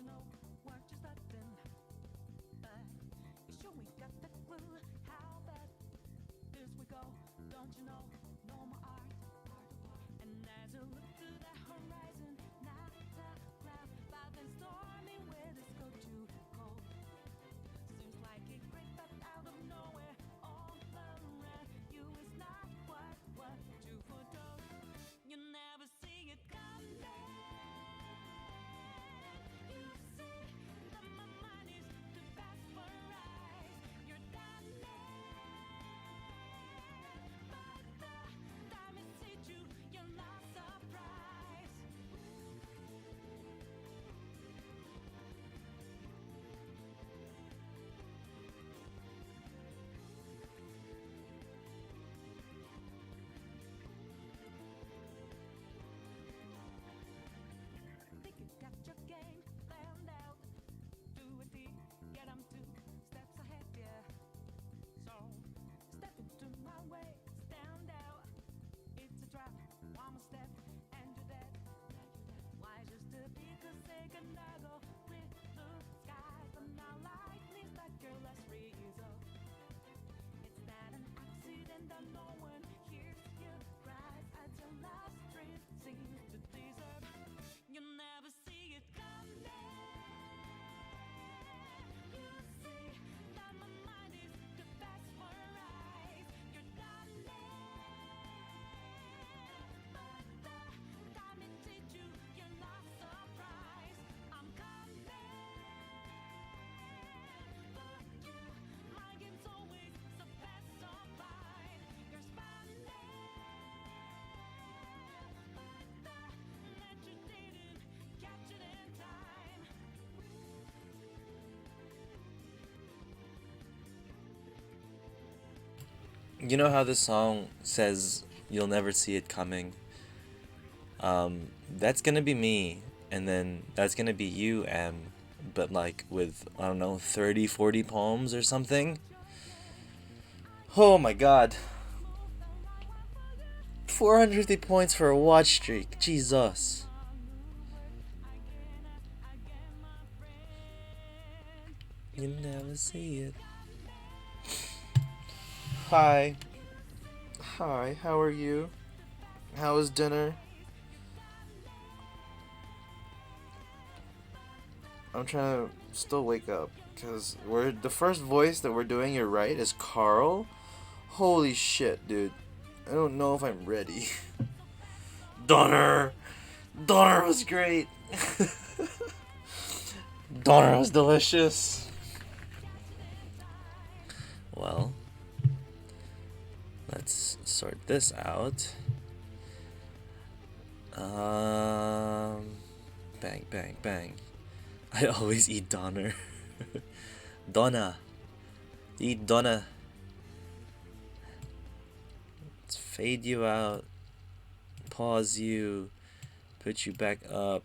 you know what you're starting? But you sure we got the clue how bad this we go? Don't you know? No more art. And as you look to the horizon, not a cloud, but then stormy weather's go too cold. Seems like it crept up out of nowhere, all around you is not quite what you foretold. You never see it coming. You see that my mind is too fast for eyes. You're done, but the time it hit you, you're not surprised. Think you got your game planned out to a T, yet I'm 2 steps ahead, yeah. So step into my way, stand out. It's a trap, one more step, and you're dead. Why just a because they can go with blue skies, but now lightning like your last resort. It's not an accident that no one hears your cries as your last dream seems to deserve. You never see it coming. You see that my mind is too fast for eyes. You're done, but the time it hit you, you're not surprised. I'm coming for you. My game's always so fast, so fine. You're spanning, but the net you didn't catch it in time. You know how the song says you'll never see it coming? That's gonna be me, and then that's gonna be you, but like with, I don't know, 30, 40 poems or something? Oh my god. 450 points for a watch streak. Jesus. You never see it. Hi. Hi, how are you? How was dinner? I'm trying to still wake up because we're the first voice that we're doing. You're right, is Carl. Holy shit, dude! I don't know if I'm ready. Donner, Donner was great. Donner was delicious. Well, let's sort this out. Bang, bang, bang. I always eat Donner. Donna. Eat Donna. Let's fade you out. Pause you. Put you back up.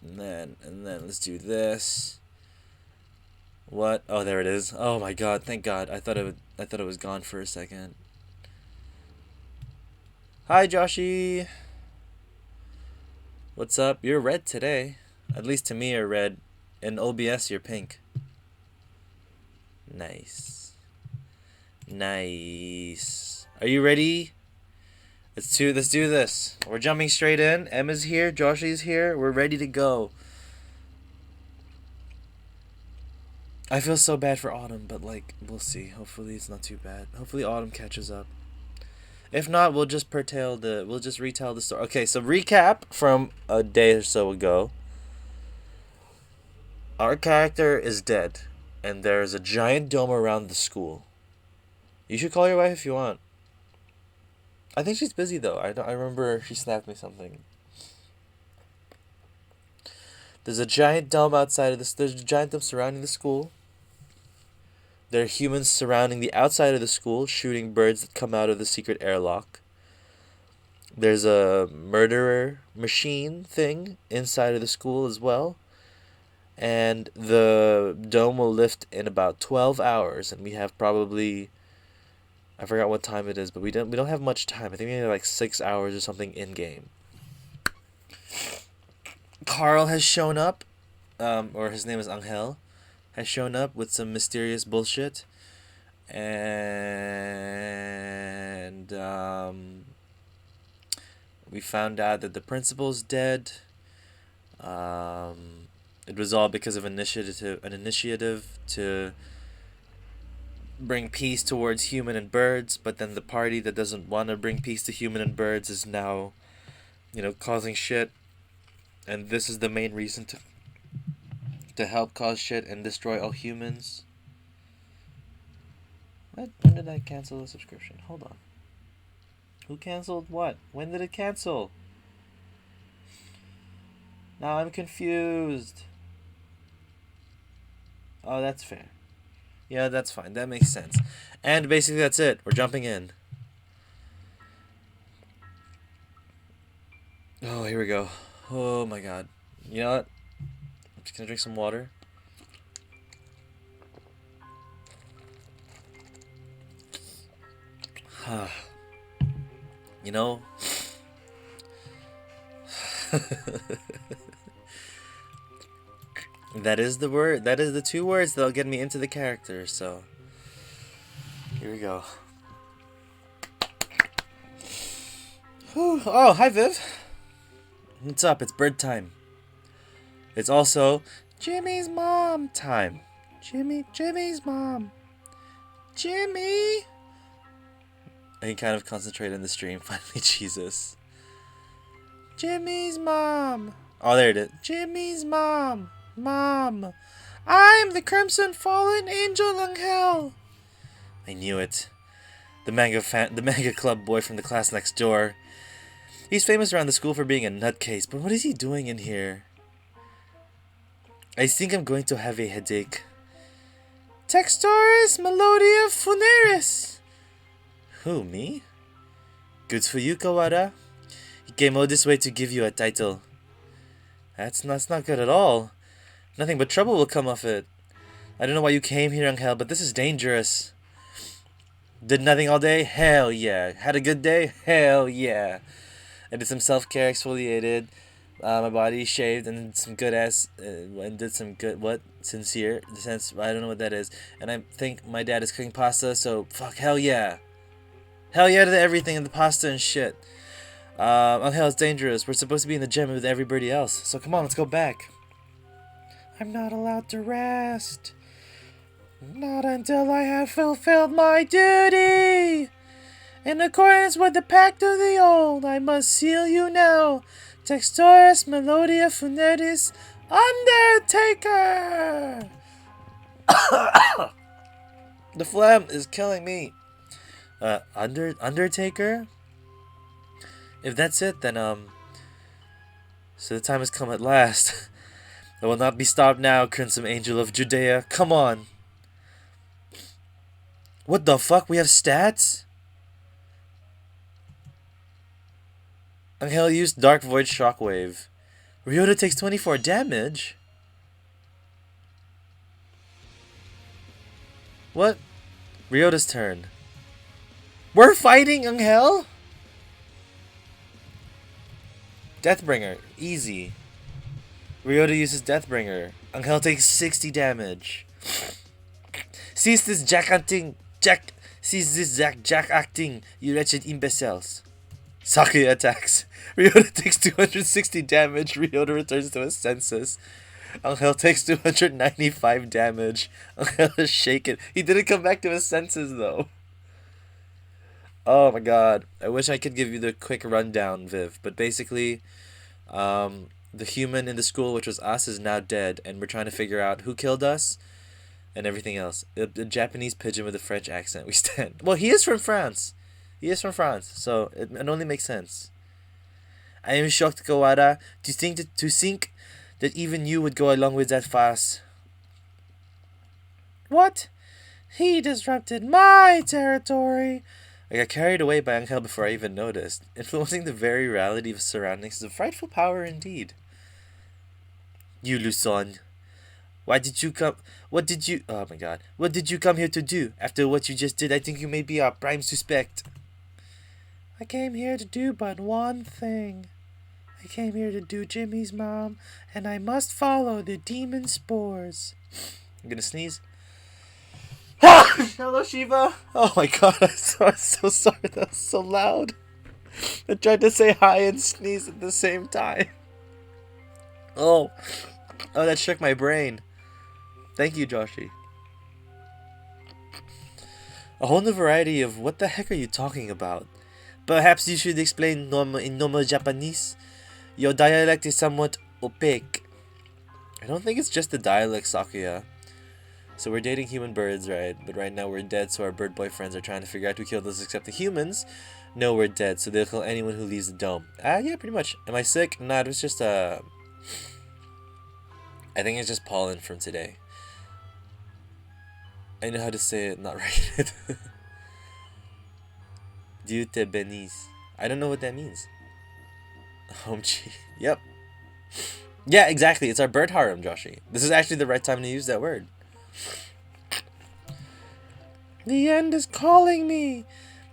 And then let's do this. What? Oh, there it is. Oh my god, thank god. I thought it was gone for a second. Hi, Joshy. What's up? You're red today. At least to me, you're red. In OBS, you're pink. Nice. Nice. Are you ready? Let's do this. We're jumping straight in. Emma's here. Joshy's here. We're ready to go. I feel so bad for Autumn, but like, we'll see. Hopefully it's not too bad. Hopefully Autumn catches up. If not, we'll just retell the story. Okay, so recap from a day or so ago. Our character is dead, and there's a giant dome around the school. You should call your wife if you want. I think she's busy though. I remember she snapped me something. There's a giant dome outside of this. There's a giant dome surrounding the school. There are humans surrounding the outside of the school, shooting birds that come out of the secret airlock. There's a murderer machine thing inside of the school as well. And the dome will lift in about 12 hours, and we have probably, I forgot what time it is, but we don't have much time. I think we have like 6 hours or something in game. Carl has shown up. or his name is Angel, has shown up with some mysterious bullshit, and we found out that the principal's dead. It was all because of an initiative to bring peace towards human and birds, but then the party that doesn't want to bring peace to human and birds is now, causing shit, and this is the main reason to help cause shit and destroy all humans. What? When did I cancel the subscription? Hold on. Who canceled what? When did it cancel? Now I'm confused. Oh, that's fair. Yeah, that's fine. That makes sense. And basically that's it. We're jumping in. Oh, here we go. Oh my god. You know what? I'm just gonna drink some water. You know? That is the word. That is the two words that'll get me into the character, so here we go. Whew. Oh, hi Viv. What's up? It's bird time. It's also Jimmy's mom time. Jimmy's mom. Jimmy! I can kind of concentrate on the stream. Finally, Jesus. Jimmy's mom. Oh, there it is. Jimmy's mom. Mom. I'm the Crimson Fallen Angel Angel. I knew it. The manga club boy from the class next door. He's famous around the school for being a nutcase, but what is he doing in here? I think I'm going to have a headache. Textoris Melodia Funeris. Who, me? Good for you, Kawada. He came all this way to give you a title. That's not good at all. Nothing but trouble will come of it. I don't know why you came here, Angel, but this is dangerous. Did nothing all day? Hell yeah. Had a good day? Hell yeah. I did some self-care, exfoliated, my body shaved, and some good ass, and did some good, sincere, I don't know what that is. And I think my dad is cooking pasta, so fuck, hell yeah. Hell yeah to everything in the pasta and shit. Angel, it's dangerous. We're supposed to be in the gym with everybody else, so come on, let's go back. I'm not allowed to rest. Not until I have fulfilled my duty. In accordance with the Pact of the Old, I must seal you now. Textoris Melodia Funetis Undertaker! The phlegm is killing me. Undertaker? If that's it, then, so the time has come at last. I will not be stopped now, Crimson Angel of Judea. Come on. What the fuck? We have stats? Angel used Dark Void Shockwave. Ryota takes 24 damage? What? Ryota's turn. We're fighting, Angel? Deathbringer. Easy. Ryota uses Deathbringer. Angel takes 60 damage. Cease this jack acting, you wretched imbeciles. Sakuya attacks. Ryota takes 260 damage. Ryota returns to his senses. Angel takes 295 damage. Angel is shaken. He didn't come back to his senses though. Oh my god. I wish I could give you the quick rundown, Viv. But basically, the human in the school, which was us, is now dead. And we're trying to figure out who killed us. And everything else. The Japanese pigeon with a French accent. We stand. Well, he is from France. So it only makes sense. I am shocked, Kawada, to think that even you would go along with that farce. What? He disrupted my territory. I got carried away by Angel before I even noticed. Influencing the very reality of surroundings is a frightful power indeed. You, Luson. Why did you come? What did you... Oh my god. What did you come here to do? After what you just did, I think you may be our prime suspect. I came here to do but one thing. I came here to do Jimmy's mom, and I must follow the demon spores. I'm gonna sneeze. Hello, Shiva. Oh my god, I'm so sorry. That was so loud. I tried to say hi and sneeze at the same time. Oh, that shook my brain. Thank you, Joshi. A whole new variety of what the heck are you talking about? Perhaps you should explain in normal Japanese. Your dialect is somewhat opaque. I don't think it's just the dialect, Sakuya. So we're dating human birds, right? But right now we're dead, so our bird boyfriends are trying to figure out who killed us except the humans. No, we're dead, so they'll kill anyone who leaves the dome. Yeah, pretty much. Am I sick? Nah, it was just, I think it's just pollen from today. I know how to say it, not write it. Dieu te bénisse. I don't know what that means. Homchi. Yep. Yeah, exactly. It's our bird harem, Joshi. This is actually the right time to use that word. The end is calling me.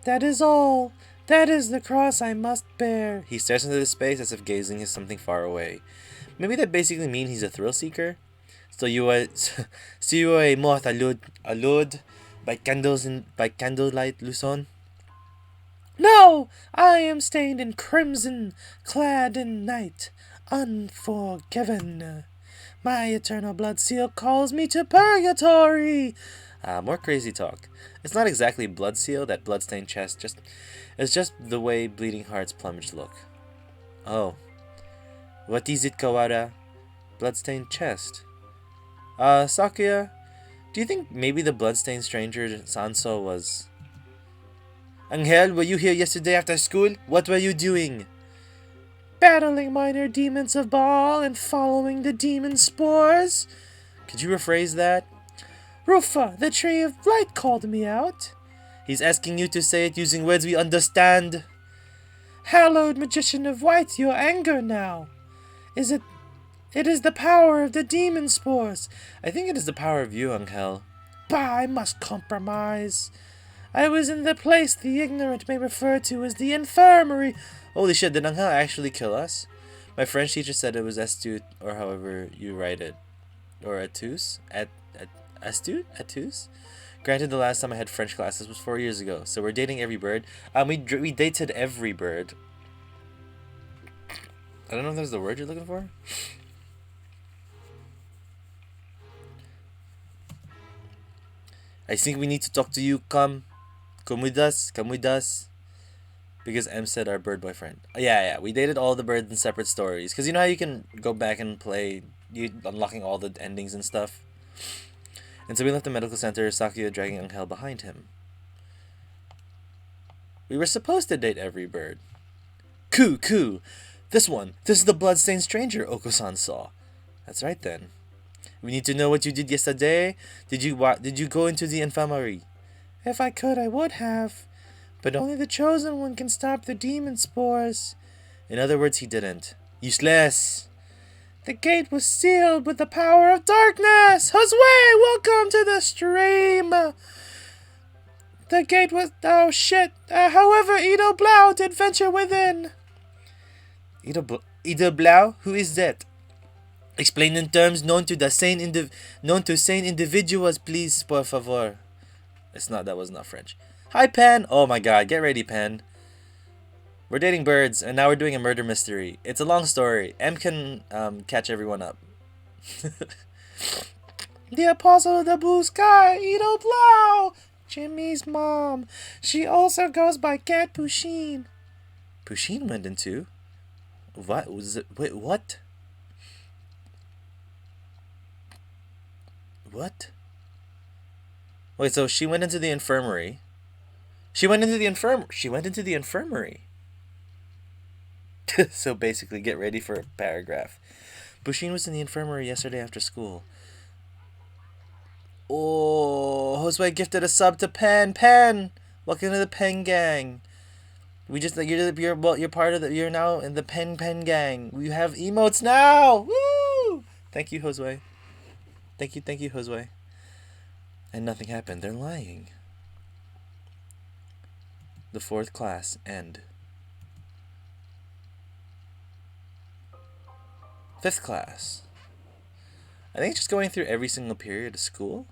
That is all. That is the cross I must bear. He stares into the space as if gazing at something far away. Maybe that basically means he's a thrill seeker? So you are moth allured by candlelight, Luzon? No! I am stained in crimson, clad in night, unforgiven. My eternal blood seal calls me to purgatory. More crazy talk. It's not exactly blood seal, that bloodstained chest, it's just the way bleeding hearts plumage look. Oh. What is it, Kawara? Bloodstained chest. Sakuya, do you think maybe the bloodstained stranger Sanso was... Angel, were you here yesterday after school? What were you doing? Battling minor demons of Baal and following the demon spores. Could you rephrase that? Rufa, the tree of light, called me out. He's asking you to say it using words we understand. Hallowed magician of white, your anger now. It is the power of the demon spores. I think it is the power of you, Angel. Bah, I must compromise. I was in the place the ignorant may refer to as the infirmary. Holy shit, did Angel actually kill us? My French teacher said it was astute, or however you write it. Or atus? Astute? Atus? Granted, the last time I had French classes was 4 years ago, so we're dating every bird. We dated every bird. I don't know if that's the word you're looking for. I think we need to talk to you. Come with us. Because M said our bird boyfriend. Yeah. We dated all the birds in separate stories. Because you know how you can go back and play, you unlocking all the endings and stuff. And so we left the medical center, Sakuya dragging Angel behind him. We were supposed to date every bird. Coo. This is the bloodstained stranger Oko-san saw. That's right then. We need to know what you did yesterday. Did you go into the infirmary? If I could, I would have. But only the chosen one can stop the demon spores. In other words, he didn't. Useless. The gate was sealed with the power of darkness. Josue, welcome to the stream. The gate was... Oh, shit. However, Ido Blau did venture within. Ido Blau? Who is that? Explain in terms known to sane individuals, please, por favor. That was not French. Hi, Pen. Oh my god, get ready, Pen. We're dating birds, and now we're doing a murder mystery. It's a long story. M can catch everyone up. The apostle of the blue sky, Ido Blau, Jimmy's mom. She also goes by Cat Pusheen. Pusheen went into? What was it? Wait, what? What? Wait, so she went into the infirmary. She went into the infirmary. So basically, get ready for a paragraph. Pusheen was in the infirmary yesterday after school. Oh, Josue gifted a sub to Pen. Pen, welcome to the Pen gang. You're now in the Pen gang. We have emotes now. Woo! Thank you, Josue. Thank you, Josue. And nothing happened. They're lying. The 4th class, end. 5th class. I think just going through every single period of school,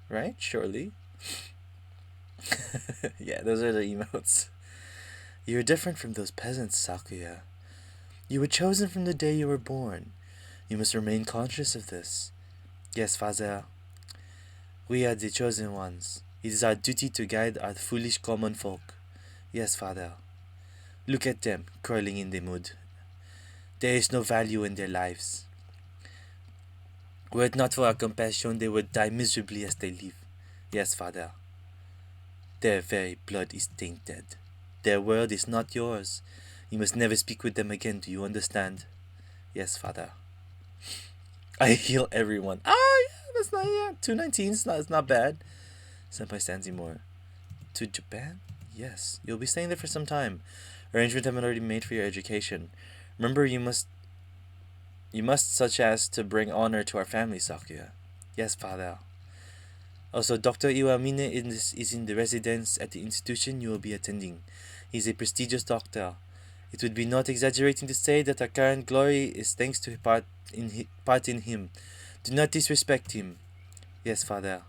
right? Surely. Yeah, those are the emotes. You are different from those peasants, Sakuya. You were chosen from the day you were born. You must remain conscious of this. Yes, Father. We are the chosen ones. It is our duty to guide our foolish common folk. Yes, Father. Look at them, curling in the mud. There is no value in their lives. Were it not for our compassion, they would die miserably as they live. Yes, Father. Their very blood is tainted. Their word is not yours. You must never speak with them again, do you understand? Yes, Father. I heal everyone. Ah, yeah, that's not, yeah. 219, it's not bad. Senpai Stanzimore. To Japan? Yes. You'll be staying there for some time. Arrangements have been already made for your education. Remember, you must such as to bring honor to our family, Sakuya. Yes, Father. Also, Dr. Iwamine is in the residence at the institution you will be attending. He is a prestigious doctor. It would be not exaggerating to say that our current glory is thanks to part in him. Do not disrespect him. Yes, Father.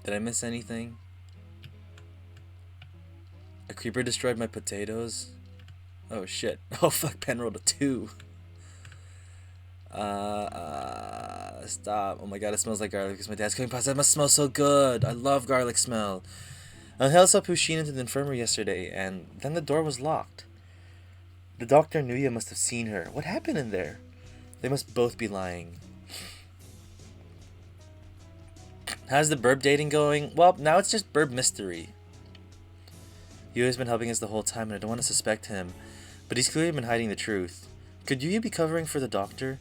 Did I miss anything? A creeper destroyed my potatoes? Oh shit. Oh fuck, Pen rolled a 2. Stop. Oh my god, it smells like garlic because my dad's coming past. That must smell so good. I love garlic smell. Angel saw Pusheen into the infirmary yesterday, and then the door was locked. The doctor and Nuya must have seen her. What happened in there? They must both be lying. How's the burb dating going? Well, now it's just burb mystery. Yuya's been helping us the whole time, and I don't want to suspect him. But he's clearly been hiding the truth. Could Yuya be covering for the doctor?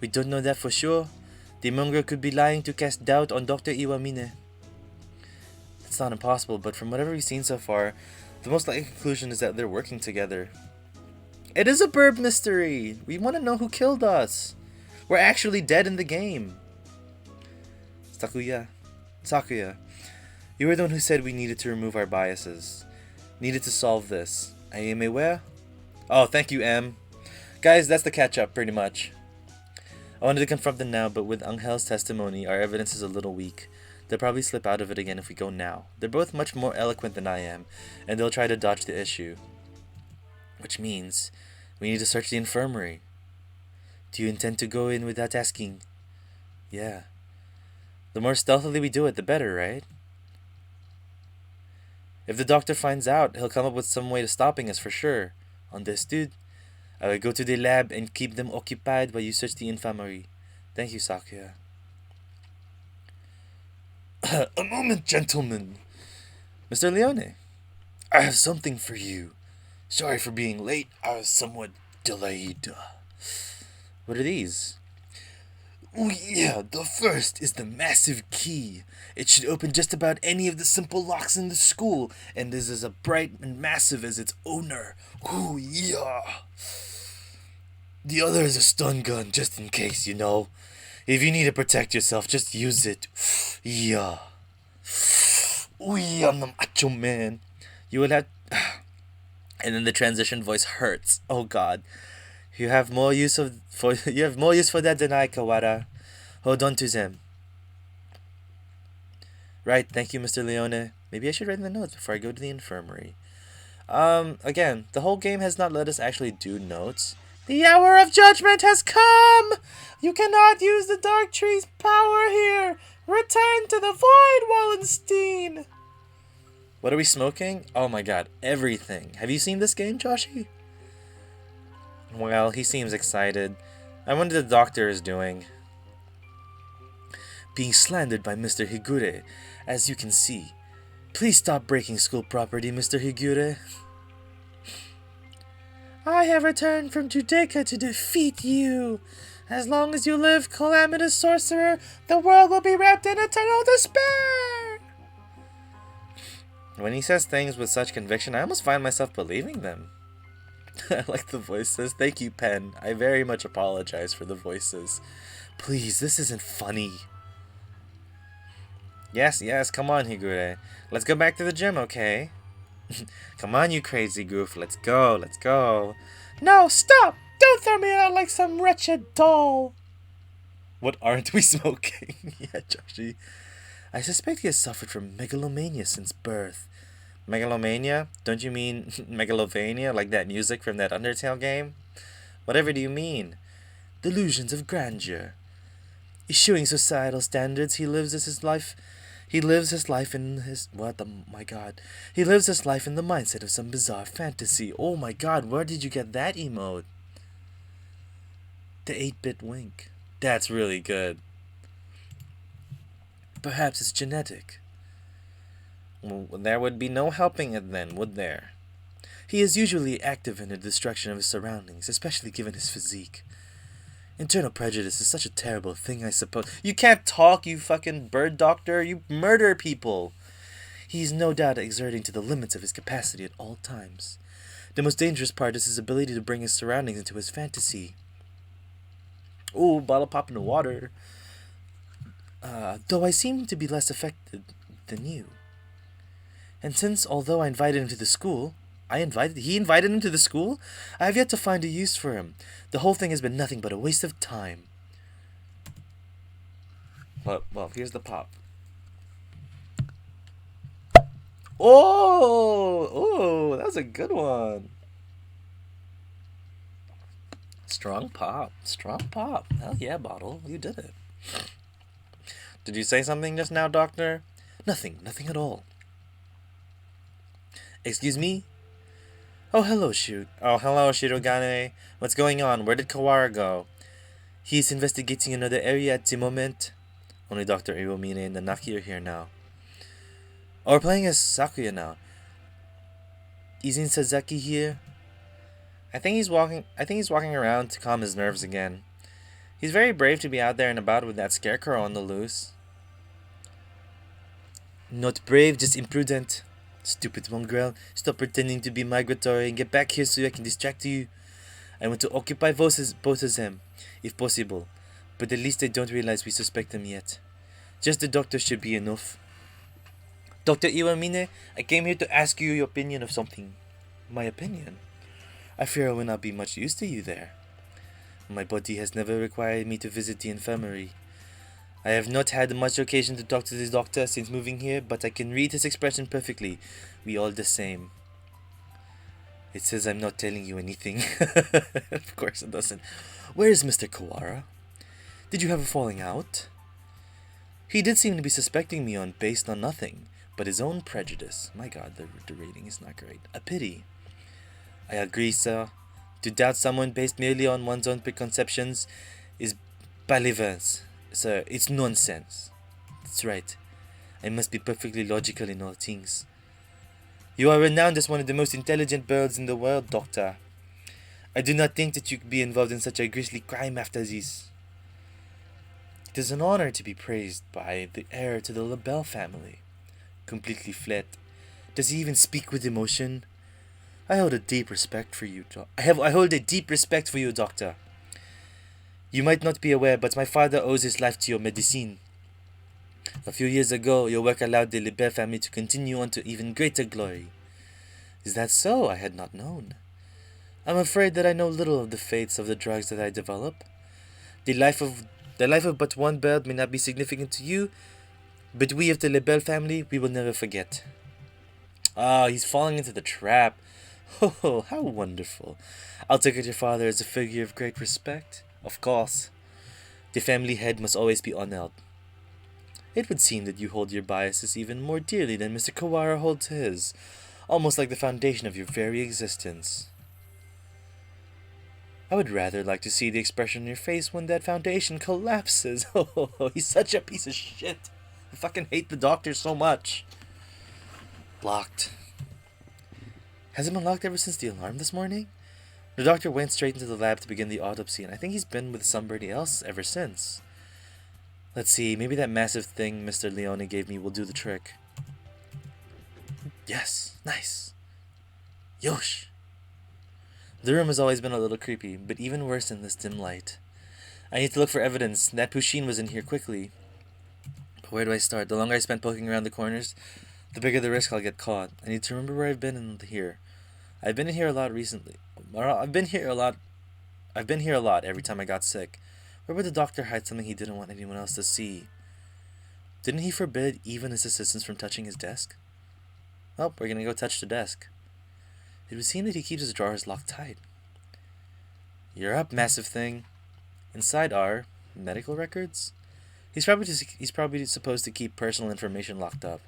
We don't know that for sure. The monger could be lying to cast doubt on Dr. Iwamine. It's not impossible, but from whatever we've seen so far, the most likely conclusion is that they're working together. It is a burb mystery! We want to know who killed us! We're actually dead in the game! Sakuya, you were the one who said we needed to remove our biases. Needed to solve this. I am aware? Oh, thank you, M. Guys, that's the catch-up, pretty much. I wanted to confront them now, but with Angel's testimony, our evidence is a little weak. They'll probably slip out of it again if we go now. They're both much more eloquent than I am, and they'll try to dodge the issue. Which means, we need to search the infirmary. Do you intend to go in without asking? Yeah. The more stealthily we do it, the better, right? If the doctor finds out, he'll come up with some way to stopping us for sure. Understood? I will go to the lab and keep them occupied while you search the infirmary. Thank you, Sakuya. A moment, gentlemen. Mr. Leone, I have something for you. Sorry for being late. I was somewhat delayed. What are these? Oh yeah, the first is the massive key. It should open just about any of the simple locks in the school, and is as bright and massive as its owner. Oh yeah. The other is a stun gun, just in case, you know. If you need to protect yourself, just use it. Yeah. Oh yeah, I'm the macho man. You will have... And then the transition voice hurts. Oh god. You have more use for that than I, Kawara. Hold on to them. Right, thank you, Mr. Leone. Maybe I should write in the notes before I go to the infirmary. Again, the whole game has not let us actually do notes. The hour of judgment has come! You cannot use the Dark Tree's power here! Return to the Void, Wallenstein! What are we smoking? Oh my god, everything. Have you seen this game, Joshi? Well, he seems excited. I wonder what the doctor is doing. Being slandered by Mr. Higure, as you can see. Please stop breaking school property, Mr. Higure. I have returned from Judaica to defeat you. As long as you live, calamitous sorcerer, the world will be wrapped in eternal despair. When he says things with such conviction, I almost find myself believing them. I like the voices. Thank you, Pen. I very much apologize for the voices. Please, this isn't funny. Yes, come on, Higure. Let's go back to the gym, okay? Come on, you crazy goof. Let's go, let's go. No, stop! Don't throw me out like some wretched doll! What aren't we smoking? Yeah, Joshi. I suspect he has suffered from megalomania since birth. Megalomania? Don't you mean Megalovania, like that music from that Undertale game? Whatever do you mean? Delusions of grandeur. Eschewing societal standards, he lives his life in his my god. He lives his life in the mindset of some bizarre fantasy. Oh my god, where did you get that emote? The 8-bit wink. That's really good. Perhaps it's genetic. Well, there would be no helping it then, would there? He is usually active in the destruction of his surroundings, especially given his physique. Internal prejudice is such a terrible thing, I suppose. You can't talk, you fucking bird doctor. You murder people. He's no doubt exerting to the limits of his capacity at all times. The most dangerous part is his ability to bring his surroundings into his fantasy. Ooh, bottle pop in the water. Though I seem to be less affected than you. And since, although I invited him to the school, he invited him to the school? I have yet to find a use for him. The whole thing has been nothing but a waste of time. Well, here's the pop. Oh, that was a good one. Strong pop. Hell yeah, bottle. You did it. Did you say something just now, Doctor? Nothing at all. Excuse me? Oh, hello, Shirogane. What's going on? Where did Kawara go? He's investigating another area at the moment. Only Dr. Iwamine and Nanaki are here now. Oh, we're playing as Sakuya now. Isn't Sasaki here? I think he's walking around to calm his nerves again. He's very brave to be out there and about with that scarecrow on the loose. Not brave, just imprudent. Stupid mongrel, stop pretending to be migratory and get back here so I can distract you. I want to occupy both of them, if possible, but at least I don't realize we suspect them yet. Just the doctor should be enough. Dr. Iwamine, I came here to ask you your opinion of something. My opinion? I fear I will not be much use to you there. My body has never required me to visit the infirmary. I have not had much occasion to talk to this doctor since moving here, but I can read his expression perfectly. We all the same. It says I'm not telling you anything. Of course it doesn't. Where is Mr. Kawara? Did you have a falling out? He did seem to be suspecting me based on nothing, but his own prejudice. My god, the rating is not great. A pity. I agree, sir. To doubt someone based merely on one's own preconceptions is balivance. Sir, it's nonsense. That's right. I must be perfectly logical in all things. You are renowned as one of the most intelligent birds in the world, Doctor. I do not think that you could be involved in such a grisly crime after this. It is an honor to be praised by the heir to the LaBelle family. Completely flat. Does he even speak with emotion? I hold a deep respect for you, Doctor. You might not be aware, but my father owes his life to your medicine. A few years ago, your work allowed the LaBelle family to continue on to even greater glory. Is that so? I had not known. I'm afraid that I know little of the fates of the drugs that I develop. The life of but one bird may not be significant to you, but we of the LaBelle family, we will never forget. Ah, he's falling into the trap. Oh, how wonderful. I'll take it your father as a figure of great respect. Of course. The family head must always be honored. It would seem that you hold your biases even more dearly than Mr. Kawara holds his, almost like the foundation of your very existence. I would rather like to see the expression on your face when that foundation collapses. Oh, he's such a piece of shit. I fucking hate the doctor so much. Blocked. Has it been locked ever since the alarm this morning? The doctor went straight into the lab to begin the autopsy, and I think he's been with somebody else ever since. Let's see, maybe that massive thing Mr. Leone gave me will do the trick. Yes, nice. Yosh. The room has always been a little creepy, but even worse in this dim light. I need to look for evidence. That Pusheen was in here quickly. But where do I start? The longer I spent poking around the corners, The bigger the risk I'll get caught. I need to remember where I've been in here. I've been in here a lot recently. I've been here a lot every time I got sick. Where would the doctor hide something he didn't want anyone else to see? Didn't he forbid even his assistants from touching his desk? Well, we're gonna go touch the desk. It would seem that he keeps his drawers locked tight. You're up, massive thing. Inside are medical records? He's probably supposed to keep personal information locked up.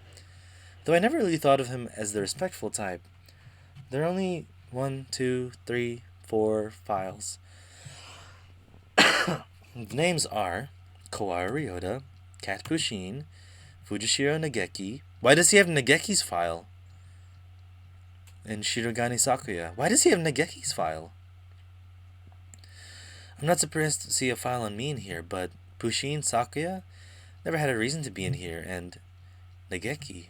Though I never really thought of him as the respectful type. There are only 1, 2, 3, 4 files. The names are Kawara Ryota, Kat Pushin, Fujishiro Nageki. Why does he have Nageki's file? And Shirogane Sakuya. Why does he have Nageki's file? I'm not surprised to see a file on me in here, but Pushin Sakuya never had a reason to be in here, and Nageki.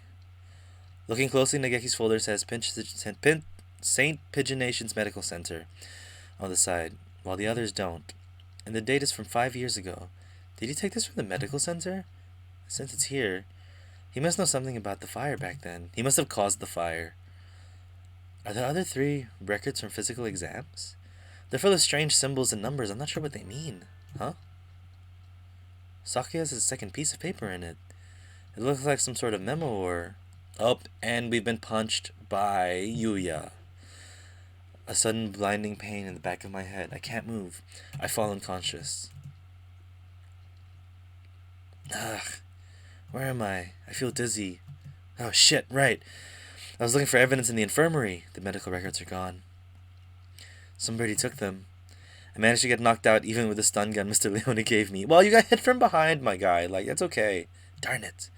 Looking closely, Nageki's folder says St. Pigeonation's Medical Center on the side, while the others don't. And the date is from 5 years ago. Did he take this from the medical center? Since it's here, he must know something about the fire back then. He must have caused the fire. Are the other 3 records from physical exams? They're full of strange symbols and numbers. I'm not sure what they mean. Huh? Saki has a second piece of paper in it. It looks like some sort of memo or... Oh, and we've been punched by Yuya. A sudden blinding pain in the back of my head. I can't move. I fall unconscious. Ugh. Where am I? I feel dizzy. Oh shit, right. I was looking for evidence in the infirmary. The medical records are gone. Somebody took them. I managed to get knocked out even with the stun gun Mr. Leone gave me. Well, you got hit from behind, my guy. Like, that's okay. Darn it.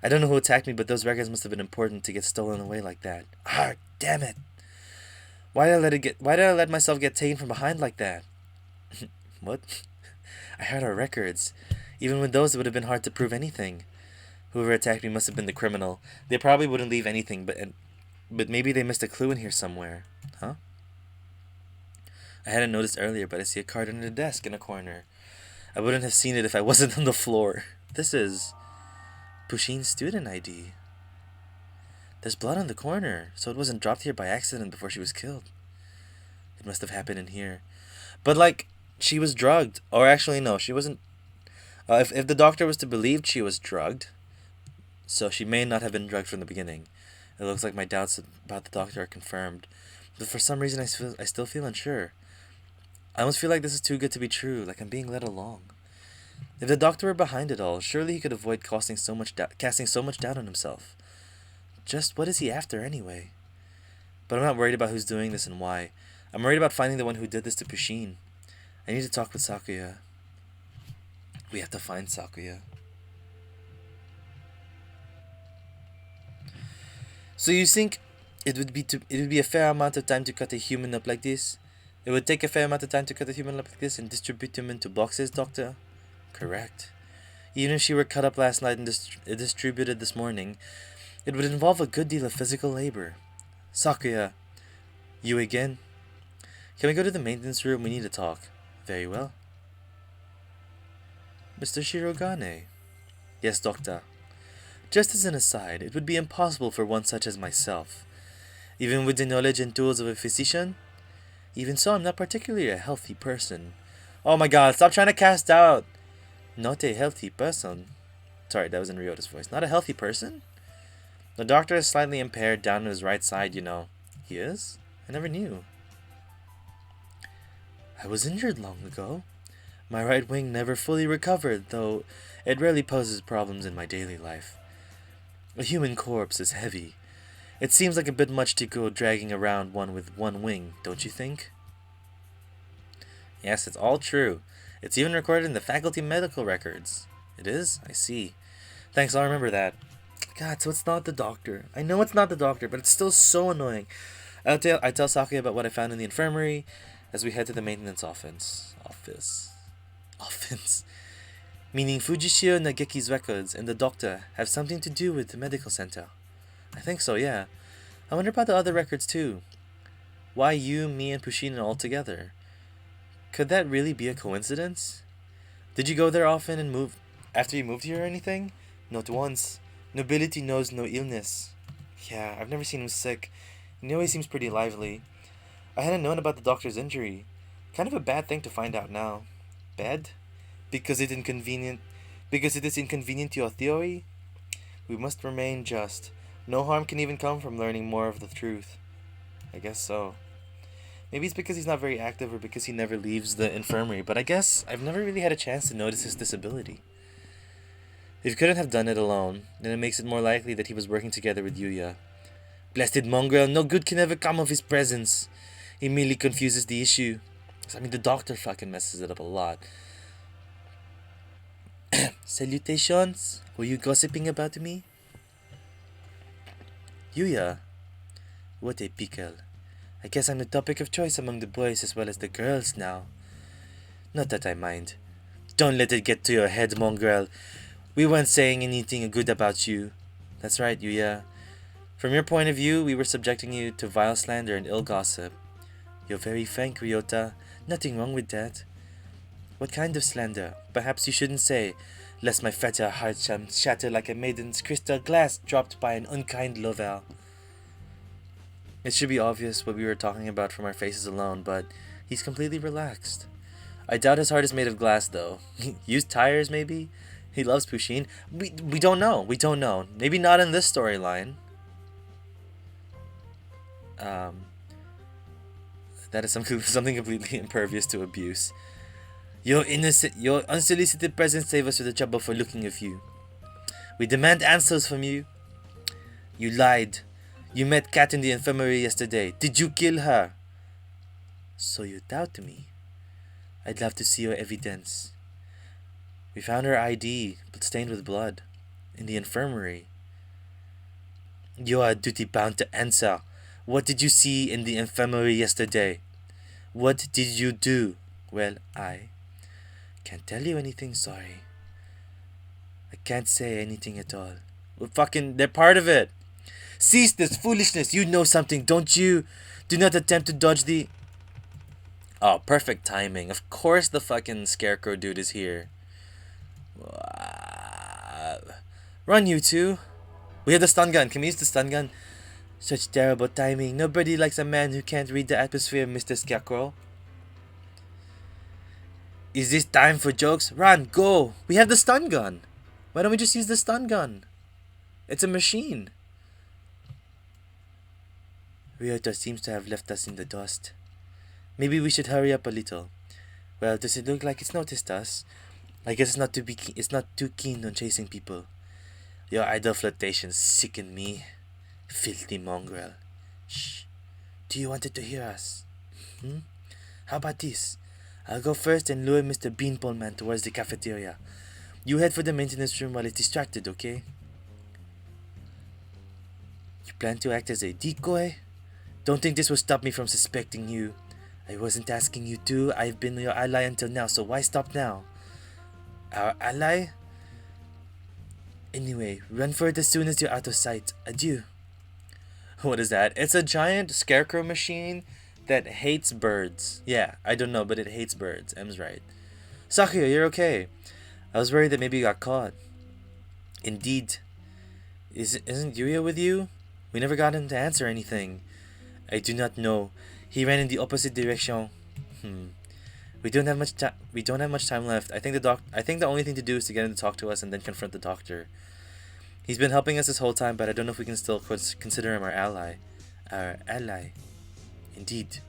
I don't know who attacked me, but those records must have been important to get stolen away like that. Ah, damn it. Why did I let myself get taken from behind like that? What? I had our records. Even with those, it would have been hard to prove anything. Whoever attacked me must have been the criminal. They probably wouldn't leave anything, but maybe they missed a clue in here somewhere. Huh? I hadn't noticed earlier, but I see a card under the desk in a corner. I wouldn't have seen it if I wasn't on the floor. This is Pushin's student ID. There's blood on the corner, so it wasn't dropped here by accident before she was killed. It must have happened in here. But, like, she was drugged. Or actually, no, she wasn't. If the doctor was to believe, she was drugged. So she may not have been drugged from the beginning. It looks like my doubts about the doctor are confirmed. But for some reason, I still feel unsure. I almost feel like this is too good to be true, like I'm being led along. If the doctor were behind it all, surely he could avoid casting so much doubt on himself. Just what is he after anyway? But I'm not worried about who's doing this and why. I'm worried about finding the one who did this to Pushin. I need to talk with Sakuya. We have to find Sakuya. So you think it would be a fair amount of time to cut a human up like this? It would take a fair amount of time to cut a human up like this and distribute him into boxes, Doctor? Correct. Even if she were cut up last night and distributed this morning, it would involve a good deal of physical labor. Sakuya, you again? Can we go to the maintenance room? We need to talk. Very well. Mr. Shirogane. Yes, Doctor. Just as an aside, it would be impossible for one such as myself. Even with the knowledge and tools of a physician? Even so, I'm not particularly a healthy person. Oh my god, stop trying to cast doubt! Not a healthy person. Sorry, that was in Ryota's voice. Not a healthy person? The doctor is slightly impaired down on his right side, you know. He is? I never knew. I was injured long ago. My right wing never fully recovered, though it rarely poses problems in my daily life. A human corpse is heavy. It seems like a bit much to go dragging around one with one wing, don't you think? Yes, it's all true. It's even recorded in the faculty medical records. It is? I see. Thanks, I'll remember that. God, so it's not the doctor. I know it's not the doctor, but it's still so annoying. I tell Saki about what I found in the infirmary as we head to the maintenance office. Meaning Fujishiro Nageki's records and the doctor have something to do with the medical center. I think so, yeah. I wonder about the other records too. Why you, me, and Pushin all together? Could that really be a coincidence? Did you go there often and move after you moved here or anything? Not once. Nobility knows no illness. Yeah, I've never seen him sick. He always seems pretty lively. I hadn't known about the doctor's injury. Kind of a bad thing to find out now. Bad? Because it inconvenient because it is inconvenient to your theory? We must remain just. No harm can even come from learning more of the truth. I guess so. Maybe it's because he's not very active or because he never leaves the infirmary, but I guess I've never really had a chance to notice his disability. If he couldn't have done it alone, then it makes it more likely that he was working together with Yuya. Blasted mongrel, no good can ever come of his presence. He merely confuses the issue. I mean, the doctor fucking messes it up a lot. Salutations? Were you gossiping about me? Yuya? What a pickle. I guess I'm the topic of choice among the boys as well as the girls now. Not that I mind. Don't let it get to your head, mongrel. We weren't saying anything good about you. That's right, Yuya. From your point of view, we were subjecting you to vile slander and ill gossip. You're very frank, Ryota. Nothing wrong with that. What kind of slander? Perhaps you shouldn't say, lest my fragile heart shall shatter like a maiden's crystal glass dropped by an unkind lover. It should be obvious what we were talking about from our faces alone, but he's completely relaxed. I doubt his heart is made of glass, though. Used tires, maybe? He loves Pusheen. We don't know. We don't know. Maybe not in this storyline. That is something completely impervious to abuse. Your unsolicited presence saved us with the trouble for looking of you. We demand answers from you. You lied. You met Kat in the infirmary yesterday. Did you kill her? So you doubt me? I'd love to see your evidence. We found her ID, stained with blood, in the infirmary. You are duty-bound to answer. What did you see in the infirmary yesterday? What did you do? Well, I can't tell you anything, sorry. I can't say anything at all. Well, they're part of it. Cease this foolishness. You know something, don't you? Do not attempt to dodge the... Oh, perfect timing. Of course the fucking scarecrow dude is here. Run, you two. We have the stun gun. Can we use the stun gun? Such terrible timing. Nobody likes a man who can't read the atmosphere, Mr. Scarecrow. Is this time for jokes? Run, go. We have the stun gun. Why don't we just use the stun gun? It's a machine. Ryota seems to have left us in the dust. Maybe we should hurry up a little. Well, does it look like it's noticed us? I guess it's not too keen on chasing people. Your idle flirtations sicken me. Filthy mongrel. Shh. Do you want it to hear us? How about this? I'll go first and lure Mr. Beanpole Man towards the cafeteria. You head for the maintenance room while it's distracted, okay? You plan to act as a decoy? Don't think this will stop me from suspecting you. I wasn't asking you to. I've been your ally until now, so why stop now? Our ally? Anyway, run for it as soon as you're out of sight. Adieu. What is that? It's a giant scarecrow machine that hates birds. Yeah, I don't know, but it hates birds. M's right. Sakuya, you're okay. I was worried that maybe you got caught. Indeed. Isn't Yuya with you? We never got him to answer anything. I do not know. He ran in the opposite direction. We don't have much time left. I think the only thing to do is to get him to talk to us and then confront the doctor. He's been helping us this whole time, but I don't know if we can still consider him our ally. Our ally. Indeed.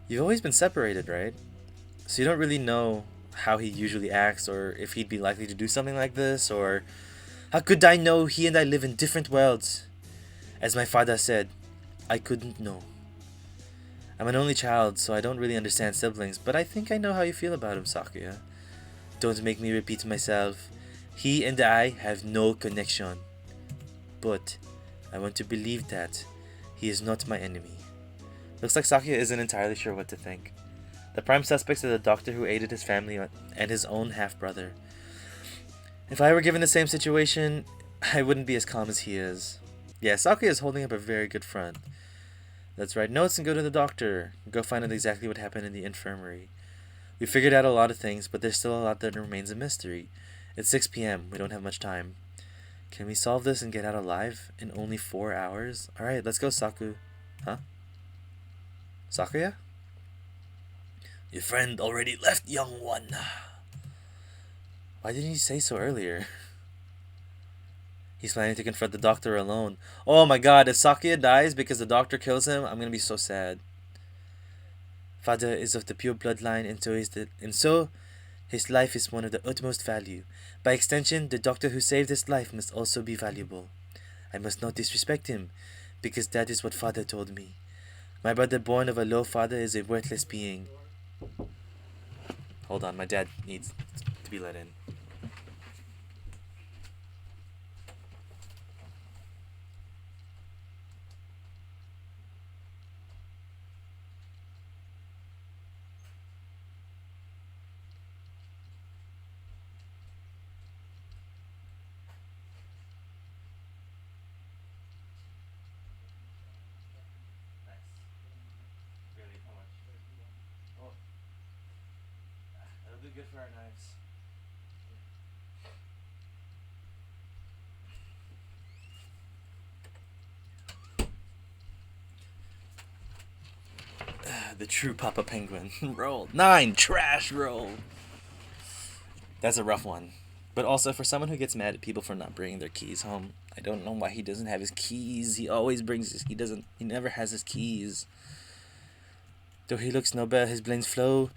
You've always been separated, right? So you don't really know how he usually acts, or if he'd be likely to do something like this, or... How could I know? He and I live in different worlds. As my father said, I couldn't know. I'm an only child, so I don't really understand siblings, but I think I know how you feel about him, Sakuya. Don't make me repeat myself. He and I have no connection. But I want to believe that he is not my enemy. Looks like Sakuya isn't entirely sure what to think. The prime suspects are the doctor who aided his family and his own half-brother. If I were given the same situation, I wouldn't be as calm as he is. Yeah, Sakuya is holding up a very good front. Let's write notes and go to the doctor. Go find out exactly what happened in the infirmary. We figured out a lot of things, but there's still a lot that remains a mystery. It's 6 p.m. We don't have much time. Can we solve this and get out alive in only 4 hours? Alright, let's go, Saku. Huh? Sakuya? Your friend already left, young one. Why didn't you say so earlier? He's planning to confront the doctor alone. Oh my god, if Sakuya dies because the doctor kills him, I'm gonna be so sad. Father is of the pure bloodline, and so his life is one of the utmost value. By extension, the doctor who saved his life must also be valuable. I must not disrespect him, because that is what Father told me. My brother born of a low father is a worthless being. Hold on, my dad needs to be let in. Really, how much? Oh, that'll do good for our knives. The true Papa Penguin. Roll. 9. Trash roll. That's a rough one. But also, for someone who gets mad at people for not bringing their keys home, I don't know why he doesn't have his keys. He always brings his... He never has his keys. Though he looks noble, his veins flow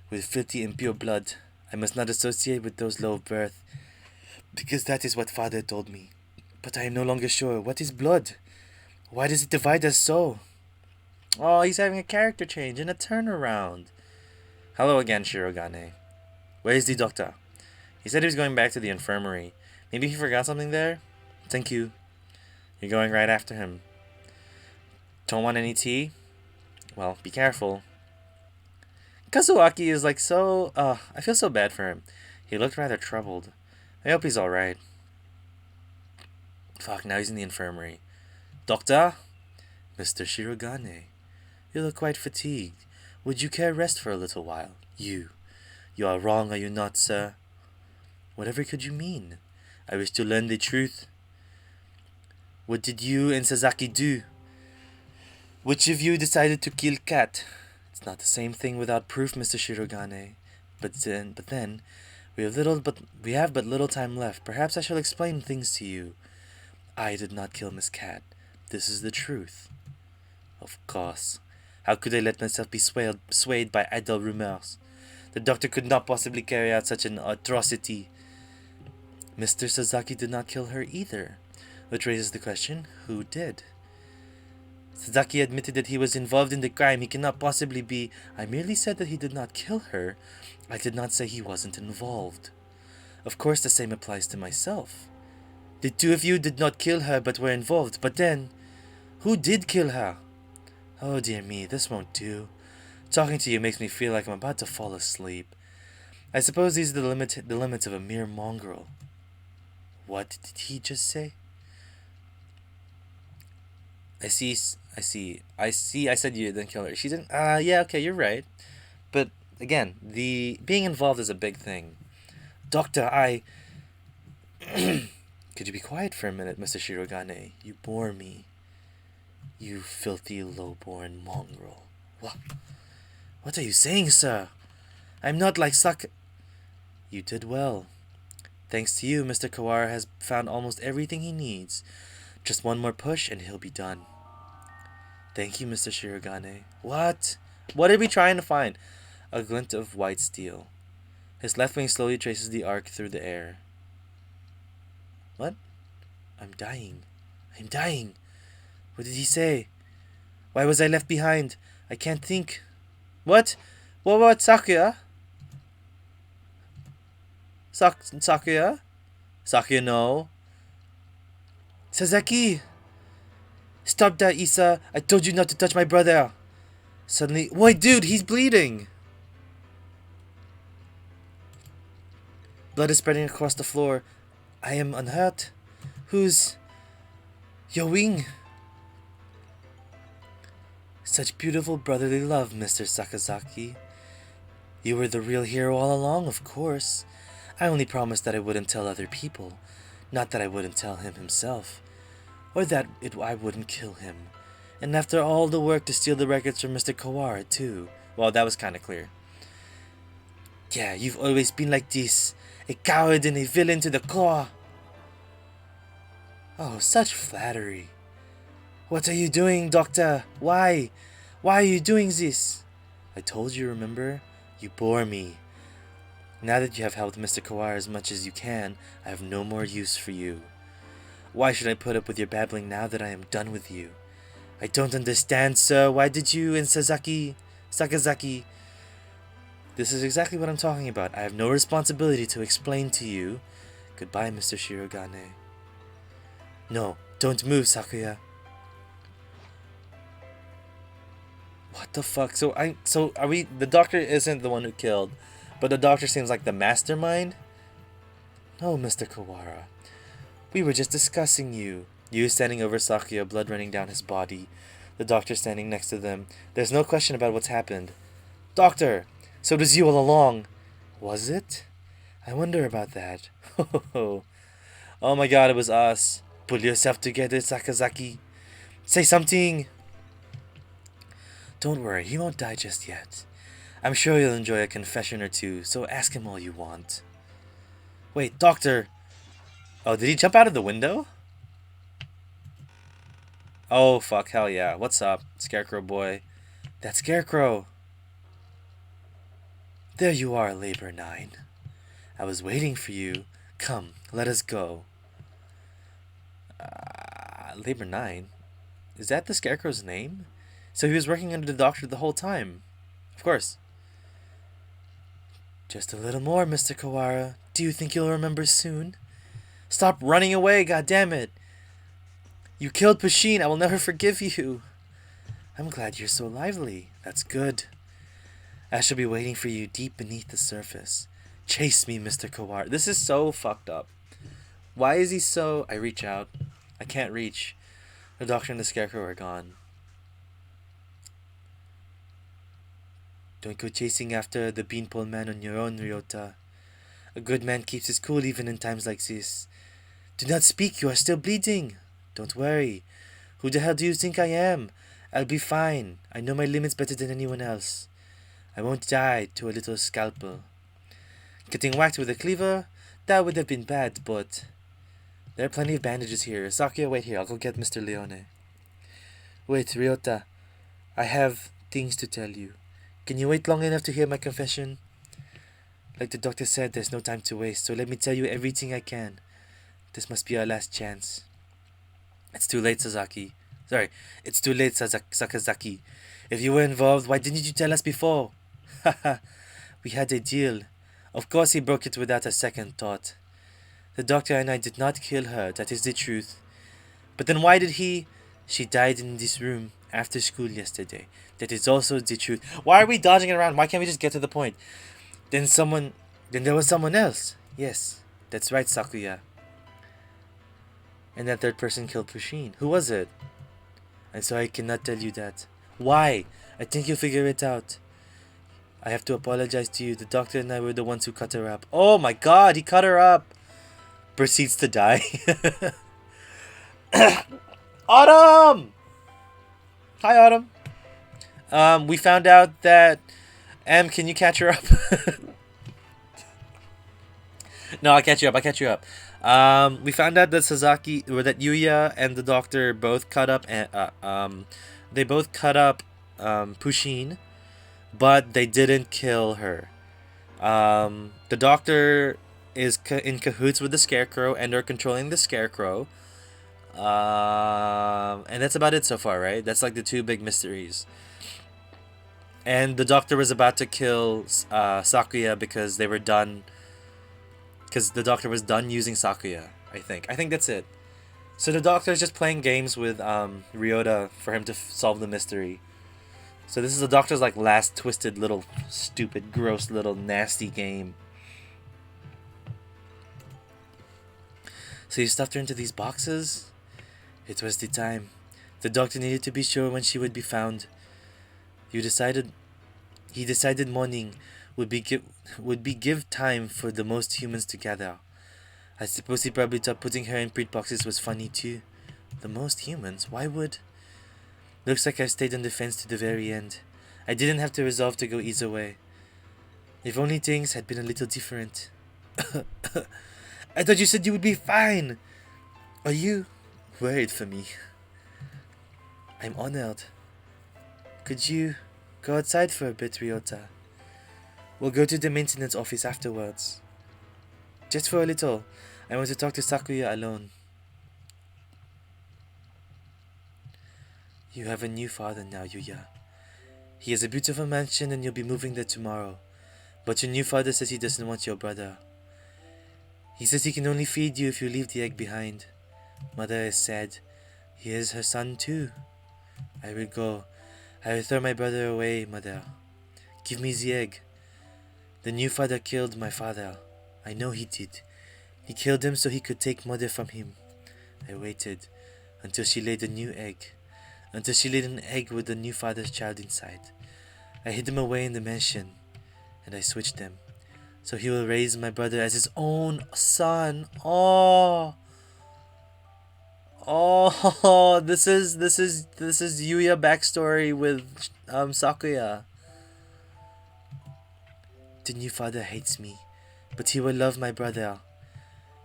with filthy impure blood. I must not associate with those low of birth, because that is what Father told me. But I am no longer sure. What is blood? Why does it divide us so? Oh, he's having a character change and a turnaround. Hello again, Shirogane. Where is the doctor? He said he was going back to the infirmary. Maybe he forgot something there? Thank you. You're going right after him. Don't want any tea? Well, be careful. Kazuaki is like so... I feel so bad for him. He looked rather troubled. I hope he's alright. Fuck, now he's in the infirmary. Doctor? Mr. Shirogane. You look quite fatigued. Would you care rest for a little while? You are wrong, are you not, sir? Whatever could you mean? I wish to learn the truth. What did you and Sasaki do? Which of you decided to kill Cat? It's not the same thing without proof, Mr. Shirogane. But then, we have but little time left. Perhaps I shall explain things to you. I did not kill Miss Cat. This is the truth. Of course. How could I let myself be swayed by idle rumors? The doctor could not possibly carry out such an atrocity. Mr. Sasaki did not kill her either, which raises the question, who did? Sasaki admitted that he was involved in the crime. He cannot possibly be... I merely said that he did not kill her. I did not say he wasn't involved. Of course, the same applies to myself. The two of you did not kill her but were involved. But then, who did kill her? Oh dear me, this won't do. Talking to you makes me feel like I'm about to fall asleep. I suppose these are the limits of a mere mongrel. What did he just say? I see. I said you didn't kill her. She didn't. Yeah, okay, you're right. But again, the being involved is a big thing. Doctor, Could you be quiet for a minute, Mr. Shirogane? You bore me. You filthy, low-born mongrel. What are you saying, sir? I'm not like You did well. Thanks to you, Mr. Kawara has found almost everything he needs. Just one more push and he'll be done. Thank you, Mr. Shirogane. What? What are we trying to find? A glint of white steel. His left wing slowly traces the arc through the air. What? I'm dying. What did he say? Why was I left behind? I can't think. What? What about Sakuya? Sakuya? Sakuya, no. Sasaki! Stop that, Issa. I told you not to touch my brother. Suddenly... Wait, dude, he's bleeding! Blood is spreading across the floor. I am unhurt. Who's... Yo-wing? Such beautiful brotherly love, Mr. Sakazaki. You were the real hero all along, of course. I only promised that I wouldn't tell other people. Not that I wouldn't tell him himself, or that I wouldn't kill him. And after all the work to steal the records from Mr. Kawara, too. Well, that was kind of clear. Yeah, you've always been like this. A coward and a villain to the core. Oh, such flattery. What are you doing, Doctor? Why? Why are you doing this? I told you, remember? You bore me. Now that you have helped Mr. Kawara as much as you can, I have no more use for you. Why should I put up with your babbling now that I am done with you? I don't understand, sir. Why did you and Sakazaki... This is exactly what I'm talking about. I have no responsibility to explain to you. Goodbye, Mr. Shirogane. No, don't move, Sakuya. What the fuck? So are we... The doctor isn't the one who killed, but the doctor seems like the mastermind? No, Mr. Kawara. We were just discussing you. You standing over Sakuya, blood running down his body. The doctor standing next to them. There's no question about what's happened. Doctor! So it was you all along. Was it? I wonder about that. Oh my god, it was us. Pull yourself together, Sakazaki. Say something! Don't worry, he won't die just yet. I'm sure you'll enjoy a confession or two, so ask him all you want. Wait, Doctor! Oh, did he jump out of the window? Oh, fuck, hell yeah. What's up, Scarecrow boy? That's Scarecrow! There you are, Labor 9. I was waiting for you. Come, let us go. Labor 9? Is that the Scarecrow's name? So he was working under the doctor the whole time. Of course. Just a little more, Mr. Kawara. Do you think you'll remember soon? Stop running away, goddammit! You killed Pusheen. I will never forgive you. I'm glad you're so lively. That's good. I shall be waiting for you deep beneath the surface. Chase me, Mr. Kawara. This is so fucked up. Why is he so... I reach out. I can't reach. The doctor and the Scarecrow are gone. Don't go chasing after the beanpole man on your own, Ryota. A good man keeps his cool even in times like this. Do not speak, you are still bleeding. Don't worry. Who the hell do you think I am? I'll be fine. I know my limits better than anyone else. I won't die to a little scalpel. Getting whacked with a cleaver? That would have been bad, but... There are plenty of bandages here. Sakuya, wait here. I'll go get Mr. Leone. Wait, Ryota. I have things to tell you. Can you wait long enough to hear my confession? Like the doctor said, there's no time to waste, so let me tell you everything I can. This must be our last chance. It's too late, Sasaki. Sorry, it's too late, Sakazaki. If you were involved, why didn't you tell us before? Haha, we had a deal. Of course he broke it without a second thought. The doctor and I did not kill her, that is the truth. But then why did he... She died in this room after school yesterday. That is also the truth. Why are we dodging it around? Why can't we just get to the point? Then there was someone else. Yes, that's right, Sakuya. And that third person killed Pusheen. Who was it? I'm sorry, I cannot tell you that. Why? I think you'll figure it out. I have to apologize to you. The doctor and I were the ones who cut her up. Oh my god, he cut her up! Proceeds to die. Autumn! Hi, Autumn. We found out that... Em, can you catch her up? No, I'll catch you up. We found out that Yuya and the doctor both cut up Pusheen, but they didn't kill her. The doctor is in cahoots with the Scarecrow and are controlling the Scarecrow. And that's about it so far, right? That's like the two big mysteries. And the doctor was about to kill Sakuya because they were done. Because the doctor was done using Sakuya, I think. I think that's it. So the doctor is just playing games with Ryota for him to solve the mystery. So this is the doctor's like last twisted little stupid, gross little nasty game. So you stuffed her into these boxes? It was the time. The doctor needed to be sure when she would be found. He decided morning would be give time for the most humans to gather. I suppose he probably thought putting her in breed boxes was funny too. The most humans, why would? Looks like I've stayed on the fence to the very end. I didn't have to resolve to go either way. If only things had been a little different. I thought you said you would be fine. Are you worried for me? I'm honored. Could you go outside for a bit, Ryota? We'll go to the maintenance office afterwards. Just for a little. I want to talk to Sakuya alone. You have a new father now, Yuya. He has a beautiful mansion and you'll be moving there tomorrow. But your new father says he doesn't want your brother. He says he can only feed you if you leave the egg behind. Mother is sad. He is her son too. I will go. I will throw my brother away, Mother. Give me the egg. The new father killed my father. I know he did. He killed him so he could take Mother from him. I waited until she laid a new egg. Until she laid an egg with the new father's child inside. I hid him away in the mansion. And I switched them. So he will raise my brother as his own son. Oh, this is Yuya backstory with Sakuya. The new father hates me, but he will love my brother.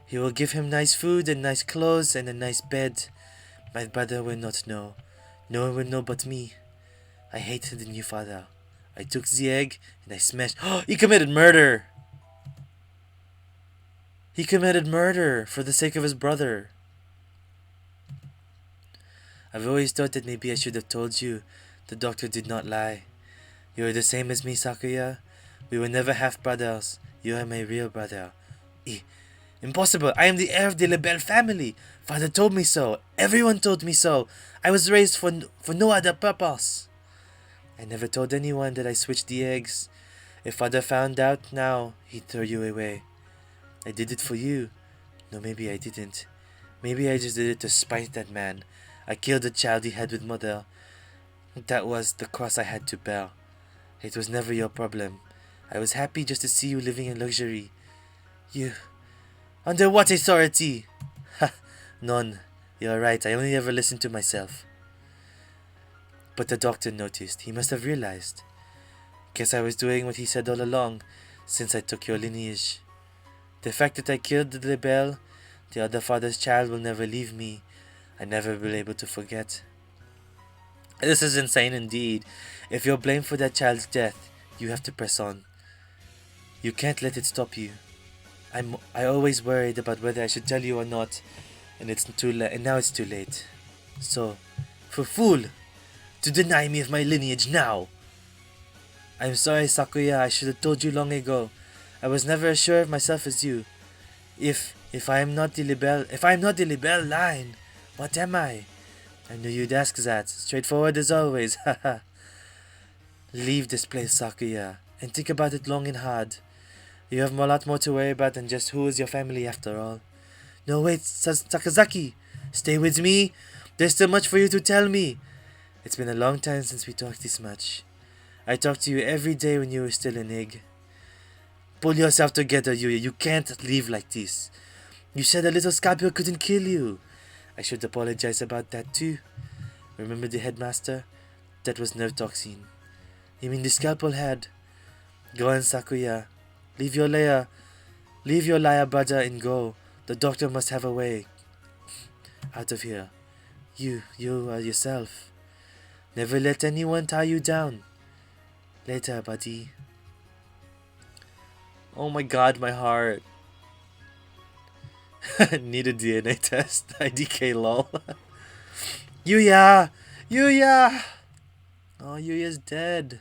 He will give him nice food and nice clothes and a nice bed. My brother will not know. No one will know but me. I hated the new father. I took the egg and I smashed. Oh, he committed murder! He committed murder for the sake of his brother. I've always thought that maybe I should have told you. The doctor did not lie. You are the same as me, Sakuya. We were never half brothers. You are my real brother. Impossible. I am the heir of the Lebel family. Father told me so. Everyone told me so. I was raised for no other purpose. I never told anyone that I switched the eggs. If Father found out now, he'd throw you away. I did it for you. No, maybe I didn't. Maybe I just did it to spite that man. I killed the child he had with Mother. That was the cross I had to bear. It was never your problem. I was happy just to see you living in luxury. You... Under what authority? Ha! None. You're right, I only ever listened to myself. But the doctor noticed. He must have realized. Guess I was doing what he said all along, since I took your lineage. The fact that I killed the Lebel, the other father's child, will never leave me. I never will be able to forget. This is insane indeed. If you're blamed for that child's death, you have to press on. You can't let it stop you. I always worried about whether I should tell you or not, and it's too late. And now it's too late. So, for fool, to deny me of my lineage now. I'm sorry, Sakuya. I should have told you long ago. I was never as sure of myself as you. If I am not the Lebel line, what am I? I knew you'd ask that. Straightforward as always. Haha. Leave this place, Sakuya, and think about it long and hard. You have a lot more to worry about than just who is your family after all. No, wait, Sakazaki. Stay with me. There's still much for you to tell me. It's been a long time since we talked this much. I talked to you every day when you were still an egg. Pull yourself together, Yuya. You can't leave like this. You said a little scalpel couldn't kill you. I should apologize about that too. Remember the headmaster? That was nerve toxin. You mean the scalpel had? Go on, Sakuya. Leave your liar brother and go. The doctor must have a way out of here. You are yourself. Never let anyone tie you down. Later, buddy. Oh my god, my heart. Need a DNA test. IDK lol. Yuya! Yuya! Oh, Yuya's dead.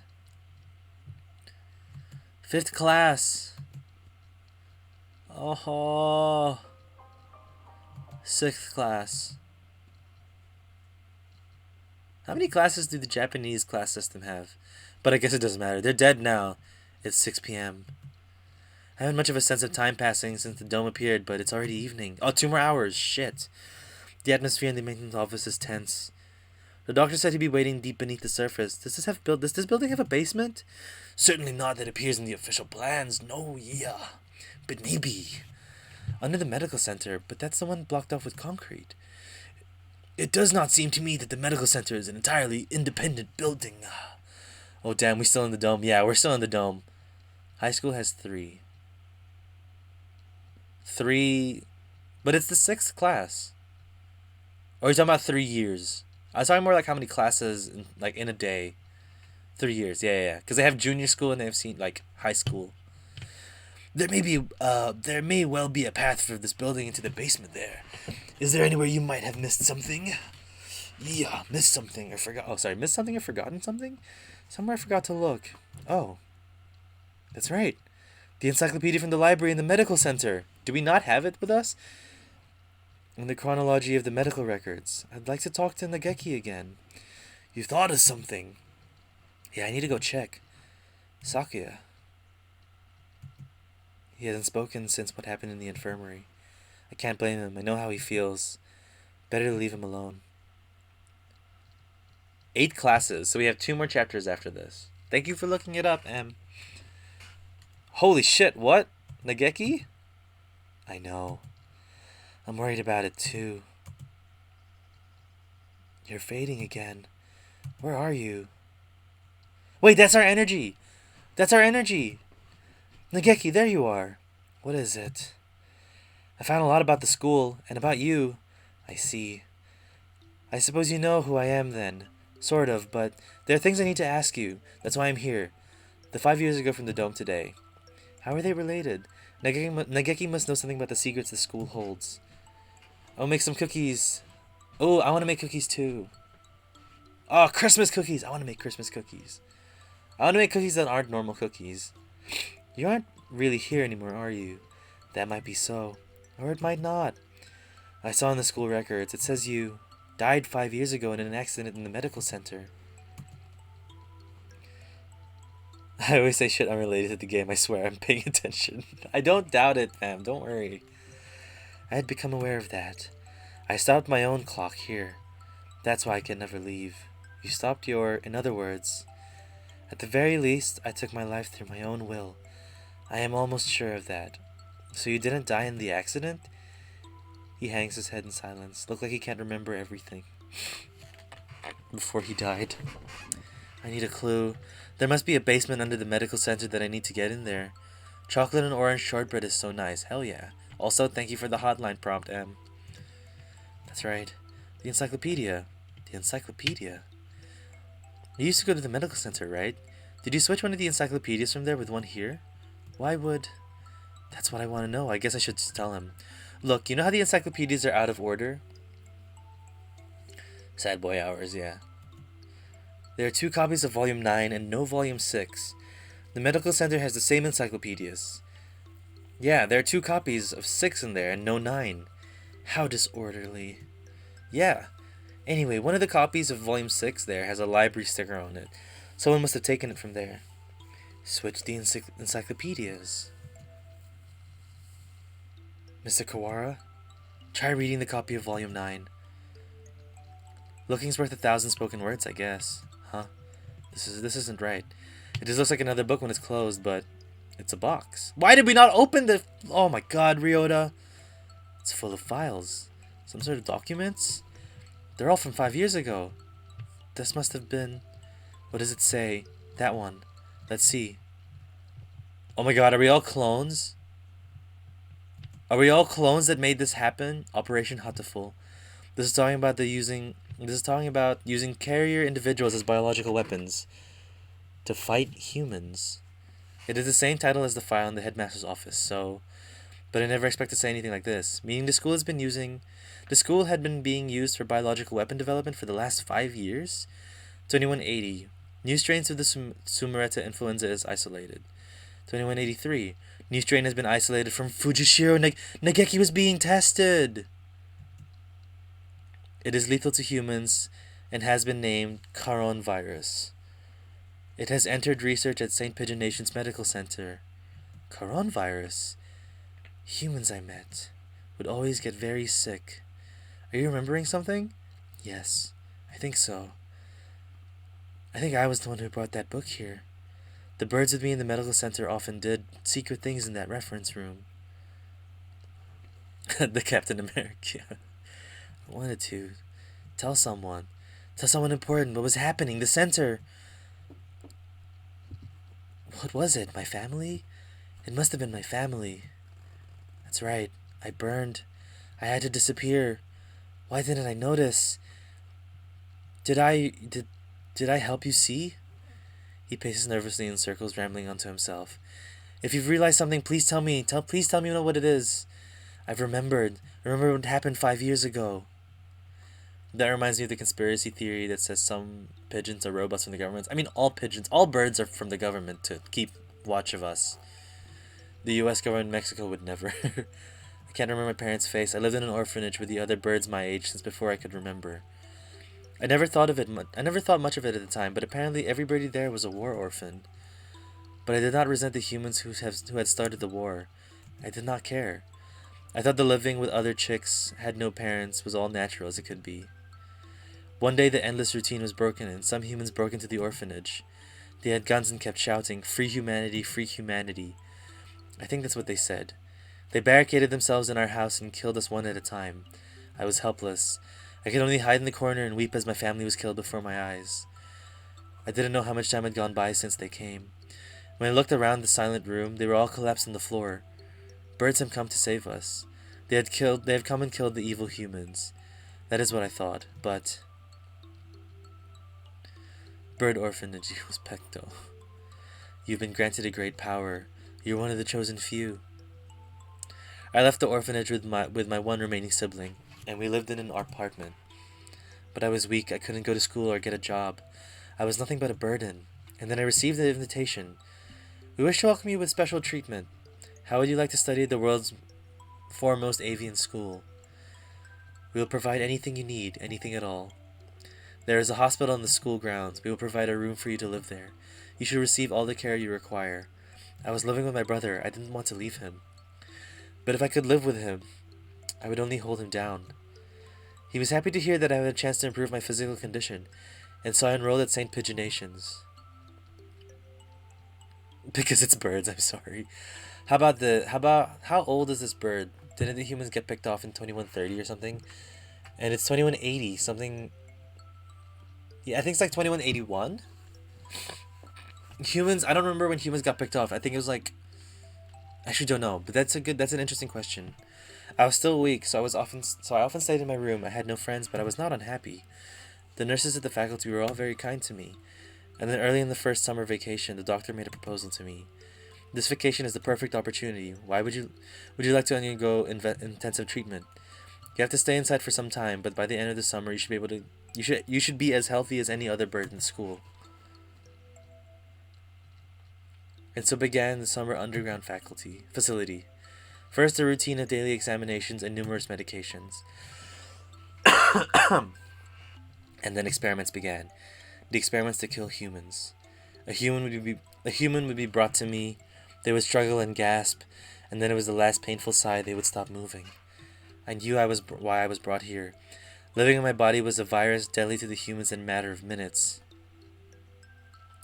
5th class. Oh. 6th class. How many classes do the Japanese class system have? But I guess it doesn't matter. They're dead now. It's 6 p.m. I haven't much of a sense of time passing since the dome appeared, but it's already evening. Oh, 2 more hours. Shit. The atmosphere in the maintenance office is tense. The doctor said he'd be waiting deep beneath the surface. Does this building have a basement? Certainly not that appears in the official plans. No, yeah. But maybe. Under the medical center, but that's the one blocked off with concrete. It does not seem to me that the medical center is an entirely independent building. Oh, damn, we still in the dome? Yeah, we're still in the dome. High school has 3. 3... But it's the 6th class. Or are you talking about 3 years? I was talking more like how many classes, in a day. 3 years, yeah. Because they have junior school and they have high school. There may well be a path for this building into the basement there. Is there anywhere you might have missed something? Yeah, missed something or forgot. Oh, sorry, missed something or forgotten something? Somewhere I forgot to look. Oh, that's right. The encyclopedia from the library in the medical center. Do we not have it with us? In the chronology of the medical records. I'd like to talk to Nageki again. You thought of something. Yeah, I need to go check. Sakuya. He hasn't spoken since what happened in the infirmary. I can't blame him. I know how he feels. Better to leave him alone. 8 classes, so we have 2 more chapters after this. Thank you for looking it up, Em. Holy shit, what? Nageki? I know. I'm worried about it too. You're fading again. Where are you? Wait, that's our energy! That's our energy! Nageki, there you are. What is it? I found a lot about the school, and about you. I see. I suppose you know who I am then. Sort of, but there are things I need to ask you. That's why I'm here. The 5 years ago from the dome today. How are they related? Nageki must know something about the secrets the school holds. I'll make some cookies. Oh, I want to make cookies too. Oh, Christmas cookies! I want to make Christmas cookies. I want to make cookies that aren't normal cookies. You aren't really here anymore, are you? That might be so. Or it might not. I saw in the school records, it says you died 5 years ago in an accident in the medical center. I always say shit unrelated to the game. I swear I'm paying attention. I don't doubt it, fam. Don't worry. I had become aware of that. I stopped my own clock here. That's why I can never leave. You stopped your... In other words, at the very least, I took my life through my own will. I am almost sure of that. So you didn't die in the accident? He hangs his head in silence. Look like he can't remember everything. Before he died. I need a clue. There must be a basement under the medical center that I need to get in there. Chocolate and orange shortbread is so nice. Hell yeah. Also, thank you for the hotline prompt, M. That's right. The encyclopedia. The encyclopedia. You used to go to the medical center, right? Did you switch one of the encyclopedias from there with one here? Why would... That's what I want to know. I guess I should just tell him. Look, you know how the encyclopedias are out of order? Sad boy hours, yeah. There are 2 copies of Volume 9 and no Volume 6. The medical center has the same encyclopedias. Yeah, there are 2 copies of 6 in there and no 9. How disorderly. Yeah. Anyway, one of the copies of Volume 6 there has a library sticker on it. Someone must have taken it from there. Switch the encyclopedias. Mr. Kawara, try reading the copy of Volume 9. Looking's worth 1,000 spoken words, I guess. Huh? This isn't right. It just looks like another book when it's closed, but it's a box. Why did we not open the... Oh my god, Ryota. It's full of files. Some sort of documents? They're all from 5 years ago. This must have been... What does it say? That one. Let's see. Oh my god, are we all clones? Are we all clones that made this happen? Operation Hatoful. This is talking about using carrier individuals as biological weapons to fight humans. It is the same title as the file in the headmaster's office, so... But I never expect to say anything like this. Meaning the school had been being used for biological weapon development for the last 5 years? 2180. New strains of the Sumereta influenza is isolated. 2183. New strain has been isolated from Fujishiro. Nageki was being tested! It is lethal to humans and has been named Caron virus. It has entered research at St. Pigeon Nation's Medical Center. Caron virus? Humans I met would always get very sick. Are you remembering something? Yes, I think so. I think I was the one who brought that book here. The birds with me in the medical center often did secret things in that reference room. The Captain America. I wanted to tell someone. Tell someone important what was happening. The center. What was it? My family? It must have been my family. That's right. I burned. I had to disappear. Why didn't I notice? Did I help you see? He paces nervously in circles, rambling onto himself. If you've realized something, please tell me. Please tell me what it is. I've remembered. Remember what happened 5 years ago. That reminds me of the conspiracy theory that says some pigeons are robots from the government. I mean, all pigeons, all birds are from the government to keep watch of us. The U.S. government in Mexico would never. I can't remember my parents' face. I lived in an orphanage with the other birds my age since before I could remember. I never thought much of it at the time, but apparently every birdie there was a war orphan. But I did not resent the humans who had started the war. I did not care. I thought the living with other chicks, had no parents, was all natural as it could be. One day the endless routine was broken and some humans broke into the orphanage. They had guns and kept shouting, "Free humanity, free humanity." I think that's what they said. They barricaded themselves in our house and killed us one at a time. I was helpless. I could only hide in the corner and weep as my family was killed before my eyes. I didn't know how much time had gone by since they came. When I looked around the silent room, they were all collapsed on the floor. Birds had come to save us. They had come and killed the evil humans. That is what I thought, but... Bird orphanage, was Pecto. You've been granted a great power. You're one of the chosen few. I left the orphanage with my one remaining sibling, and we lived in an apartment. But I was weak, I couldn't go to school or get a job. I was nothing but a burden. And then I received an invitation. We wish to welcome you with special treatment. How would you like to study at the world's foremost avian school? We will provide anything you need, anything at all. There is a hospital in the school grounds. We will provide a room for you to live there. You should receive all the care you require. I was living with my brother. I didn't want to leave him. But if I could live with him, I would only hold him down. He was happy to hear that I had a chance to improve my physical condition, and so I enrolled at St. Pigeonations. Because it's birds, I'm sorry. How old is this bird? Didn't the humans get picked off in 2130 or something? And it's 2180, something... Yeah, I think it's like 2181? Humans, I don't remember when humans got picked off. I think it was like... I actually don't know, but that's an interesting question. I was still weak, so I often stayed in my room. I had no friends, but I was not unhappy. The nurses at the faculty were all very kind to me. And then early in the first summer vacation, the doctor made a proposal to me. This vacation is the perfect opportunity. Would you like to undergo intensive treatment? You have to stay inside for some time, but by the end of the summer, you should be as healthy as any other bird in school. And so began the summer underground facility. First, a routine of daily examinations and numerous medications. And then experiments began. The experiments to kill humans. A human would be brought to me. They would struggle and gasp, and then it was the last painful sigh they would stop moving. I knew why I was brought here. Living in my body was a virus deadly to the humans in a matter of minutes.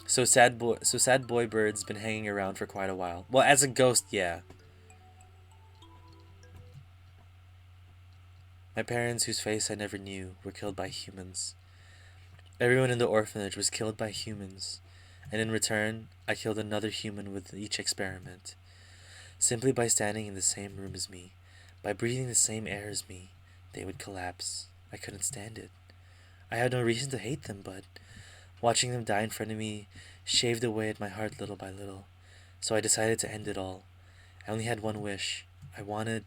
So sad boy bird's been hanging around for quite a while. Well, as a ghost, yeah. My parents, whose face I never knew, were killed by humans. Everyone in the orphanage was killed by humans, and in return, I killed another human with each experiment. Simply by standing in the same room as me, by breathing the same air as me, they would collapse. I couldn't stand it. I had no reason to hate them, but watching them die in front of me shaved away at my heart little by little. So I decided to end it all. I only had one wish. I wanted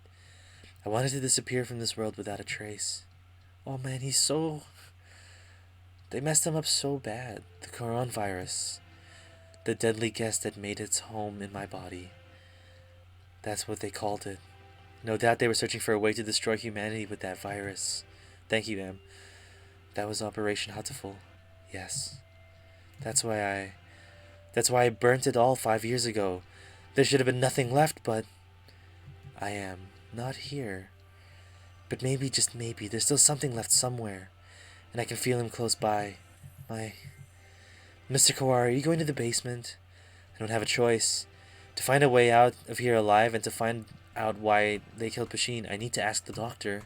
to disappear from this world without a trace. Oh man, they messed him up so bad. The coronavirus. The deadly guest that made its home in my body. That's what they called it. No doubt they were searching for a way to destroy humanity with that virus. Thank you, ma'am. That was Operation Hatoful. Yes. That's why I burnt it all 5 years ago. There should have been nothing left, but I am not here. But maybe, just maybe, there's still something left somewhere. And I can feel him close by. Mr. Kawari, are you going to the basement? I don't have a choice. To find a way out of here alive and to find out why they killed Pusheen, I need to ask the doctor.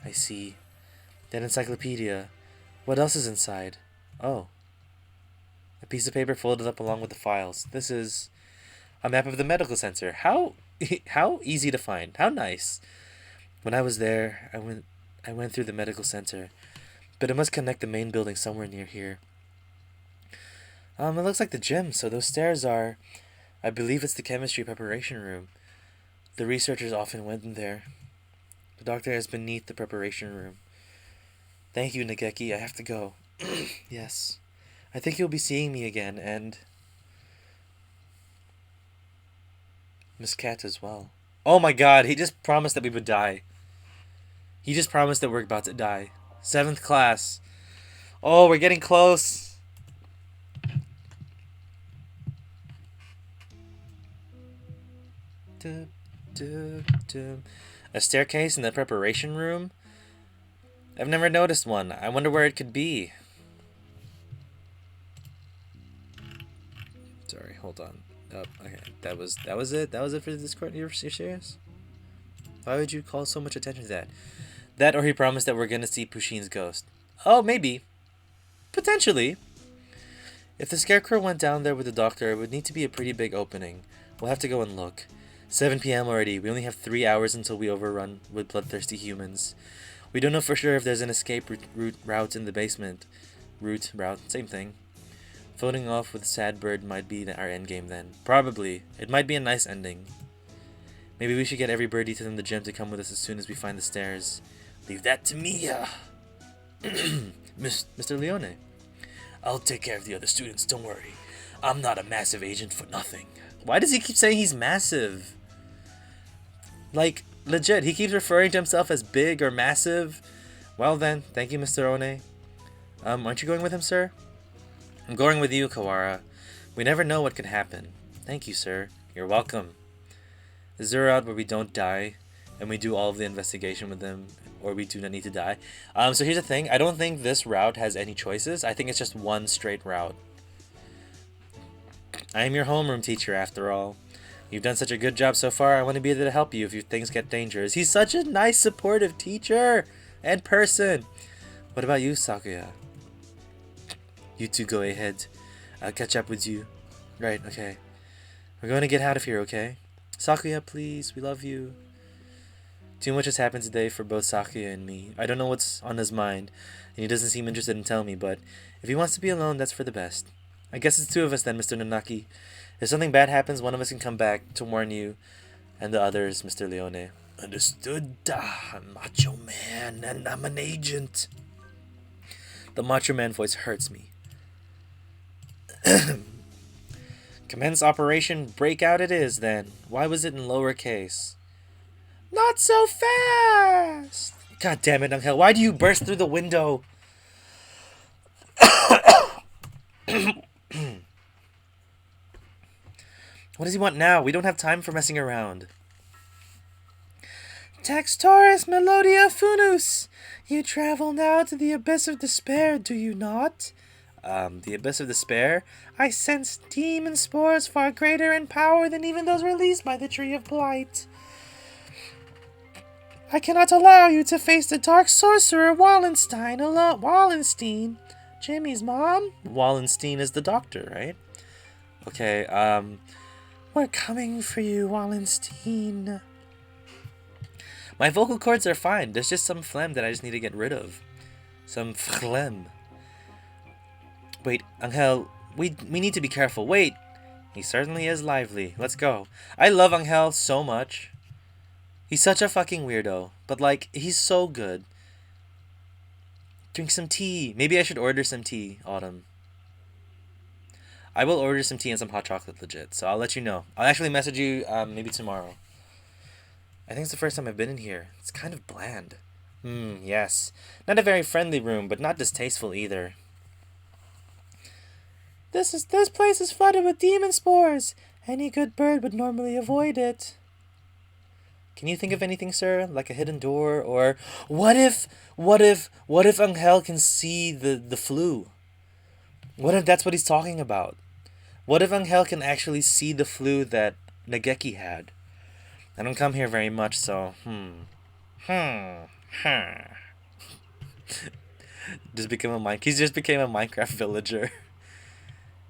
I see. That encyclopedia. What else is inside? Oh. A piece of paper folded up along with the files. This is a map of the medical center. How easy to find. How nice. When I was there, I went through the medical center, but it must connect the main building somewhere near here. It looks like the gym, so those stairs are, I believe it's the chemistry preparation room. The researchers often went in there. The doctor is beneath the preparation room. Thank you, Nageki. I have to go. Yes. I think you'll be seeing me again, and Miss Cat as well. Oh my god, he just promised that we would die. He just promised that we're about to die. 7th class. Oh, we're getting close. A staircase in the preparation room? I've never noticed one. I wonder where it could be. Sorry, hold on. Oh, okay. That was it? That was it for the Discord? You're serious? Why would you call so much attention to that? That or he promised that we're gonna see Pusheen's ghost. Oh, maybe. Potentially. If the scarecrow went down there with the doctor, it would need to be a pretty big opening. We'll have to go and look. 7 p.m. already. We only have 3 hours until we overrun with bloodthirsty humans. We don't know for sure if there's an escape route in the basement. Route, same thing. Floating off with a sad bird might be our endgame then. Probably. It might be a nice ending. Maybe we should get every birdie to the gym to come with us as soon as we find the stairs. Leave that to me, Mr. Leone. I'll take care of the other students, don't worry. I'm not a massive agent for nothing. Why does he keep saying he's massive? Like, legit, he keeps referring to himself as big or massive. Well then, thank you, Mr. One. Aren't you going with him, sir? I'm going with you, Kawara. We never know what could happen. Thank you, sir. You're welcome. Is there a route where we don't die, and we do all of the investigation with them, or we do not need to die? So here's the thing. I don't think this route has any choices. I think it's just one straight route. I am your homeroom teacher, after all. You've done such a good job so far. I want to be there to help you if things get dangerous. He's such a nice, supportive teacher and person. What about you, Sakuya? You two go ahead. I'll catch up with you. Right, okay. We're going to get out of here, okay? Sakuya, please. We love you. Too much has happened today for both Sakuya and me. I don't know what's on his mind, and he doesn't seem interested in telling me, but if he wants to be alone, that's for the best. I guess it's 2 of us then, Mr. Nanaki. If something bad happens, one of us can come back to warn you, and the other is Mr. Leone. Understood. I'm Macho Man, and I'm an agent. The Macho Man voice hurts me. Commence operation breakout it is, then. Why was it in lowercase? Not so fast! God damn it, Angel. Why do you burst through the window? What does he want now? We don't have time for messing around. Textoris Melodia Funus! You travel now to the Abyss of Despair, do you not? The Abyss of Despair? I sense demon spores far greater in power than even those released by the Tree of Blight. I cannot allow you to face the Dark Sorcerer Wallenstein alone. Wallenstein? Jimmy's mom? Wallenstein is the doctor, right? Okay, we're coming for you, Wallenstein. My vocal cords are fine. There's just some phlegm that I just need to get rid of. Some phlegm. Wait, Angel, we need to be careful. Wait! He certainly is lively. Let's go. I love Angel so much. He's such a fucking weirdo. But, like, he's so good. Drink some tea. Maybe I should order some tea, Autumn. I will order some tea and some hot chocolate, legit. So I'll let you know. I'll actually message you maybe tomorrow. I think it's the first time I've been in here. It's kind of bland. Yes. Not a very friendly room, but not distasteful either. This place is flooded with demon spores. Any good bird would normally avoid it. Can you think of anything, sir? Like a hidden door, or what if Angel can see the flu? What if that's what he's talking about? What if Angel can actually see the flu that Nageki had? I don't come here very much, so Just become a He's just became a Minecraft villager.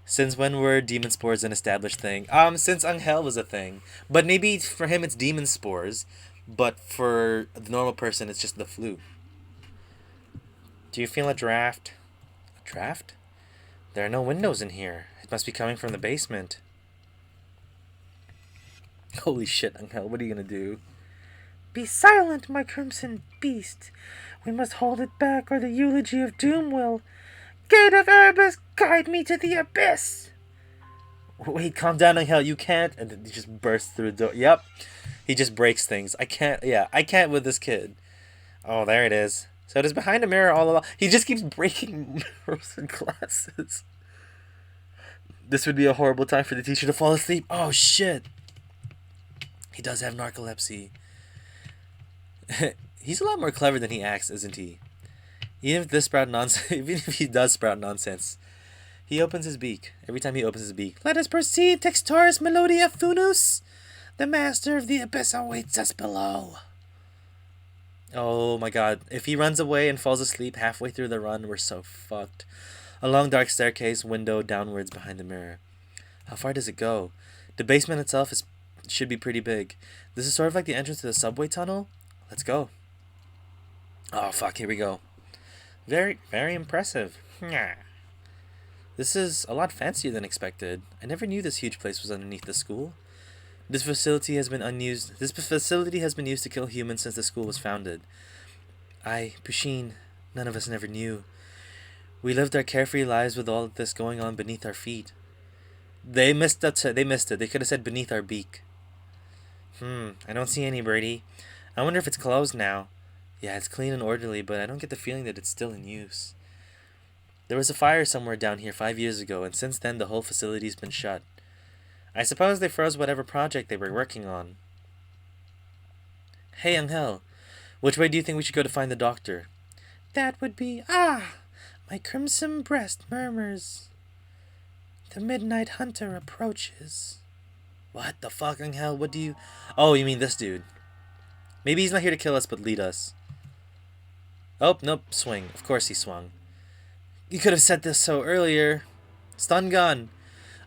Since when were demon spores an established thing? Since Angel was a thing. But maybe for him it's demon spores, but for the normal person it's just the flu. Do you feel a draft? A draft? There are no windows in here. It must be coming from the basement. Holy shit, Angel, what are you gonna do? Be silent, my crimson beast. We must hold it back, or the eulogy of doom will. Gate of Erebus, guide me to the abyss! Wait, calm down, Angel, you can't. And then he just bursts through the door. Yep. He just breaks things. I can't with this kid. Oh, there it is. So it is behind a mirror all along. He just keeps breaking mirrors and glasses. This would be a horrible time for the teacher to fall asleep. Oh, shit. He does have narcolepsy. He's a lot more clever than he acts, isn't he? Even if he does sprout nonsense, he opens his beak. Every time he opens his beak, let us proceed, Textaurus Melodia Funus. The master of the abyss awaits us below. Oh my god. If he runs away and falls asleep halfway through the run, we're so fucked. A long dark staircase, window downwards behind the mirror. How far does it go? The basement itself should be pretty big. This is sort of like the entrance to the subway tunnel. Let's go. Oh fuck, here we go. Very, very impressive. This is a lot fancier than expected. I never knew this huge place was underneath the school. This facility has been used to kill humans since the school was founded. Pushin, none of us never knew. We lived our carefree lives with all of this going on beneath our feet. They missed it. They could have said beneath our beak. I don't see any, Birdie. I wonder if it's closed now. Yeah, it's clean and orderly, but I don't get the feeling that it's still in use. There was a fire somewhere down here 5 years ago, and since then the whole facility's been shut. I suppose they froze whatever project they were working on. Hey, Angel, which way do you think we should go to find the doctor? That would be... my crimson breast murmurs. The midnight hunter approaches. What the fuck, Angel? What do you... Oh, you mean this dude. Maybe he's not here to kill us, but lead us. Oh, nope, swing. Of course he swung. You could have said this so earlier. Stun gun.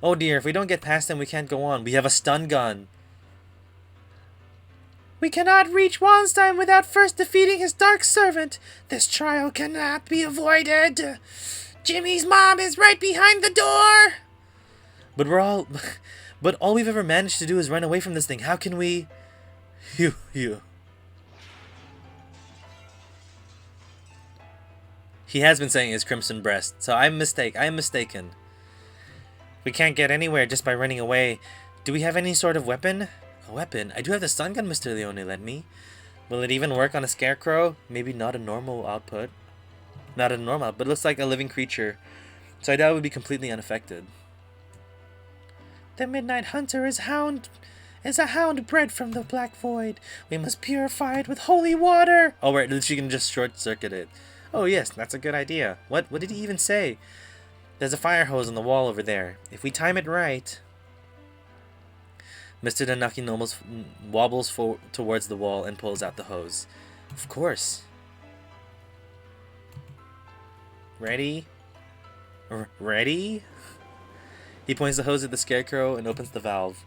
Oh dear, if we don't get past him, we can't go on. We have a stun gun. We cannot reach Wallenstein without first defeating his dark servant. This trial cannot be avoided. Jimmy's mom is right behind the door. But all we've ever managed to do is run away from this thing. How can we... You. He has been saying his crimson breast, so I am mistaken. We can't get anywhere just by running away. Do we have any sort of weapon? A weapon? I do have the stun gun Mr. Leone lent me. Will it even work on a scarecrow? Maybe not a normal output. Not a normal, but it looks like a living creature. So I doubt it would be completely unaffected. The Midnight Hunter is a hound bred from the Black Void. We must purify it with holy water. Oh, right, she can just short-circuit it. Oh, yes, that's a good idea. What did he even say? There's a fire hose on the wall over there. If we time it right... Mr. Danaki almost wobbles towards the wall and pulls out the hose. Of course. Ready? Ready? He points the hose at the scarecrow and opens the valve.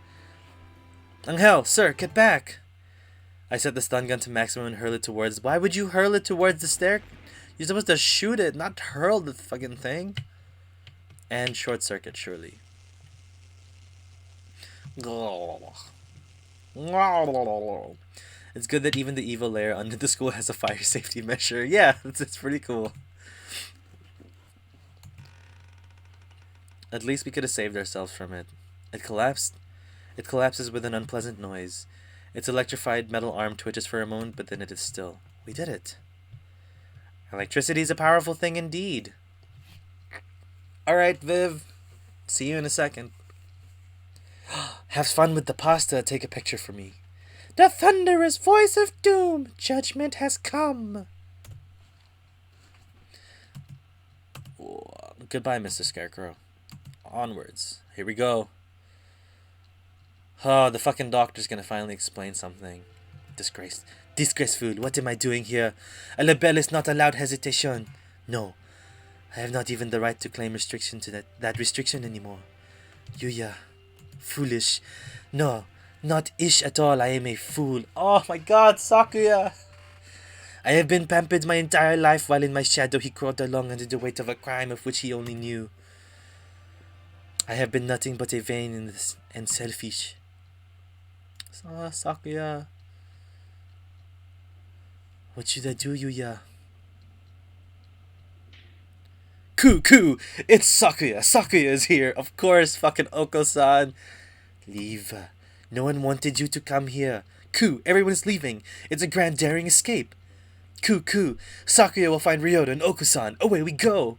Angel, sir, get back! I set the stun gun to maximum and hurl it towards... Why would you hurl it towards the stair? You're supposed to shoot it, not hurl the fucking thing. And short circuit, surely. It's good that even the evil lair under the school has a fire safety measure. Yeah, it's pretty cool. At least we could have saved ourselves from it. It collapsed. It collapses with an unpleasant noise. Its electrified metal arm twitches for a moment, but then it is still. We did it. Electricity is a powerful thing indeed. Alright, Viv. See you in a second. Have fun with the pasta. Take a picture for me. The thunderous voice of doom. Judgment has come. Goodbye, Mr. Scarecrow. onwards. Here we go. Oh, the fucking doctor's gonna finally explain something. Disgraceful. What am I doing here? A label is not allowed hesitation. No. I have not even the right to claim restriction to that restriction anymore. Yuya. Foolish. No. Not ish at all. I am a fool. Oh my god, Sakuya! I have been pampered my entire life while in my shadow he crawled along under the weight of a crime of which he only knew. I have been nothing but a vain and selfish. Sakuya. What should I do, Yuya? Coo! It's Sakuya! Sakuya is here! Of course, fucking Oko-san! Leave. No one wanted you to come here. Coo! Everyone's leaving! It's a grand daring escape! Coo! Sakuya will find Ryota and Oko-san! Away we go!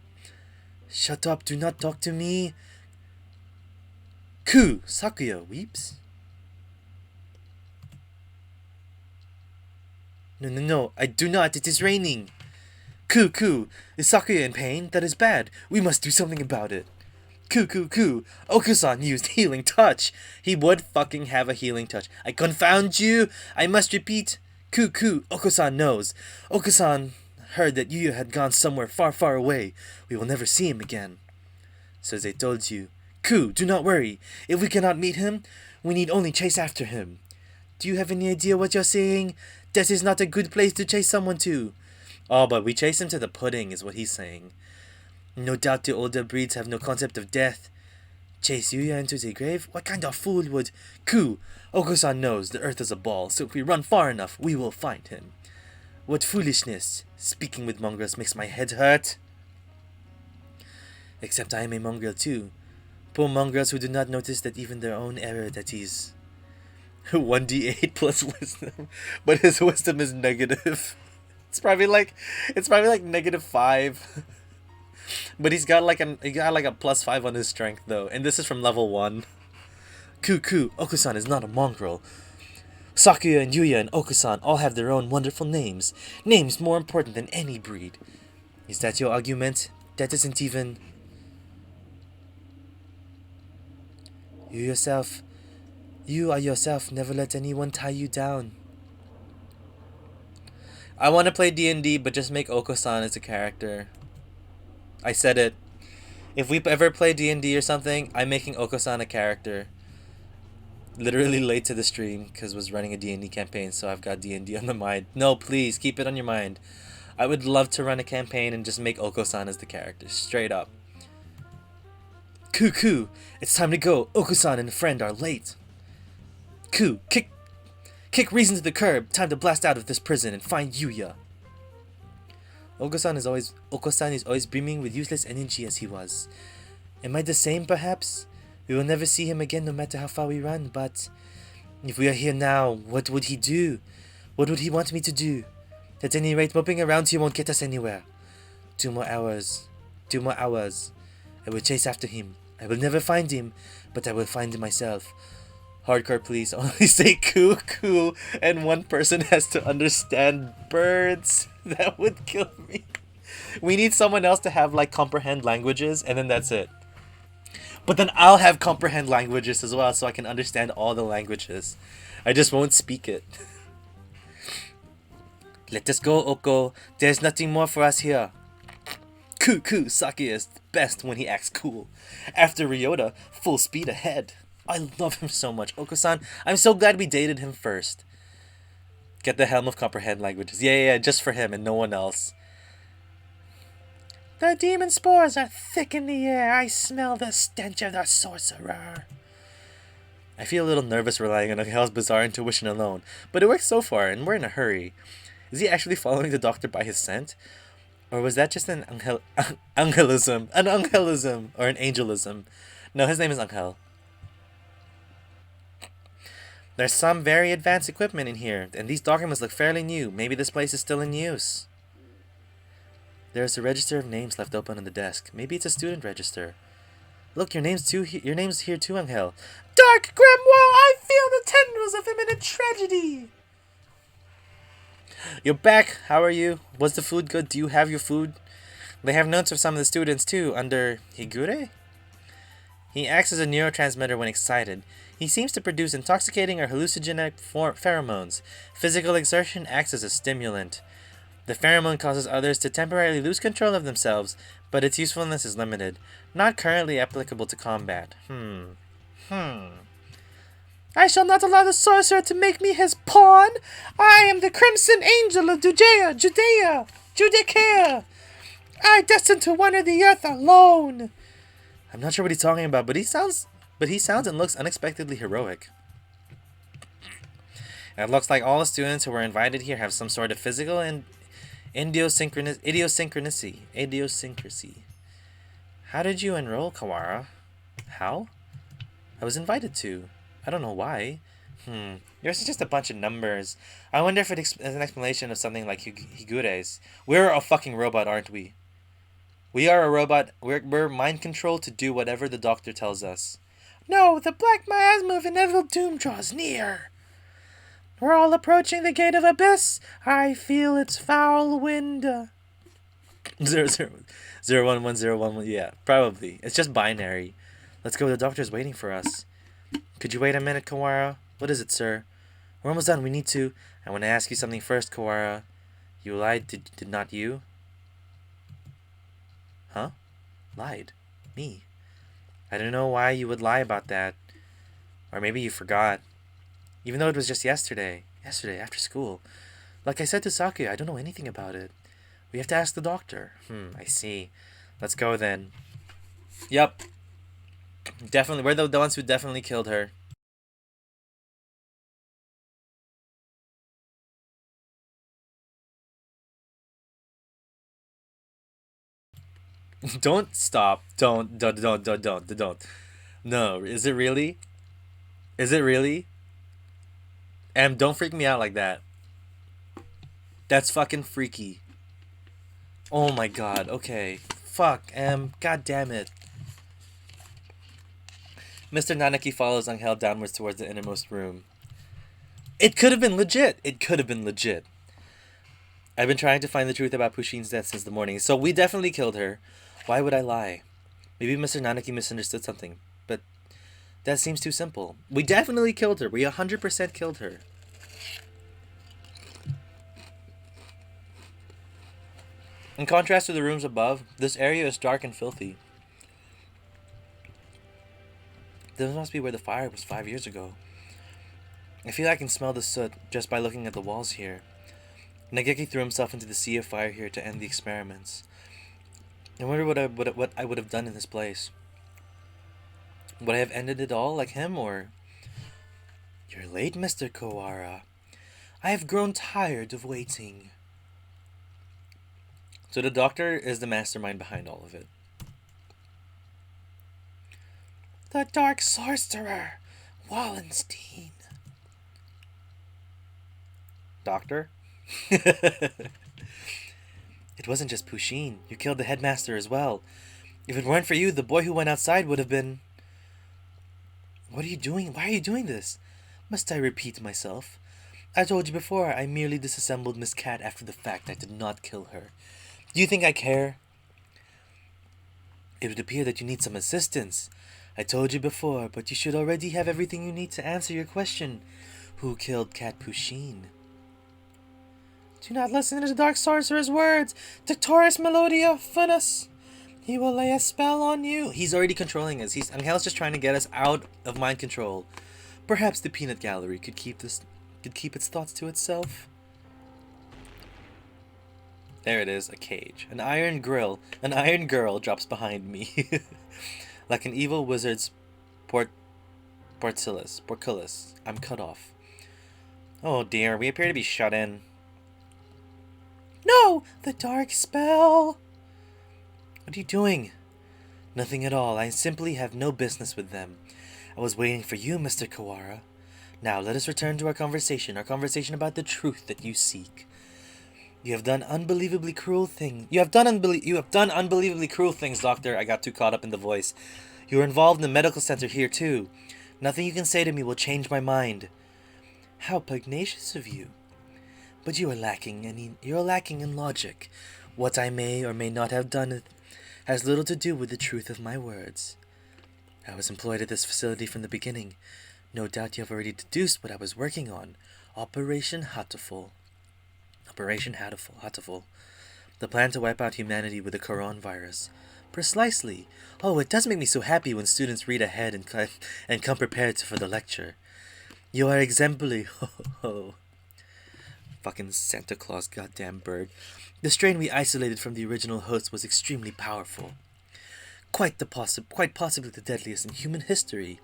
Shut up, do not talk to me! Coo! Sakuya weeps? No, I do not, it is raining! Coo! Is Sakuya in pain? That is bad! We must do something about it! Coo! Oko-san used healing touch! He would fucking have a healing touch. I confound you! I must repeat! Coo! Oko-san knows. Oko-san heard that Yuya had gone somewhere far away. We will never see him again. So as I told you. Coo, do not worry. If we cannot meet him, we need only chase after him. Do you have any idea what you're saying? Death is not a good place to chase someone to. Oh, but we chase him to the pudding, is what he's saying. No doubt the older breeds have no concept of death. Chase Yuya into the grave? What kind of fool would... Coo! Oko-san knows the earth is a ball, so if we run far enough, we will find him. What foolishness! Speaking with mongrels makes my head hurt. Except I am a mongrel too. Poor mongrels who do not notice that even their own error, that is... 1d8 plus wisdom. But his wisdom is negative. It's probably like -5. But he got like a +5 on his strength though, and this is from level 1. Coo, Oko-san is not a mongrel. Sakuya and Yuya and Oko-san all have their own wonderful names. Names more important than any breed. Is that your argument? That isn't even... You are yourself, never let anyone tie you down. I want to play D&D, but just make Oko-san as a character. I said it. If we ever play D&D or something, I'm making Oko-san a character. Literally late to the stream, because was running a D&D campaign, so I've got D&D on the mind. No, please, keep it on your mind. I would love to run a campaign and just make Oko-san as the character, straight up. Coo, it's time to go. Oko-san and a friend are late. Coo, kick reason to the curb. Time to blast out of this prison and find Yuya. Oko-san is always beaming with useless energy as he was. Am I the same, perhaps? We will never see him again no matter how far we run, but... If we are here now, what would he do? What would he want me to do? At any rate, moping around here won't get us anywhere. 2 more hours. I will chase after him. I will never find him, but I will find him myself. Hardcore, please. Only say coo, and one person has to understand birds. That would kill me. We need someone else to have, like, comprehend languages, and then that's it. But then I'll have comprehend languages as well, so I can understand all the languages. I just won't speak it. Let us go, Oko. There's nothing more for us here. Coo, Saki is best when he acts cool. After Ryota, full speed ahead. I love him so much. Oko-san, I'm so glad we dated him first. Get the helm of comprehend languages. Yeah, just for him and no one else. The demon spores are thick in the air. I smell the stench of the sorcerer. I feel a little nervous relying on Angel's bizarre intuition alone, but it works so far, and we're in a hurry. Is he actually following the doctor by his scent? Or was that just an angelism, or an angelism? No, his name is Angel. There's some very advanced equipment in here, and these documents look fairly new. Maybe this place is still in use. There's a register of names left open on the desk. Maybe it's a student register. Look, your name's here too, Angel. Dark Grimoire, I feel the tendrils of imminent tragedy. You're back. How are you? Was the food good? Do you have your food? They have notes of some of the students too, under Higure? He acts as a neurotransmitter when excited. He seems to produce intoxicating or hallucinogenic pheromones. Physical exertion acts as a stimulant. The pheromone causes others to temporarily lose control of themselves, but its usefulness is limited. Not currently applicable to combat. I shall not allow the sorcerer to make me his pawn. I am the Crimson Angel of Judea. I destined to wander the earth alone. I'm not sure what he's talking about, but he sounds and looks unexpectedly heroic. It looks like all the students who were invited here have some sort of physical and idiosyncrasy. How did you enroll, Kawara? How? I was invited to. I don't know why. Yours is just a bunch of numbers. I wonder if it is an explanation of something like Higure's. We're a fucking robot, aren't we? We are a robot. We're mind controlled to do whatever the doctor tells us. No, the black miasma of inevitable doom draws near. We're all approaching the gate of abyss. I feel its foul wind. 0011011. Yeah, probably. It's just binary. Let's go. The doctor's waiting for us. Could you wait a minute, Kawara? What is it, sir? We're almost done. We need to. I want to ask you something first, Kawara. You lied, did not you? Huh? Lied? Me? I don't know why you would lie about that. Or maybe you forgot. Even though it was just yesterday. Yesterday, after school. Like I said to Sakuya, I don't know anything about it. We have to ask the doctor. I see. Let's go then. Yup. Definitely. We're the ones who definitely killed her. Don't stop. Don't. No, is it really? Is it really? Don't freak me out like that. That's fucking freaky. Oh my god, okay. Fuck, god damn it. Mr. Nageki follows Angel downwards towards the innermost room. It could have been legit. I've been trying to find the truth about Pushin's death since the morning, so we definitely killed her. Why would I lie? Maybe Mr. Nageki misunderstood something, but that seems too simple. We definitely killed her. We 100% killed her. In contrast to the rooms above, this area is dark and filthy. This must be where the fire was 5 years ago. I feel I can smell the soot just by looking at the walls here. Nageki threw himself into the sea of fire here to end the experiments. I wonder what I would have done in his place. Would I have ended it all like him, or... You're late, Mr. Kawara. I have grown tired of waiting. So the doctor is the mastermind behind all of it. The Dark Sorcerer, Wallenstein. Doctor? It wasn't just Pushin. You killed the headmaster as well. If it weren't for you, the boy who went outside would have been... What are you doing? Why are you doing this? Must I repeat myself? I told you before, I merely disassembled Miss Cat after the fact. I did not kill her. Do you think I care? It would appear that you need some assistance. I told you before, but you should already have everything you need to answer your question. Who killed Cat Pushin? Do not listen to the Dark Sorcerer's words. Doctoris Melodia Funus. He will lay a spell on you. He's already controlling us. Angel's just trying to get us out of mind control. Perhaps the peanut gallery could keep its thoughts to itself. There it is, a cage. An iron grill. An iron girl drops behind me. Like an evil wizard's portcullis. I'm cut off. Oh dear, we appear to be shut in. No! The dark spell! What are you doing? Nothing at all. I simply have no business with them. I was waiting for you, Mr. Kawara. Now, let us return to our conversation about the truth that you seek. You have done unbelievably cruel things. You have done unbelievably cruel things, Doctor. I got too caught up in the voice. You were involved in the medical center here, too. Nothing you can say to me will change my mind. How pugnacious of you. But you are lacking in logic. What I may or may not have done has little to do with the truth of my words. I was employed at this facility from the beginning. No doubt you have already deduced what I was working on. Operation Hatoful. Hatoful. The plan to wipe out humanity with the coronavirus. Precisely. Oh, it does make me so happy when students read ahead and come prepared for the lecture. You are exemplary. Ho ho ho. Fucking Santa Claus, goddamn bird. The strain we isolated from the original host was extremely powerful. Quite possibly the deadliest in human history.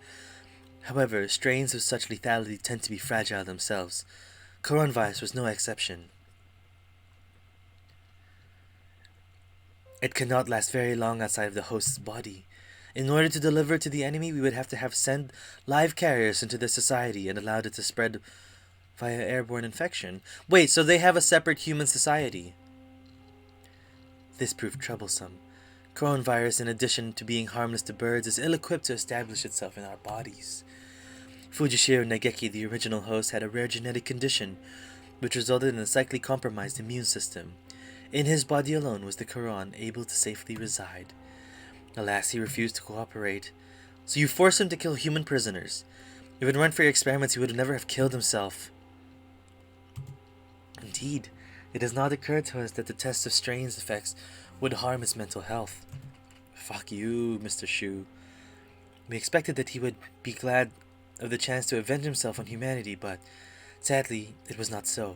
However, strains of such lethality tend to be fragile themselves. Coronavirus was no exception. It cannot last very long outside of the host's body. In order to deliver it to the enemy, we would have to send live carriers into the society and allow it to spread via airborne infection. Wait, so they have a separate human society? This proved troublesome. Coronavirus, in addition to being harmless to birds, is ill-equipped to establish itself in our bodies. Fujishiro Nageki, the original host, had a rare genetic condition, which resulted in a slightly compromised immune system. In his body alone was the Quran able to safely reside. Alas, he refused to cooperate. So you forced him to kill human prisoners. If it weren't for your experiments, he would never have killed himself. Indeed, it has not occurred to us that the test of strain's effects would harm his mental health. Fuck you, Mr. Shu. We expected that he would be glad of the chance to avenge himself on humanity, but sadly, it was not so,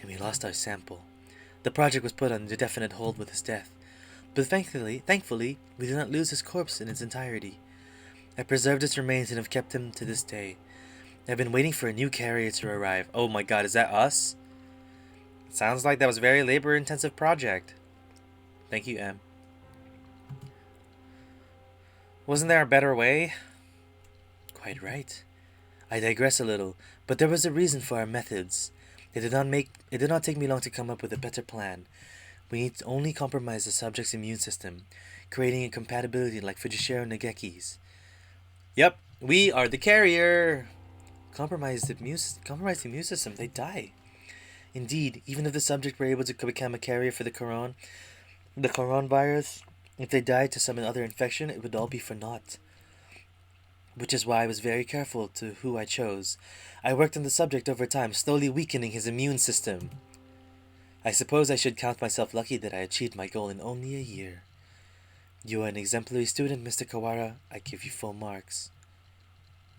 and we lost our sample. The project was put on indefinite hold with his death, but thankfully, we did not lose his corpse in its entirety. I preserved his remains and have kept him to this day. I've been waiting for a new carrier to arrive. Oh my god, is that us? Sounds like that was a very labor-intensive project. Thank you, M. Wasn't there a better way? Quite right. I digress a little, but there was a reason for our methods. It did not take me long to come up with a better plan. We need to only compromise the subject's immune system, creating a compatibility like Fujishiro Nageki's. Yep, we are the carrier. Compromise the immune system, they die. Indeed, even if the subject were able to become a carrier for the coronavirus, if they died to some other infection, it would all be for naught. Which is why I was very careful to who I chose. I worked on the subject over time, slowly weakening his immune system. I suppose I should count myself lucky that I achieved my goal in only a year. You are an exemplary student, Mr. Kawara. I give you full marks.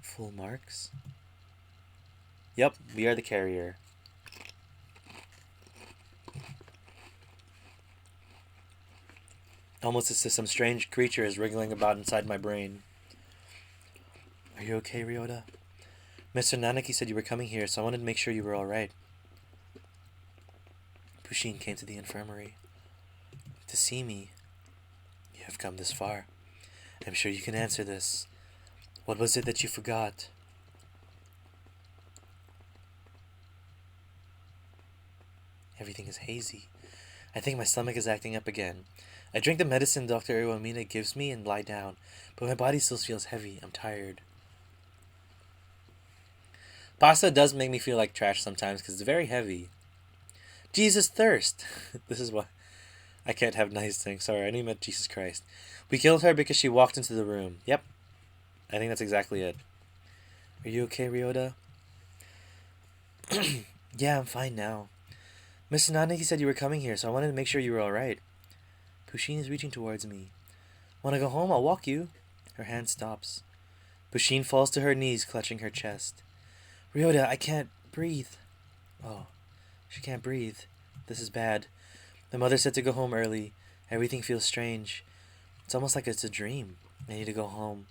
Full marks? Yep, we are the carrier. Almost as if some strange creature is wriggling about inside my brain. Are you okay, Ryota? Mr. Nanaki said you were coming here, so I wanted to make sure you were alright. Pushin came to the infirmary. To see me. You have come this far. I'm sure you can answer this. What was it that you forgot? Everything is hazy. I think my stomach is acting up again. I drink the medicine Dr. Iwamina gives me and lie down, but my body still feels heavy. I'm tired. Pasta does make me feel like trash sometimes because it's very heavy. Jesus thirst! This is why I can't have nice things. Sorry, I knew you meant Jesus Christ. We killed her because she walked into the room. Yep. I think that's exactly it. Are you okay, Ryota? Yeah, I'm fine now. Mr. Nanaki said you were coming here, so I wanted to make sure you were alright. Pushin is reaching towards me. Wanna go home? I'll walk you. Her hand stops. Pushin falls to her knees, clutching her chest. Ryota, I can't breathe. Oh, she can't breathe. This is bad. My mother said to go home early. Everything feels strange. It's almost like it's a dream. I need to go home.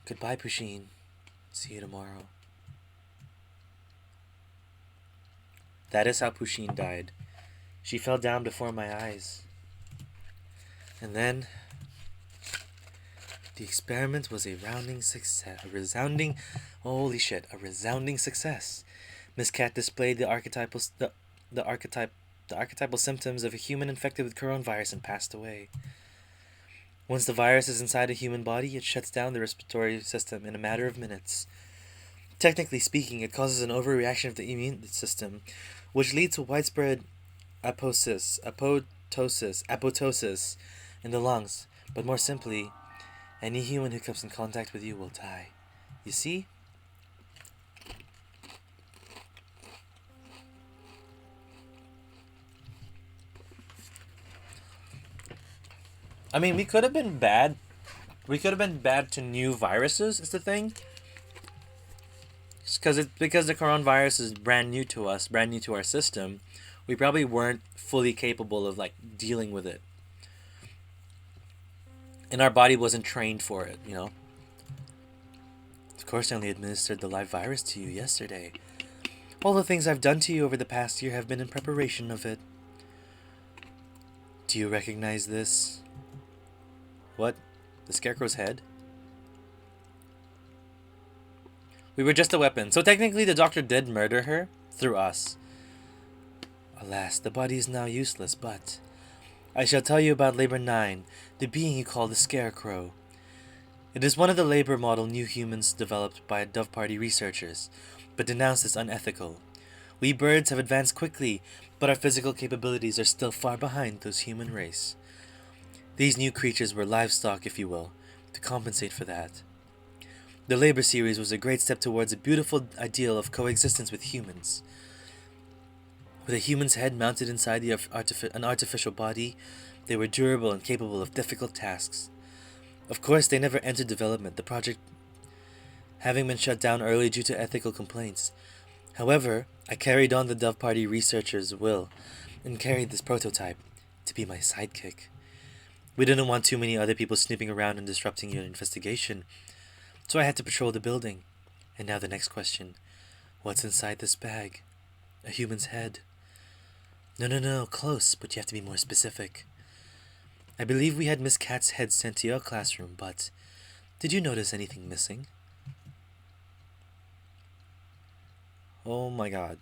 Goodbye, Pushin. See you tomorrow. That is how Pushin died. She fell down before my eyes. And then the experiment was a resounding success. A resounding success. Miss Cat displayed the archetypal symptoms of a human infected with coronavirus and passed away. Once the virus is inside a human body, it shuts down the respiratory system in a matter of minutes. Technically speaking, it causes an overreaction of the immune system, which leads to widespread apoptosis in the lungs, But more simply, any human who comes in contact with you will die. You see? I mean, we could have been bad. We could have been bad to new viruses, is the thing. Because the coronavirus is brand new to us, brand new to our system. We probably weren't fully capable of, like, dealing with it. And our body wasn't trained for it, you know? Of course, I only administered the live virus to you yesterday. All the things I've done to you over the past year have been in preparation of it. Do you recognize this? What? The Scarecrow's head? We were just a weapon, so technically the doctor did murder her through us. Alas, the body is now useless, but I shall tell you about Labor 9, the being you call the Scarecrow. It is one of the labor model new humans developed by Dove Party researchers, but denounced as unethical. We birds have advanced quickly, but our physical capabilities are still far behind those human race. These new creatures were livestock, if you will, to compensate for that. The Labor series was a great step towards a beautiful ideal of coexistence with humans. With a human's head mounted inside an artificial body, they were durable and capable of difficult tasks. Of course, they never entered development, the project having been shut down early due to ethical complaints. However, I carried on the Dove Party researchers' will and carried this prototype to be my sidekick. We didn't want too many other people snooping around and disrupting your investigation, so I had to patrol the building. And now the next question. What's inside this bag? A human's head. No, close, but you have to be more specific. I believe we had Miss Cat's head sent to your classroom, but did you notice anything missing? Oh my god.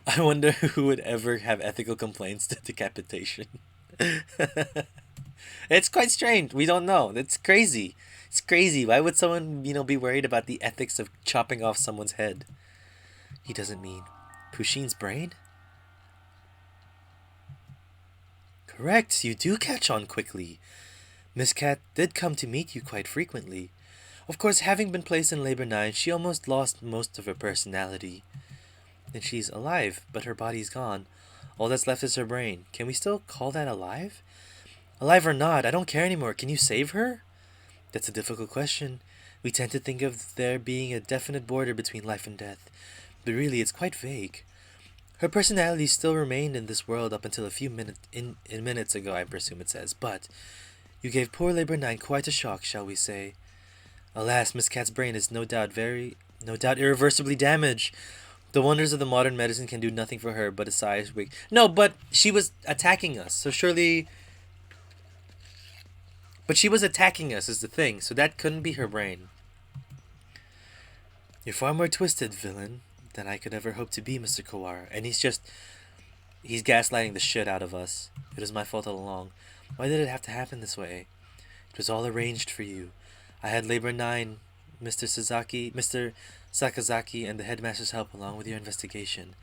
I wonder who would ever have ethical complaints to decapitation. It's quite strange. We don't know. It's crazy. It's crazy. Why would someone, be worried about the ethics of chopping off someone's head? He doesn't mean Pushin's brain? Correct. You do catch on quickly. Miss Cat did come to meet you quite frequently. Of course, having been placed in Labor 9, she almost lost most of her personality. And she's alive, but her body's gone. All that's left is her brain. Can we still call that alive? Alive or not, I don't care anymore. Can you save her? That's a difficult question. We tend to think of there being a definite border between life and death, but really it's quite vague. Her personality still remained in this world up until a few minutes ago, I presume it says, but you gave poor Labor 9 quite a shock, shall we say. Alas, Miss Cat's brain is no doubt irreversibly damaged. The wonders of the modern medicine can do nothing for her but a size weak. No, but she was attacking us, so surely... But she was attacking us is the thing, so that couldn't be her brain. You're far more twisted, villain, than I could ever hope to be, Mr. Kawara. And he's gaslighting the shit out of us. It was my fault all along. Why did it have to happen this way? It was all arranged for you. I had Labor 9, Mr. Sakazaki, and the headmaster's help along with your investigation.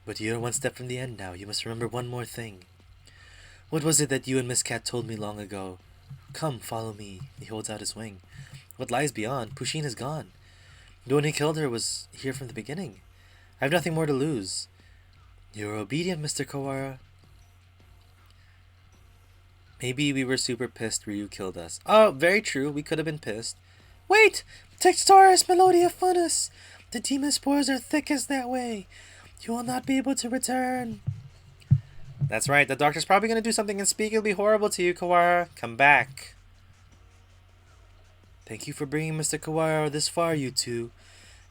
But you're one step from the end now. You must remember one more thing. What was it that you and Miss Cat told me long ago? Come, follow me. He holds out his wing. What lies beyond? Pushin is gone. The one who killed her was here from the beginning. I have nothing more to lose. You are obedient, Mr. Kawara. Maybe we were super pissed Ryu killed us. Oh, very true. We could have been pissed. Wait! Textaurus Melodia Funus! The demon spores are thickest that way. You will not be able to return. That's right. The doctor's probably going to do something unspeakably horrible to you, Kawara. Come back. Thank you for bringing Mr. Kawara this far, you two.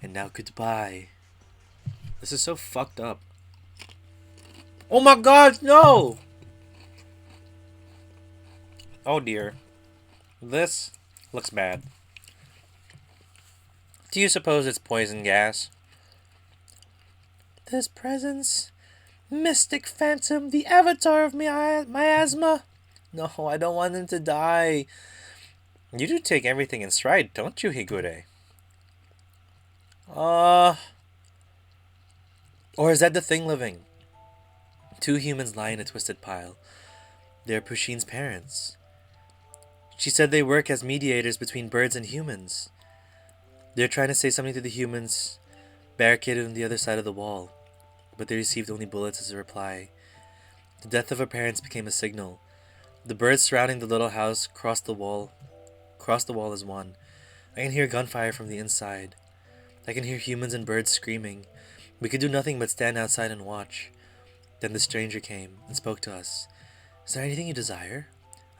And now goodbye. This is so fucked up. Oh my god, no! Oh dear. This looks bad. Do you suppose it's poison gas? This presence, mystic phantom, the avatar of miasma. No, I don't want him to die. You do take everything in stride, don't you, Higure? Or is that the thing living? Two humans lie in a twisted pile. They're Pushin's parents. She said they work as mediators between birds and humans. They're trying to say something to the humans barricaded on the other side of the wall, but they received only bullets as a reply. The death of her parents became a signal. The birds surrounding the little house crossed the wall as one. I can hear gunfire from the inside. I can hear humans and birds screaming. We could do nothing but stand outside and watch. Then the stranger came and spoke to us. Is there anything you desire?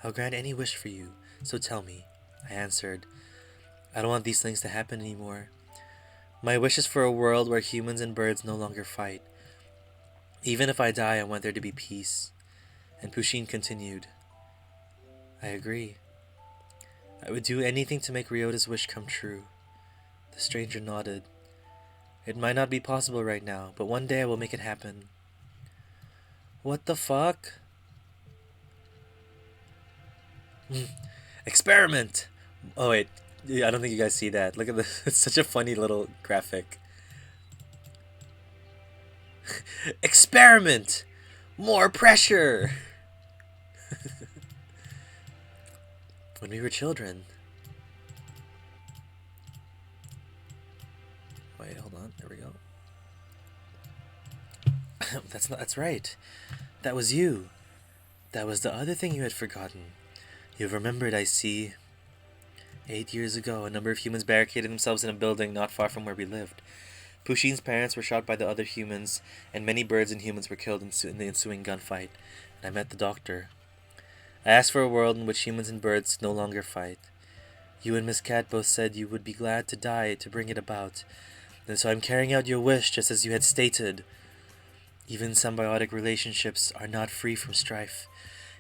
I'll grant any wish for you, so tell me. I answered. I don't want these things to happen anymore. My wish is for a world where humans and birds no longer fight. Even if I die, I want there to be peace. And Pushin continued. I agree. I would do anything to make Ryota's wish come true. The stranger nodded. It might not be possible right now, but one day I will make it happen. What the fuck? Experiment! Oh wait, I don't think you guys see that. Look at this. It's such a funny little graphic. Experiment! More pressure! When we were children. Wait, hold on. There we go. That's right. That was you. That was the other thing you had forgotten. You've remembered, I see. 8 years ago, a number of humans barricaded themselves in a building not far from where we lived. Pushin's parents were shot by the other humans, and many birds and humans were killed in the ensuing gunfight. And I met the doctor. I asked for a world in which humans and birds no longer fight. You and Miss Cat both said you would be glad to die to bring it about, and so I'm carrying out your wish just as you had stated. Even symbiotic relationships are not free from strife.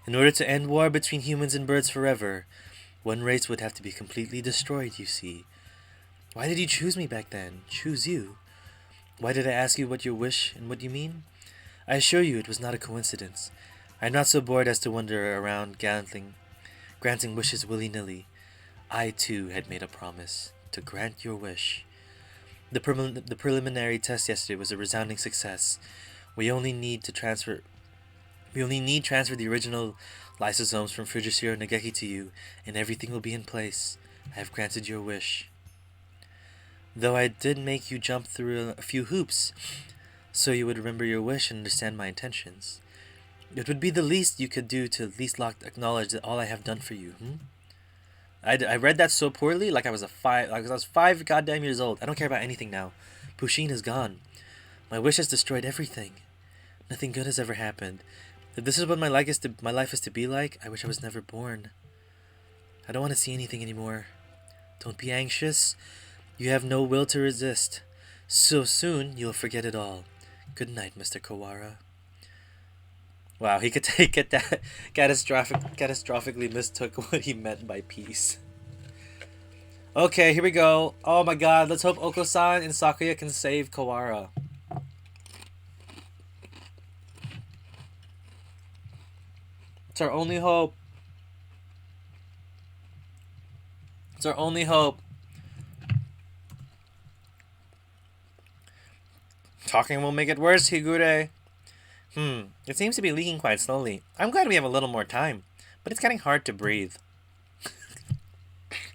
In order to end war between humans and birds forever, one race would have to be completely destroyed, you see. Why did you choose me back then? Choose you? Why did I ask you what you wish and what you mean? I assure you it was not a coincidence. I am not so bored as to wander around granting wishes willy-nilly. I, too, had made a promise to grant your wish. The preliminary test yesterday was a resounding success. We only need transfer the original lysosomes from Fujishiro Nageki to you, and everything will be in place. I have granted your wish. Though I did make you jump through a few hoops, so you would remember your wish and understand my intentions. It would be the least you could do to at least acknowledge that all I have done for you. I read that so poorly, like I was 5 goddamn years old. I don't care about anything now. Pushin is gone. My wish has destroyed everything. Nothing good has ever happened. If this is what my life is to be like, I wish I was never born. I don't want to see anything anymore. Don't be anxious. You have no will to resist. So soon, you'll forget it all. Good night, Mr. Kawara. Wow, he could take it that catastrophically mistook what he meant by peace. Okay, here we go. Oh my god, let's hope Oko-san and Sakuya can save Kawara. It's our only hope. It's our only hope. Talking will make it worse, Higure. It seems to be leaking quite slowly. I'm glad we have a little more time, but it's getting hard to breathe.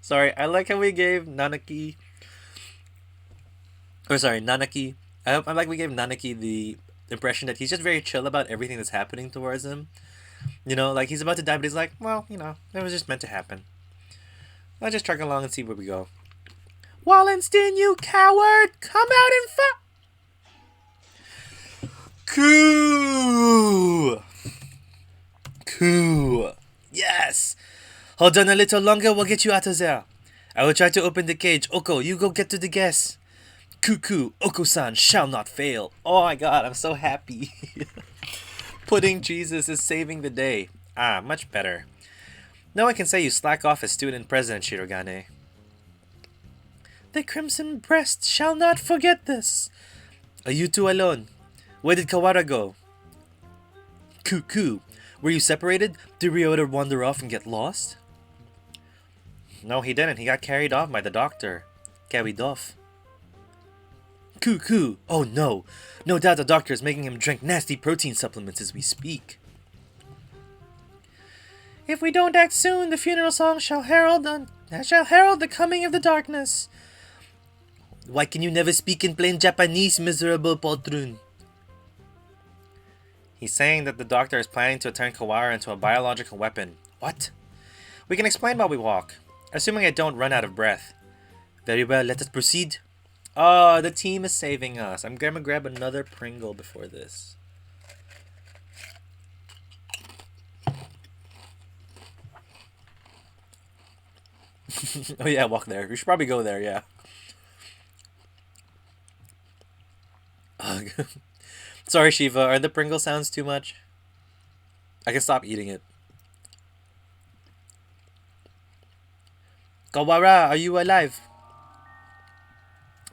Sorry, I like how we gave Nanaki... Nanaki. I like we gave Nanaki the impression that he's just very chill about everything that's happening towards him. You know, like he's about to die, but he's like, well, you know, it was just meant to happen. I'll just trek along and see where we go. Wallenstein, you coward! Come out and fight! Coo! Yes! Hold on a little longer, we'll get you out of there. I will try to open the cage. Oko, you go get to the guests. Cuckoo, Oko-san shall not fail. Oh my god, I'm so happy. Pudding Jesus is saving the day. Ah, much better. Now I can say you slack off as student president, Shirogane. The Crimson Breast shall not forget this. Are you two alone? Where did Kawara go? Cuckoo, were you separated? Did Ryota wander off and get lost? No, he didn't. He got carried off by the doctor. Carried off. Cuckoo! Oh no! No doubt the doctor is making him drink nasty protein supplements as we speak. If we don't act soon, the funeral song shall herald the coming of the darkness. Why can you never speak in plain Japanese, miserable poltroon? He's saying that the doctor is planning to turn Kawara into a biological weapon. What? We can explain while we walk, assuming I don't run out of breath. Very well, let us proceed. Oh, the team is saving us. I'm gonna grab another Pringle before this. Oh yeah, walk there. We should probably go there, yeah. Sorry, Shiva. Are the Pringle sounds too much? I can stop eating it. Kawara, are you alive?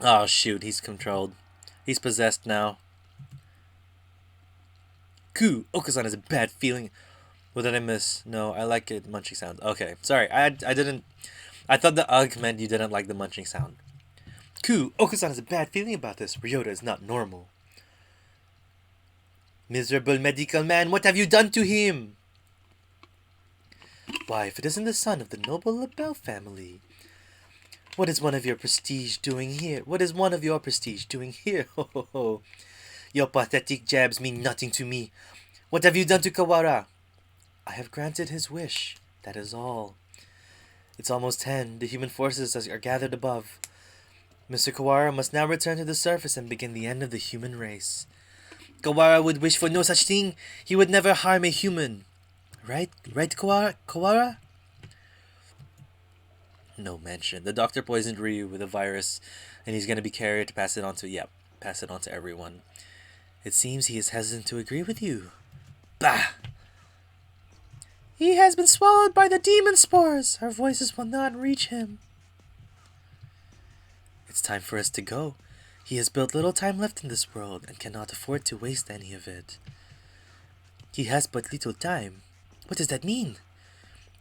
Oh shoot, he's controlled. He's possessed now. Ku, Okasan has a bad feeling. What did I miss? No, I like it. Munching sound. Okay, sorry. I didn't. I thought the ugh meant you didn't like the munching sound. Ku, Okasan has a bad feeling about this. Ryota is not normal. Miserable medical man, what have you done to him? Why, if it isn't the son of the noble LaBelle family. What is one of your prestige doing here? What is one of your prestige doing here? Ho ho ho. Your pathetic jabs mean nothing to me. What have you done to Kawara? I have granted his wish. That is all. It's almost 10. The human forces are gathered above. Mr. Kawara must now return to the surface and begin the end of the human race. Kawara would wish for no such thing. He would never harm a human. Right? Right, Kawara? No mention. The doctor poisoned Ryu with a virus, and he's going to be carried to pass it on to everyone. It seems he is hesitant to agree with you. Bah! He has been swallowed by the demon spores. Our voices will not reach him. It's time for us to go. He has built little time left in this world and cannot afford to waste any of it. He has but little time. What does that mean?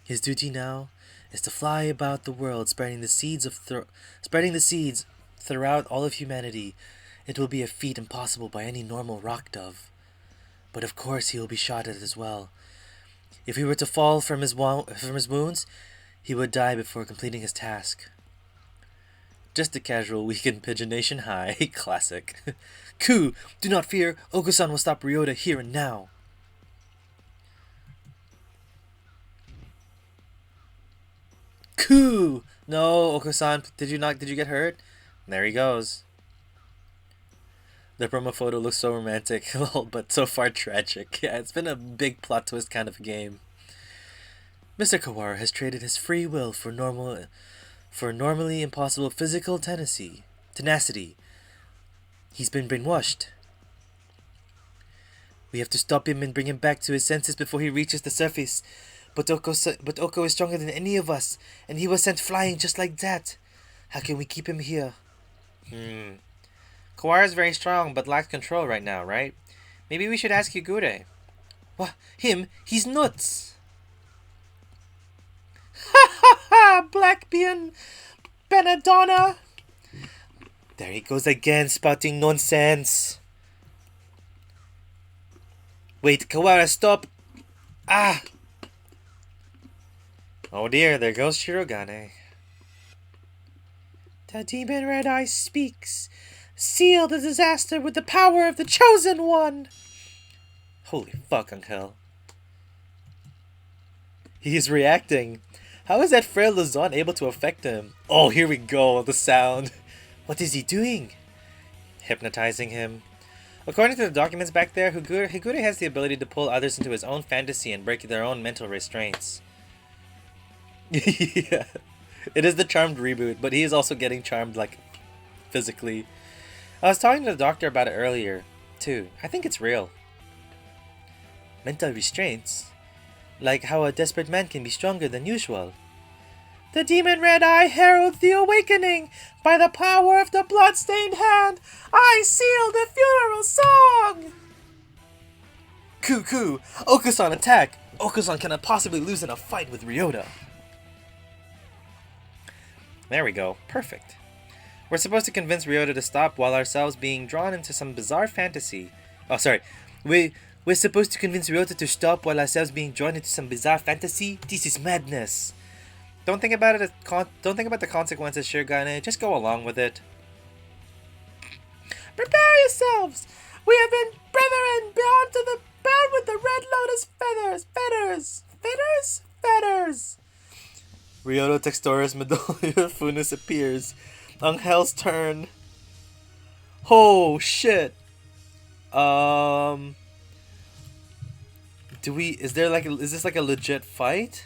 His duty now is to fly about the world, spreading the seeds throughout all of humanity. It will be a feat impossible by any normal rock dove. But of course he will be shot at as well. If he were to fall from his wounds, he would die before completing his task. Just a casual weekend pigeonation high. Classic. Ku, do not fear. Okusan will stop Ryota here and now. Ku! No, Okusan, did you get hurt? There he goes. The promo photo looks so romantic, but so far tragic. Yeah, it's been a big plot twist kind of game. Mr. Kawara has traded his free will for normally impossible physical tenacity. He's been brainwashed. We have to stop him and bring him back to his senses before he reaches the surface. But Oko is stronger than any of us, and he was sent flying just like that. How can we keep him here? Kawara is very strong, but lacks control right now, right? Maybe we should ask Yugure. What? Him? He's nuts! Ha ha ha! Black Bean Benadonna! There he goes again, spouting nonsense. Wait, Kawara, stop! Ah! Oh dear, there goes Shirogane. The demon Red Eye speaks. Seal the disaster with the power of the Chosen One! Holy fuck, Uncle. He is reacting. How is that frail Luzon able to affect him? Oh, here we go, the sound. What is he doing? Hypnotizing him. According to the documents back there, Higure has the ability to pull others into his own fantasy and break their own mental restraints. Yeah. It is the Charmed reboot, but he is also getting charmed, like, physically. I was talking to the doctor about it earlier, too. I think it's real. Mental restraints? Like how a desperate man can be stronger than usual. The demon Red Eye heralds the awakening. By the power of the blood-stained hand, I seal the funeral song! Ku! Okusan attack! Okusan cannot possibly lose in a fight with Ryota. There we go. Perfect. We're supposed to convince Ryota to stop while ourselves being drawn into some bizarre fantasy. Oh, sorry. We're supposed to convince Ryota to stop while ourselves being drawn into some bizarre fantasy? This is madness. Don't think about it. Don't think about the consequences, Shirogane. Just go along with it. Prepare yourselves! We have been brethren bound to the bound with the red lotus feathers! Feathers! Feathers? Feathers! Ryoto Textoris Medulla Funus appears. Angel's turn. Oh shit. Is this like a legit fight?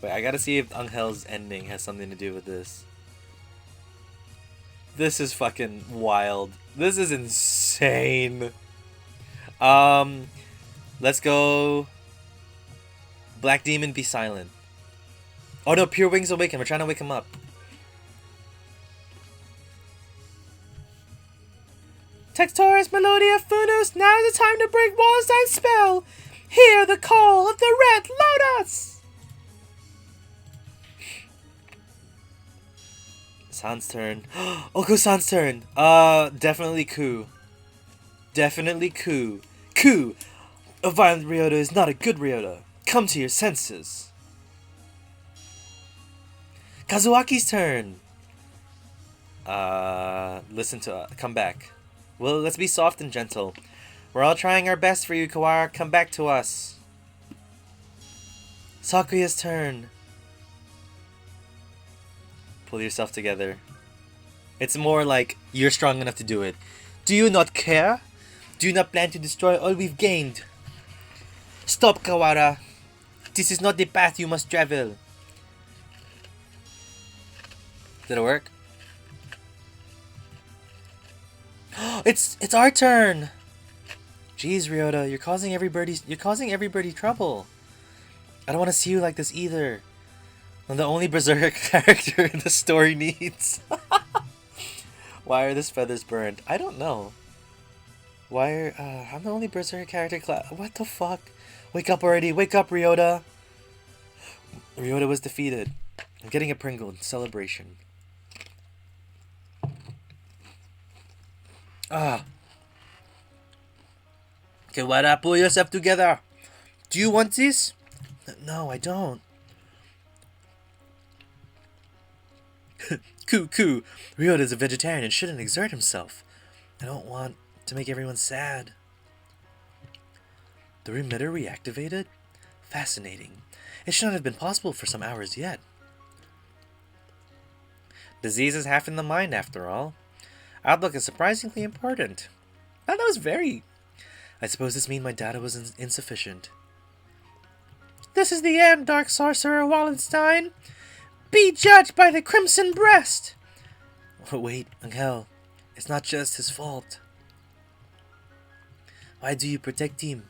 Wait, I gotta see if Angel's ending has something to do with this. This is fucking wild. This is insane. Let's go. Black Demon, be silent. Oh no, Pure Wings Awaken. We're trying to wake him up. Textoris Melodia Funus, now is the time to break Wallenstein's spell. Hear the call of the Red Lotus. San's turn. Oko-san's turn. Definitely Ku. Definitely Ku. Ku! A violent Ryota is not a good Ryota. Come to your senses. Kazuaki's turn. Come back. Well, let's be soft and gentle. We're all trying our best for you, Kawara. Come back to us. Sakuya's turn. Pull yourself together. It's more like you're strong enough to do it. Do you not care? Do you not plan to destroy all we've gained? Stop, Kawara. This is not the path you must travel. Did it work? It's our turn. Jeez, Ryota, you're causing everybody trouble. I don't want to see you like this either. I'm the only berserker character the story needs. Why are these feathers burned? I don't know. I'm the only berserker character class. What the fuck? Wake up already! Wake up, Ryota! Ryota was defeated. I'm getting a Pringle in celebration. Kawara, pull yourself together. Do you want this? No, I don't. Ku. Ryota's a vegetarian and shouldn't exert himself. I don't want to make everyone sad. The remitter reactivated? Fascinating. It should not have been possible for some hours yet. Disease is half in the mind, after all. Outlook is surprisingly important. That was very... I suppose this means my data was insufficient. This is the end, Dark Sorcerer Wallenstein. Be judged by the Crimson Breast. Oh, wait, Angel. It's not just his fault. Why do you protect him?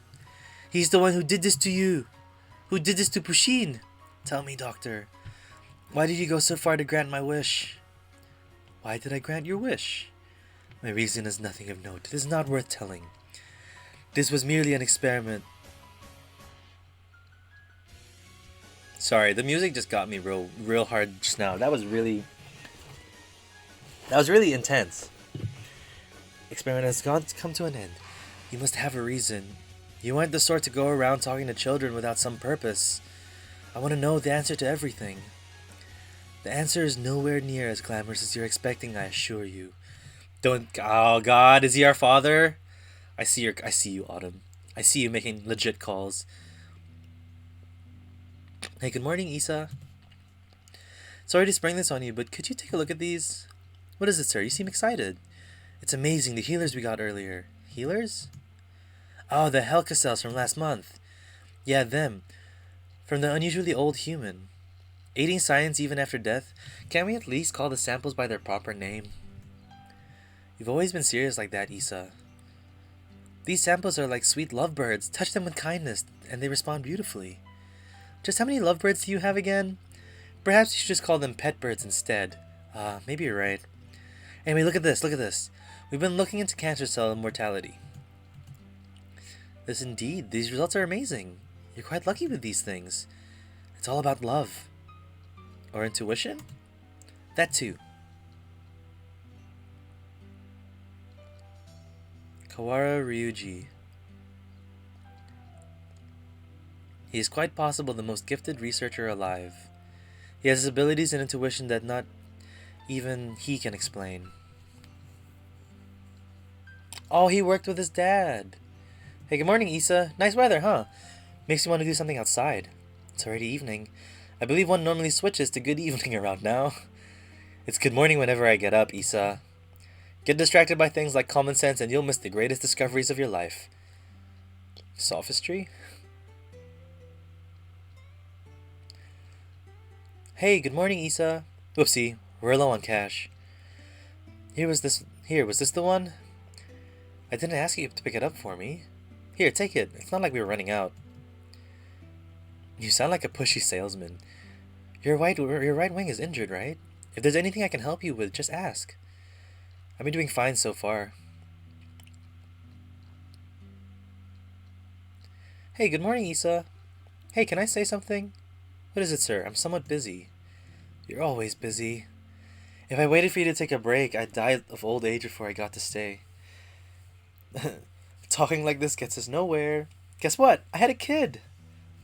He's the one who did this to you. Who did this to Pushin? Tell me, Doctor. Why did you go so far to grant my wish? Why did I grant your wish? My reason is nothing of note. It is not worth telling. This was merely an experiment. Sorry, the music just got me real hard just now. That was really intense. Experiment has come to an end. You must have a reason. You aren't the sort to go around talking to children without some purpose. I want to know the answer to everything. The answer is nowhere near as glamorous as you're expecting, I assure you. Don't... Oh god, is he our father? I see you, Autumn. I see you making legit calls. Hey, good morning, Isa. Sorry to spring this on you, but could you take a look at these? What is it, sir? You seem excited. It's amazing, the healers we got earlier. Healers? Oh, the Helka cells from last month. Yeah, them. From the unusually old human. Aiding science even after death. Can't we at least call the samples by their proper name? You've always been serious like that, Isa. These samples are like sweet lovebirds. Touch them with kindness, and they respond beautifully. Just how many lovebirds do you have again? Perhaps you should just call them pet birds instead. Maybe you're right. Anyway, look at this. We've been looking into cancer cell immortality. Yes, indeed. These results are amazing. You're quite lucky with these things. It's all about love. Or intuition? That too. Kawara Ryuji. He is quite possible the most gifted researcher alive. He has abilities and intuition that not even he can explain. Oh, he worked with his dad. Hey, good morning, Issa. Nice weather, huh? Makes you want to do something outside. It's already evening. I believe one normally switches to good evening around now. It's good morning whenever I get up, Issa. Get distracted by things like common sense and you'll miss the greatest discoveries of your life. Sophistry? Hey, good morning, Issa. Whoopsie, we're low on cash. Was this the one? I didn't ask you to pick it up for me. Here, take it. It's not like we were running out. You sound like a pushy salesman. Your right wing is injured, right? If there's anything I can help you with, just ask. I've been doing fine so far. Hey, good morning, Issa. Hey, can I say something? What is it, sir? I'm somewhat busy. You're always busy. If I waited for you to take a break, I'd die of old age before I got to stay. Talking like this gets us nowhere. Guess what? I had a kid.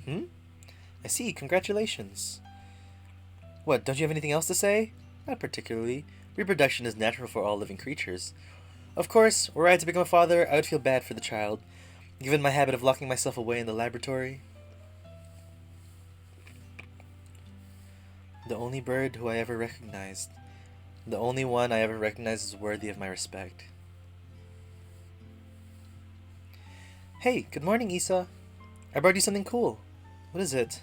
I see. Congratulations. What, don't you have anything else to say? Not particularly. Reproduction is natural for all living creatures. Of course, were I to become a father, I would feel bad for the child, given my habit of locking myself away in the laboratory. The only bird who I ever recognized. The only one I ever recognized as worthy of my respect. Hey, good morning, Issa. I brought you something cool. What is it?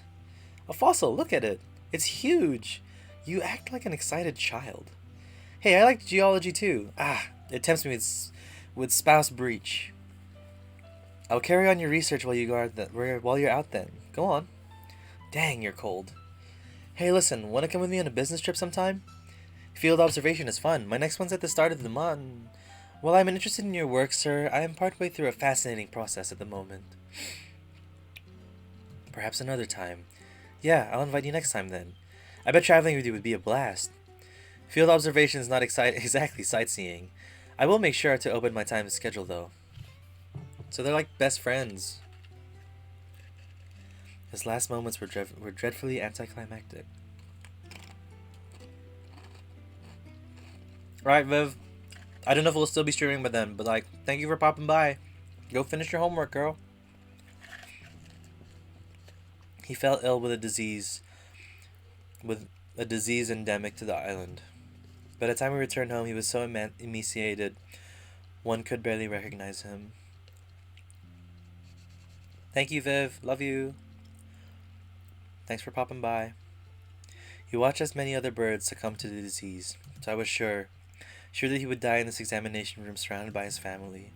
A fossil, look at it. It's huge. You act like an excited child. Hey, I like geology too. It tempts me with spouse breach. I'll carry on your research while you're out then. Go on. Dang, you're cold. Hey, listen, want to come with me on a business trip sometime? Field observation is fun. My next one's at the start of the month. While I'm interested in your work, sir, I am partway through a fascinating process at the moment. Perhaps another time. Yeah, I'll invite you next time then. I bet traveling with you would be a blast. Field observation is not exactly sightseeing. I will make sure to open my time schedule though. So they're like best friends. His last moments were dreadfully anticlimactic. Alright, Viv. I don't know if we'll still be streaming by then, but thank you for popping by. Go finish your homework, girl. He fell ill with a disease endemic to the island. By the time we returned home, he was so emaciated, one could barely recognize him. Thank you, Viv. Love you. Thanks for popping by. He watched as many other birds succumb to the disease, so I was sure that he would die in this examination room surrounded by his family.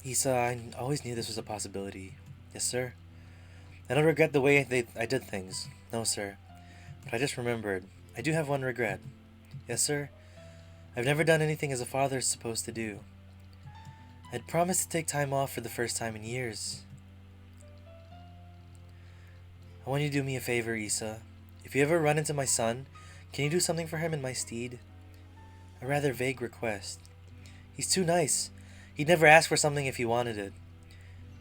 Issa, I always knew this was a possibility. Yes, sir. I don't regret the way I did things. No, sir. But I just remembered. I do have one regret. Yes, sir. I've never done anything as a father is supposed to do. I'd promised to take time off for the first time in years. I want you to do me a favor, Issa. If you ever run into my son, can you do something for him in my stead? A rather vague request. He's too nice. He'd never ask for something if he wanted it.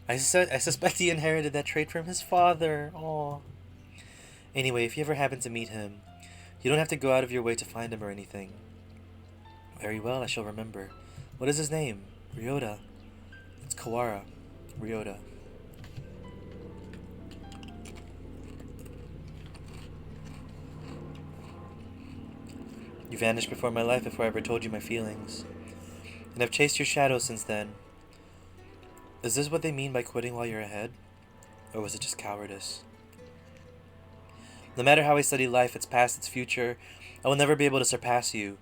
I suspect he inherited that trait from his father. Aww. Anyway, if you ever happen to meet him, you don't have to go out of your way to find him or anything. Very well, I shall remember. What is his name? Ryota. It's Kawara. Ryota. You vanished before my life before I ever told you my feelings. And I've chased your shadow since then. Is this what they mean by quitting while you're ahead? Or was it just cowardice? No matter how I study life, its past, its future, I will never be able to surpass you.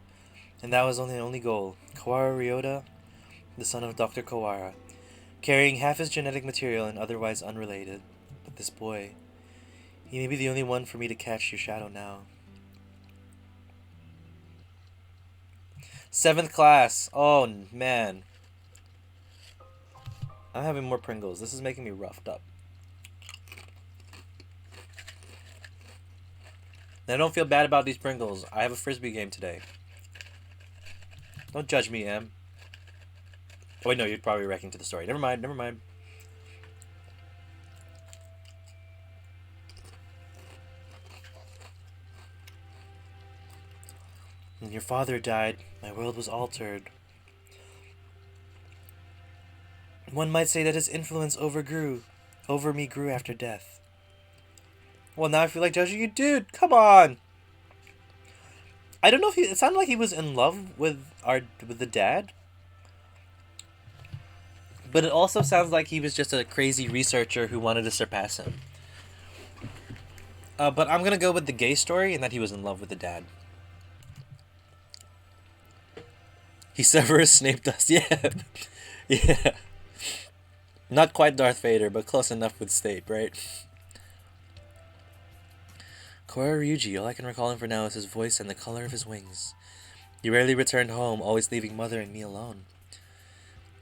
And that was only the only goal. Kawara Ryota, the son of Dr. Kawara, carrying half his genetic material and otherwise unrelated. But this boy, he may be the only one for me to catch your shadow now. 7th class. Oh, man. I'm having more Pringles. This is making me roughed up. And I don't feel bad about these Pringles. I have a Frisbee game today. Don't judge me, Em. Oh, wait, no, you're probably reacting to the story. Never mind. When your father died, my world was altered. One might say that his influence over me grew after death. Well, now I feel like judging you, dude. Come on. I don't know if it sounded like he was in love with the dad. But it also sounds like he was just a crazy researcher who wanted to surpass him. But I'm gonna go with the gay story and that he was in love with the dad. He Severus Snape us, yeah. Yeah. Not quite Darth Vader, but close enough with Snape, right? Kora Ryuji, all I can recall him for now is his voice and the color of his wings. He rarely returned home, always leaving Mother and me alone.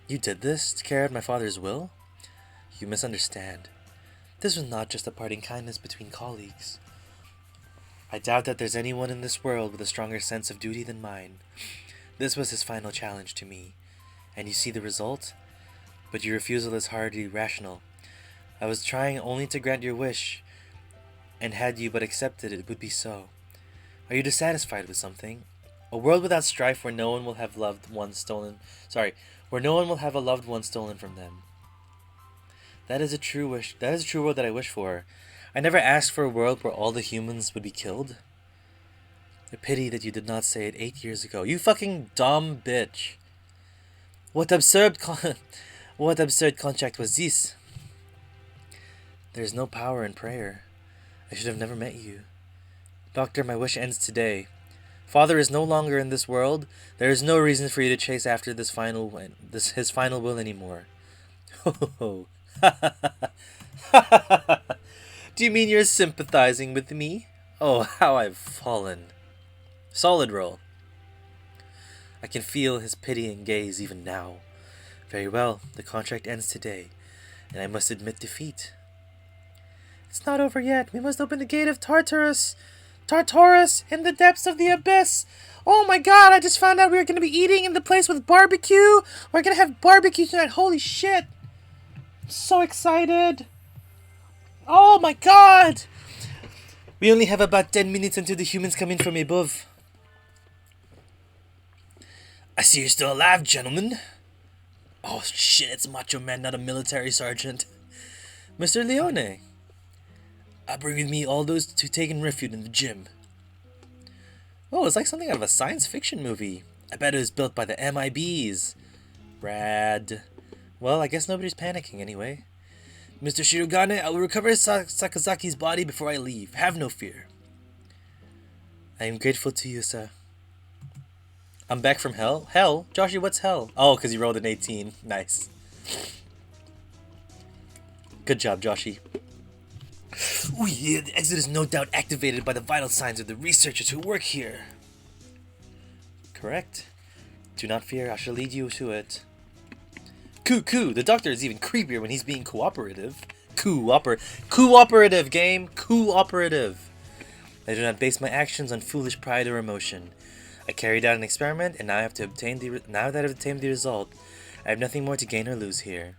You did this to carry out my father's will? You misunderstand. This was not just a parting kindness between colleagues. I doubt that there's anyone in this world with a stronger sense of duty than mine. This was his final challenge to me. And you see the result? But your refusal is hardly rational. I was trying only to grant your wish, and had you but accepted it would be so. Are you dissatisfied with something? A world without strife where no one will have where no one will have a loved one stolen from them. That is a true wish. That is a true world that I wish for. I never asked for a world where all the humans would be killed. A pity that you did not say it 8 years ago. You fucking dumb bitch. What absurd contract was this? There's no power in prayer. I should have never met you. Doctor, my wish ends today. Father is no longer in this world. There is no reason for you to chase after his final will anymore. Ho. Do you mean you're sympathizing with me? Oh, how I've fallen. Solid roll. I can feel his pitying gaze even now. Very well, the contract ends today, and I must admit defeat. It's not over yet. We must open the gate of Tartarus in the depths of the abyss. Oh my god, I just found out we were going to be eating in the place with barbecue. We're going to have barbecue tonight. Holy shit. I'm so excited. Oh my god. We only have about 10 minutes until the humans come in from above. I see you're still alive, gentlemen. Oh shit, it's Macho Man, not a military sergeant. Mr. Leone. I bring with me all those who taken refuge in the gym. Oh, it's like something out of a science fiction movie. I bet it was built by the MIBs. Rad. Well, I guess nobody's panicking anyway. Mr. Shirogane, I will recover Sakazaki's body before I leave. Have no fear. I am grateful to you, sir. I'm back from hell? Hell? Joshi, what's hell? Oh, because you rolled an 18. Nice. Good job, Joshi. Oh yeah, the exit is no doubt activated by the vital signs of the researchers who work here. Correct. Do not fear, I shall lead you to it. Coo, the doctor is even creepier when he's being cooperative. Cooperative game, cooperative. I do not base my actions on foolish pride or emotion. I carried out an experiment, and now that I've obtained the result, I have nothing more to gain or lose here.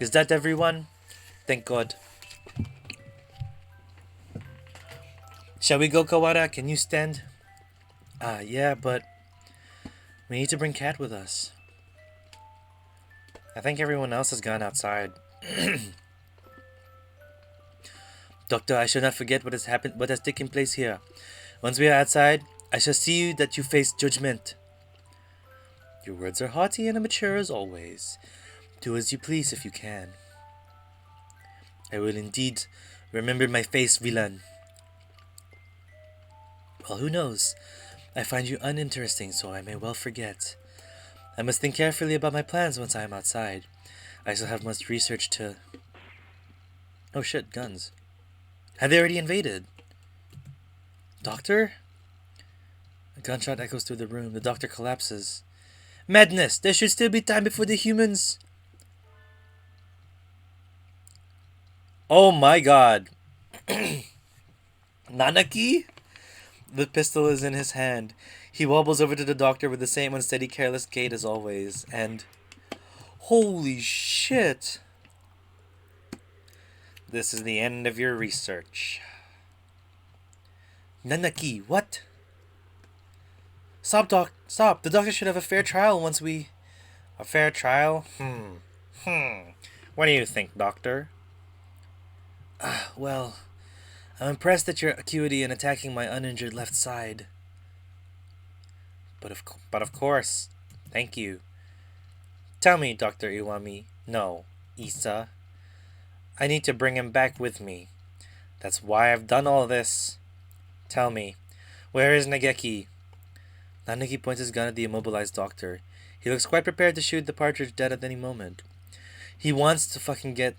Is that everyone? Thank God. Shall we go, Kawara? Can you stand? Yeah, but we need to bring Kat with us. I think everyone else has gone outside. Doctor, I shall not forget what has taken place here. Once we are outside, I shall see you that you face judgment. Your words are haughty and immature as always. Do as you please if you can. I will indeed remember my face, villain. Well, who knows? I find you uninteresting, so I may well forget. I must think carefully about my plans once I am outside. I still have much research to... Oh shit, guns. Have they already invaded? Doctor? A gunshot echoes through the room. The doctor collapses. Madness! There should still be time before the humans... Oh my god. Nanaki? The pistol is in his hand. He wobbles over to the doctor with the same unsteady, careless gait as always, and... Holy shit! This is the end of your research. Nanaki, what? Stop, Doc. Stop. The doctor should have a fair trial once we... A fair trial? What do you think, Doctor? Well, I'm impressed at your acuity in attacking my uninjured left side. But of course. Thank you. Tell me, Dr. Iwami. No, Isa. I need to bring him back with me. That's why I've done all this. Tell me, where is Nageki? Nanaki points his gun at the immobilized doctor. He looks quite prepared to shoot the partridge dead at any moment. He wants to fucking get...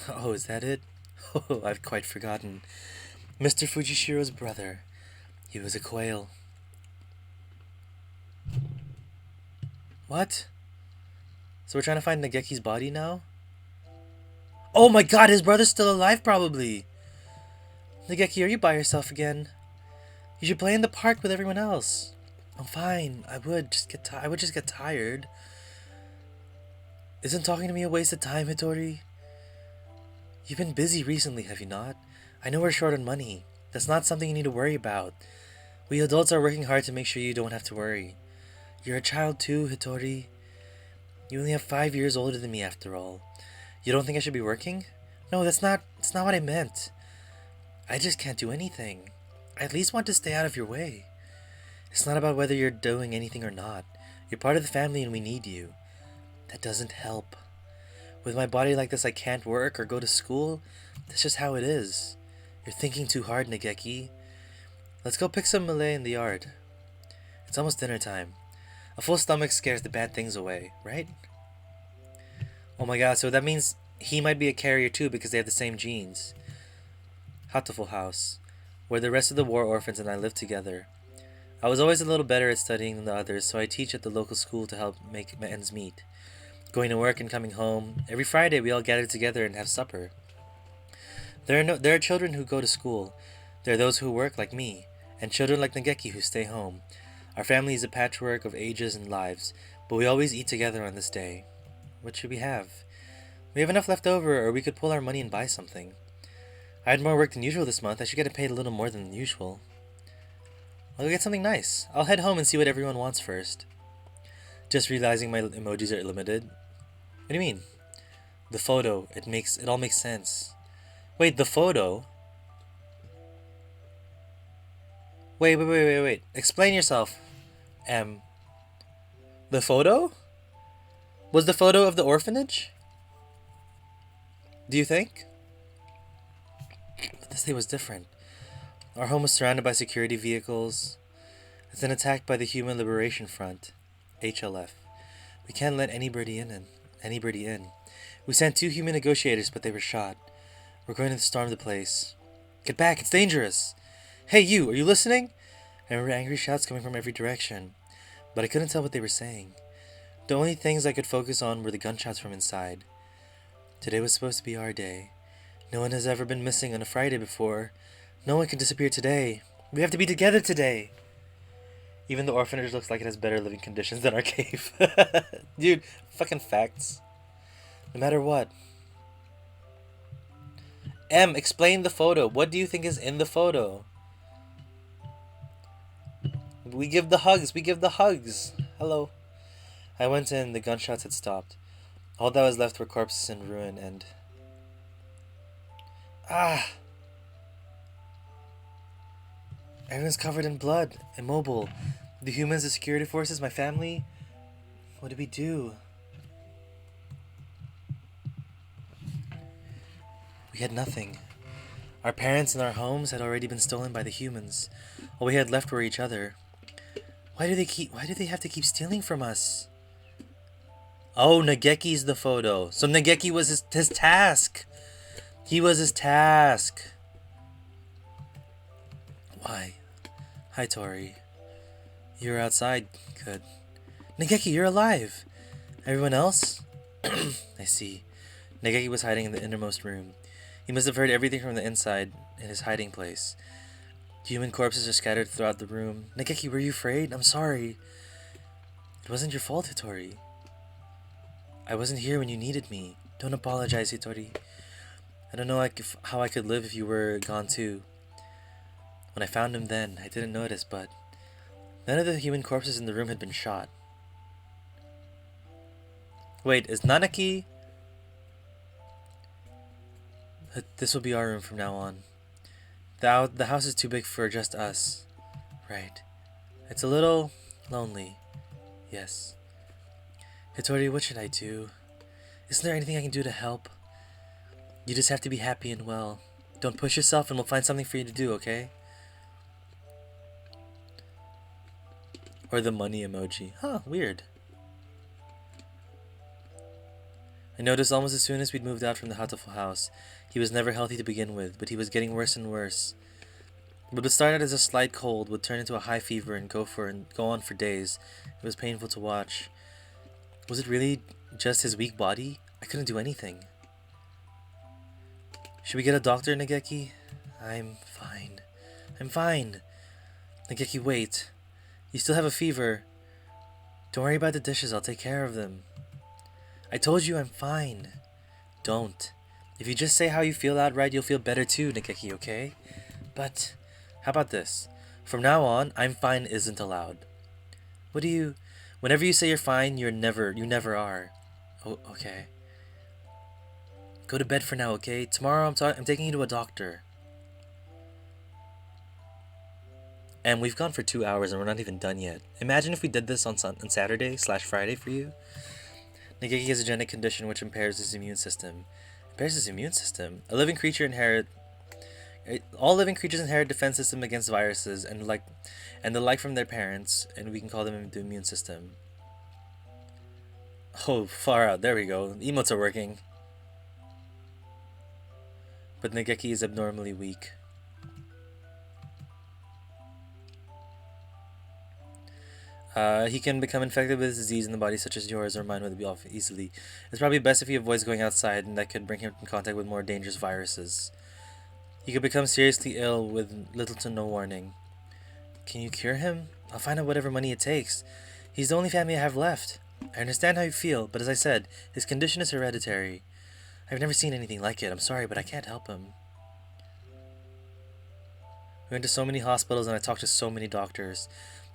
Oh, is that it? Oh, I've quite forgotten. Mr. Fujishiro's brother. He was a quail. What? So we're trying to find Nageki's body now? Oh my god, his brother's still alive probably! Nageki, are you by yourself again? You should play in the park with everyone else. I'm fine. I would just get tired. Isn't talking to me a waste of time, Hitori? You've been busy recently, have you not? I know we're short on money. That's not something you need to worry about. We adults are working hard to make sure you don't have to worry. You're a child too, Hitori. You only have 5 years older than me after all. You don't think I should be working? No, that's not what I meant. I just can't do anything. I at least want to stay out of your way. It's not about whether you're doing anything or not. You're part of the family and we need you. That doesn't help. With my body like this, I can't work or go to school. That's just how it is. You're thinking too hard, Nageki. Let's go pick some Malay in the yard. It's almost dinner time. A full stomach scares the bad things away, right? Oh my god, so that means he might be a carrier too because they have the same genes. Hatoful house, where the rest of the war orphans and I live together. I was always a little better at studying than the others, so I teach at the local school to help make ends meet. Going to work and coming home, every Friday we all gather together and have supper. There are children who go to school. There are those who work like me, and children like Nageki who stay home. Our family is a patchwork of ages and lives, but we always eat together on this day. What should we have? We have enough left over, or we could pull our money and buy something. I had more work than usual this month. I should get paid a little more than usual. I'll go get something nice. I'll head home and see what everyone wants first. Just realizing my emojis are limited. What do you mean? The photo. It all makes sense. Wait, the photo? Wait. Explain yourself. The photo? Was the photo of the orphanage? Do you think? But this day was different. Our home was surrounded by security vehicles. It's then attacked by the Human Liberation Front, HLF. We can't let anybody in. We sent 2 human negotiators, but they were shot. We're going to storm the place. Get back, it's dangerous! Hey you, are you listening? I remember angry shouts coming from every direction, but I couldn't tell what they were saying. The only things I could focus on were the gunshots from inside. Today was supposed to be our day. No one has ever been missing on a Friday before. No one can disappear today. We have to be together today. Even the orphanage looks like it has better living conditions than our cave. Dude, fucking facts. No matter what. Explain the photo. What do you think is in the photo? We give the hugs. Hello. I went in, the gunshots had stopped. All that was left were corpses in ruin and... Everyone's covered in blood, immobile. The humans, the security forces, my family. What did we do? We had nothing. Our parents and our homes had already been stolen by the humans. All we had left were each other. Why do they have to keep stealing from us? Oh, Nageki's the photo. So Nageki was his task. He was his task. Why? Hi, Tori. You're outside. Good. Nageki, you're alive. Everyone else? I see. Nageki was hiding in the innermost room. He must have heard everything from the inside in his hiding place. Human corpses are scattered throughout the room. Nageki, were you afraid? I'm sorry. It wasn't your fault, Hitori. I wasn't here when you needed me. Don't apologize, Hitori. I don't know how I could live if you were gone too. When I found him then, I didn't notice, but none of the human corpses in the room had been shot. Wait, is Nanaki? This will be our room from now on. The house is too big for just us. Right. It's a little lonely. Yes. Hitori, what should I do? Isn't there anything I can do to help? You just have to be happy and well. Don't push yourself and we'll find something for you to do, okay? Or the money emoji. Huh, weird. I noticed almost as soon as we'd moved out from the Hatoful house, he was never healthy to begin with, but he was getting worse and worse. What would start out as a slight cold would turn into a high fever and go on for days. It was painful to watch. Was it really just his weak body? I couldn't do anything. Should we get a doctor, Nageki? I'm fine. I'm fine. Nageki, wait. You still have a fever. Don't worry about the dishes, I'll take care of them. I told you I'm fine. Don't. If you just say how you feel outright, you'll feel better too, Nageki, okay? But, how about this? From now on, I'm fine isn't allowed. Whenever you say you're fine, you never are. Oh, okay. Go to bed for now, okay? Tomorrow I'm taking you to a doctor. And we've gone for 2 hours and we're not even done yet. Imagine if we did this on Saturday/Friday for you. Nageki has a genetic condition which impairs his immune system. Impairs his immune system? All living creatures inherit defense system against viruses and the like from their parents, and we can call them the immune system. Oh, far out. There we go. Emotes are working. But Nageki is abnormally weak. He can become infected with disease in the body such as yours or mine would be off easily. It's probably best if he avoids going outside, and that could bring him in contact with more dangerous viruses. He could become seriously ill with little to no warning. Can you cure him? I'll find out whatever money it takes. He's the only family I have left. I understand how you feel, but as I said, his condition is hereditary. I've never seen anything like it. I'm sorry, but I can't help him. We went to so many hospitals and I talked to so many doctors.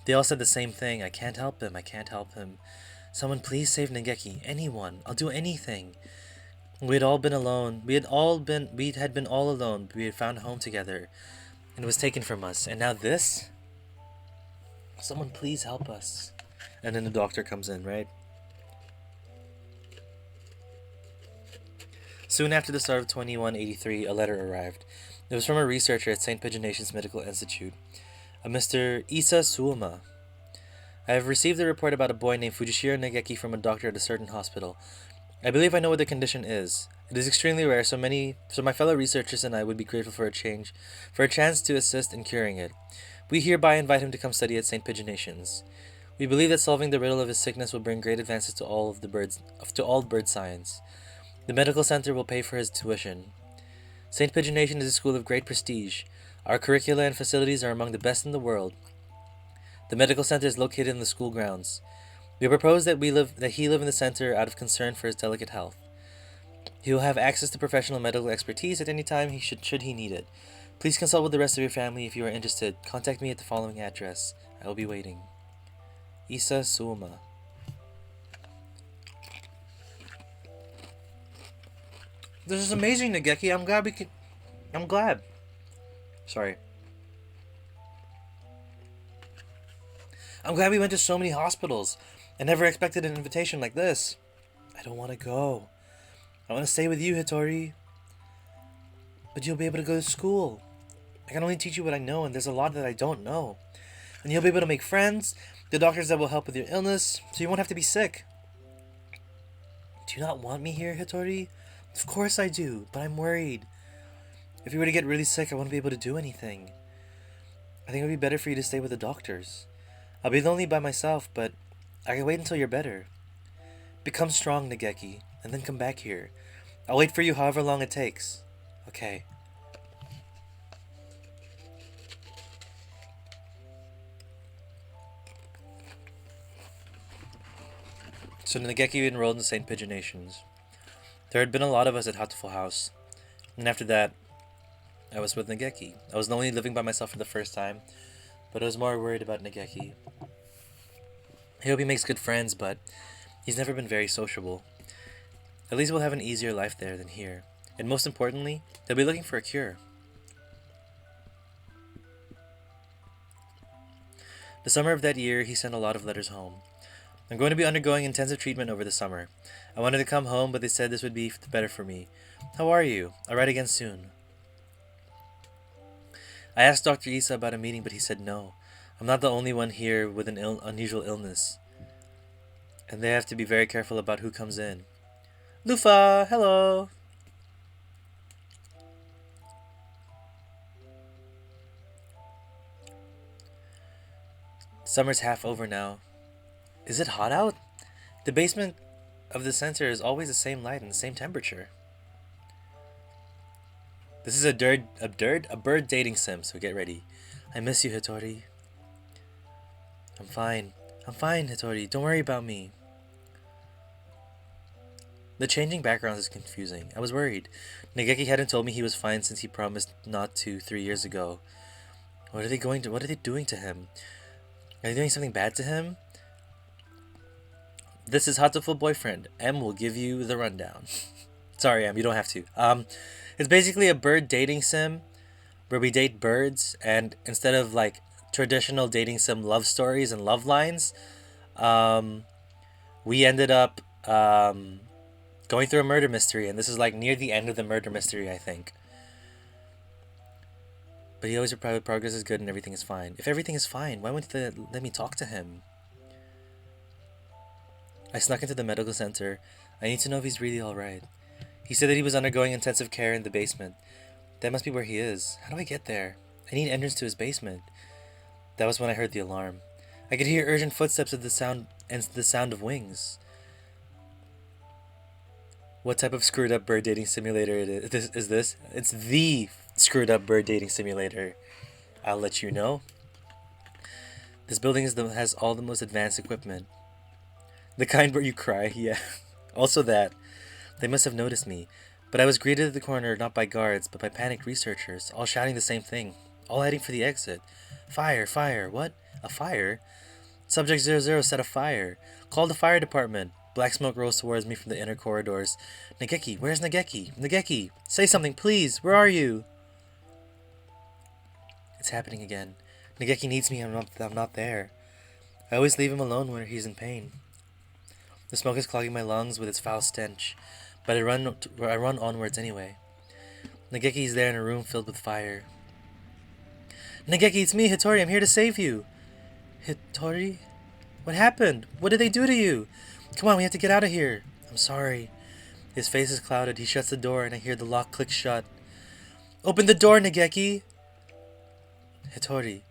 They all said the same thing. I can't help him. I can't help him. Someone please save Nageki. Anyone. I'll do anything. We had been all alone, but we had found a home together. And it was taken from us. And now this? Someone please help us. And then the doctor comes in, right? Soon after the start of 2183, a letter arrived. It was from a researcher at St. Pigeonation's Medical Institute, a Mr. Isa Suoma. I have received a report about a boy named Fujishiro Nageki from a doctor at a certain hospital. I believe I know what the condition is. It is extremely rare, so my fellow researchers and I would be grateful for a chance to assist in curing it. We hereby invite him to come study at St. Pigeonation's. We believe that solving the riddle of his sickness will bring great advances to all bird science. The medical center will pay for his tuition. St. Pigeonation is a school of great prestige. Our curricula and facilities are among the best in the world. The medical center is located in the school grounds. We propose that he live in the center out of concern for his delicate health. He will have access to professional medical expertise at any time should he need it. Please consult with the rest of your family if you are interested. Contact me at the following address. I will be waiting. Isa Suoma. This is amazing, Nageki. I'm glad. Sorry. I'm glad we went to so many hospitals. I never expected an invitation like this. I don't want to go. I want to stay with you, Hitori. But you'll be able to go to school. I can only teach you what I know, and there's a lot that I don't know. And you'll be able to make friends, the doctors that will help with your illness, so you won't have to be sick. Do you not want me here, Hitori? Of course I do, but I'm worried. If you were to get really sick, I won't be able to do anything. I think it would be better for you to stay with the doctors. I'll be lonely by myself, but I can wait until you're better. Become strong, Nageki, and then come back here. I'll wait for you however long it takes. Okay. So Nageki enrolled in St. Pigeonations. There had been a lot of us at Hatoful House, and after that, I was with Nageki. I was only living by myself for the first time, but I was more worried about Nageki. I hope he makes good friends, but he's never been very sociable. At least we'll have an easier life there than here. And most importantly, they'll be looking for a cure. The summer of that year, he sent a lot of letters home. I'm going to be undergoing intensive treatment over the summer. I wanted to come home, but they said this would be better for me. How are you? I'll write again soon. I asked Dr. Issa about a meeting, but he said no. I'm not the only one here with an unusual illness. And they have to be very careful about who comes in. Lufa, hello! Summer's half over now. Is it hot out? The basement of the center is always the same light and the same temperature. This is a bird dating sim, so get ready. I miss you, Hitori. I'm fine, Hitori. Don't worry about me. The changing background is confusing. I was worried. Nageki hadn't told me he was fine since he promised not to 3 years ago. What are they doing to him? Are they doing something bad to him? This is Hatoful Boyfriend. M will give you the rundown. Sorry, M, you don't have to. It's basically a bird dating sim where we date birds, and instead of like traditional dating sim love stories and love lines, we ended up going through a murder mystery, and this is like near the end of the murder mystery, I think. But he always replied, progress is good and everything is fine. If everything is fine, why wouldn't they let me talk to him? I snuck into the medical center. I need to know if he's really alright. He said that he was undergoing intensive care in the basement. That must be where he is. How do I get there? I need entrance to his basement. That was when I heard the alarm. I could hear urgent footsteps and the sound of wings. What type of screwed up bird dating simulator is this? It's the screwed up bird dating simulator. I'll let you know. This building has all the most advanced equipment. The kind where you cry, yeah. Also that. They must have noticed me. But I was greeted at the corner not by guards, but by panicked researchers, all shouting the same thing. All heading for the exit. Fire, fire, what? A fire? Subject 00 set a fire. Call the fire department. Black smoke rose towards me from the inner corridors. Nageki, where's Nageki? Nageki, say something, please. Where are you? It's happening again. Nageki needs me. I'm not there. I always leave him alone when he's in pain. The smoke is clogging my lungs with its foul stench, but I run onwards anyway. Nageki's there in a room filled with fire. Nageki, it's me, Hitori. I'm here to save you. Hitori? What happened? What did they do to you? Come on, we have to get out of here. I'm sorry. His face is clouded. He shuts the door, and I hear the lock click shut. Open the door, Nageki! Hitori,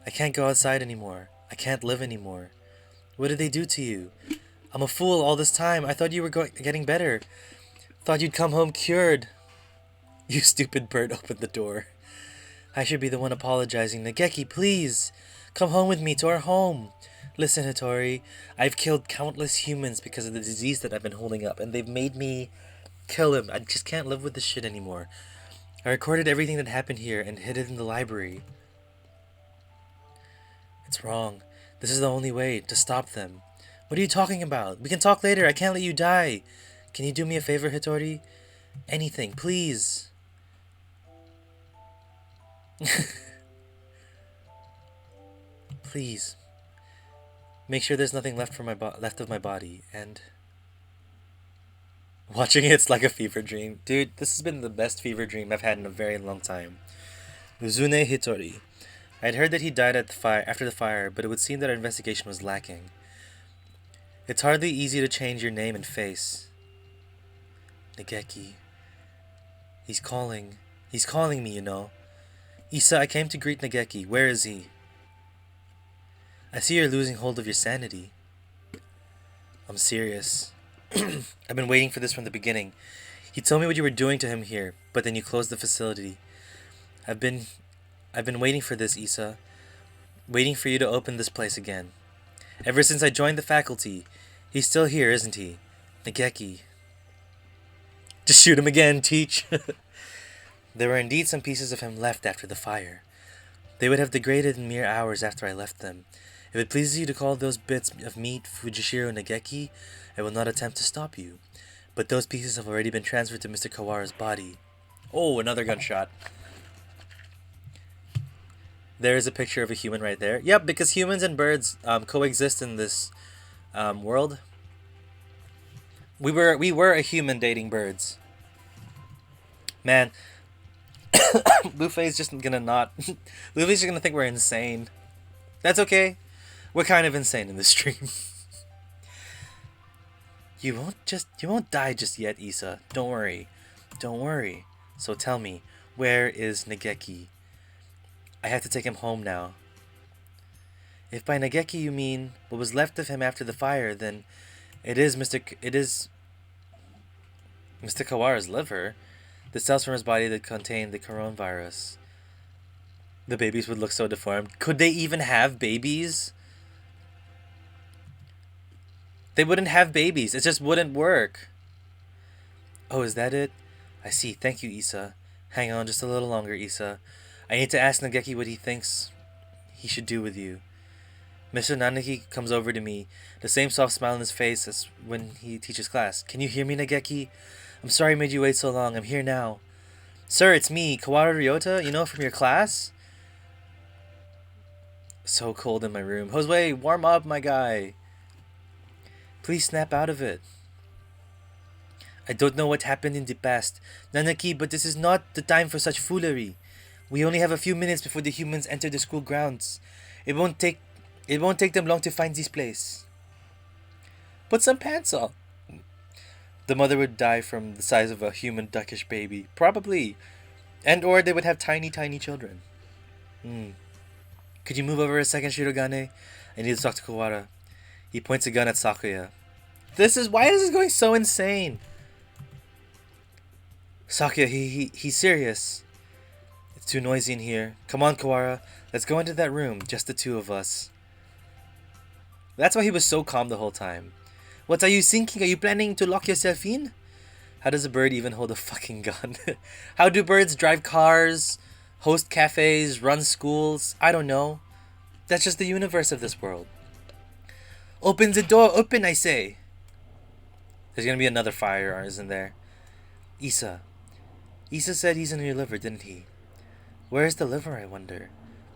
I can't go outside anymore. I can't live anymore. What did they do to you? I'm a fool all this time. I thought you were getting better. Thought you'd come home cured. You stupid bird, open the door. I should be the one apologizing. Nageki, please! Come home with me to our home. Listen, Hitori, I've killed countless humans because of the disease that I've been holding up, and they've made me kill him. I just can't live with this shit anymore. I recorded everything that happened here and hid it in the library. It's wrong. This is the only way to stop them. What are you talking about? We can talk later. I can't let you die. Can you do me a favor, Hitori? Anything, please. Please. Make sure there's nothing left of my body, and watching it's like a fever dream. Dude, this has been the best fever dream I've had in a very long time. Uzune Hitori. I'd heard that he died after the fire, but it would seem that our investigation was lacking. It's hardly easy to change your name and face. Nageki. He's calling me, you know. Issa, I came to greet Nageki. Where is he? I see you're losing hold of your sanity. I'm serious. I've been waiting for this from the beginning. He told me what you were doing to him here, but then you closed the facility. I've been waiting for this, Isa. Waiting for you to open this place again. Ever since I joined the faculty. He's still here, isn't he? Nageki. Just shoot him again, teach. There were indeed some pieces of him left after the fire. They would have degraded in mere hours after I left them. If it pleases you to call those bits of meat Fujishiro Nageki, I will not attempt to stop you. But those pieces have already been transferred to Mr. Kawara's body. Oh, another gunshot. There is a picture of a human right there. Yep, because humans and birds coexist in this world. We were a human dating birds. Man, Luffy's just gonna not. Luffy's just gonna think we're insane. That's okay. We're kind of insane in this stream. You won't die just yet, Isa. Don't worry. Don't worry. So tell me, where is Nageki? I have to take him home now. If by Nageki you mean what was left of him after the fire, then it is Mr. Kawara's liver. The cells from his body that contained the coronavirus. The babies would look so deformed. Could they even have babies? They wouldn't have babies. It just wouldn't work. Oh, is that it? I see. Thank you, Isa. Hang on just a little longer, Isa. I need to ask Nageki what he thinks he should do with you. Mr. Nageki comes over to me, the same soft smile on his face as when he teaches class. Can you hear me, Nageki? I'm sorry I made you wait so long. I'm here now. Sir, it's me, Kawara Ryota, you know, from your class? So cold in my room. Josue, warm up, my guy. Please snap out of it. I don't know what happened in the past, Nanaki, but this is not the time for such foolery. We only have a few minutes before the humans enter the school grounds. It won't take them long to find this place. Put some pants on. The mother would die from the size of a human duckish baby. Probably. And or they would have tiny, tiny children. Could you move over a second, Shirogane? I need to talk to Kawara. He points a gun at Sakuya. Why is this going so insane? Sakuya, he's serious. It's too noisy in here. Come on, Kawara. Let's go into that room. Just the two of us. That's why he was so calm the whole time. What are you thinking? Are you planning to lock yourself in? How does a bird even hold a fucking gun? How do birds drive cars, host cafes, run schools? I don't know. That's just the universe of this world. Open the door, open, I say. There's gonna be another fire, isn't there? Isa. Isa said he's in your liver, didn't he? Where's the liver, I wonder?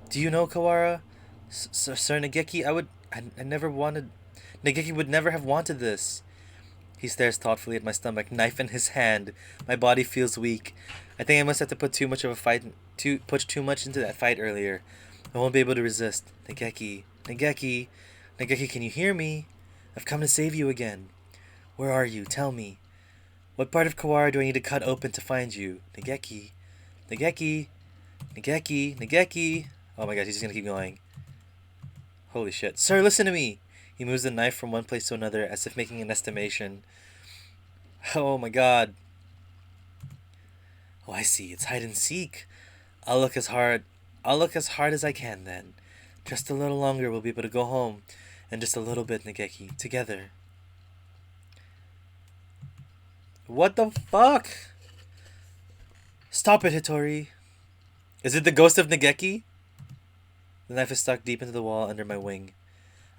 Do you know, Kawara? Sir Nageki, I never wanted... Nageki would never have wanted this. He stares thoughtfully at my stomach, knife in his hand. My body feels weak. I think I must have to put too much into that fight earlier. I won't be able to resist. Nageki, can you hear me? I've come to save you again. Where are you? Tell me. What part of Kawara do I need to cut open to find you? Nageki. Oh my god, he's just gonna keep going. Holy shit. Sir, listen to me! He moves the knife from one place to another as if making an estimation. Oh my god. Oh, I see. It's hide and seek. I'll look as hard as I can then. Just a little longer, we'll be able to go home. And just a little bit, Nageki. Together. What the fuck? Stop it, Hitori. Is it the ghost of Nageki? The knife is stuck deep into the wall under my wing.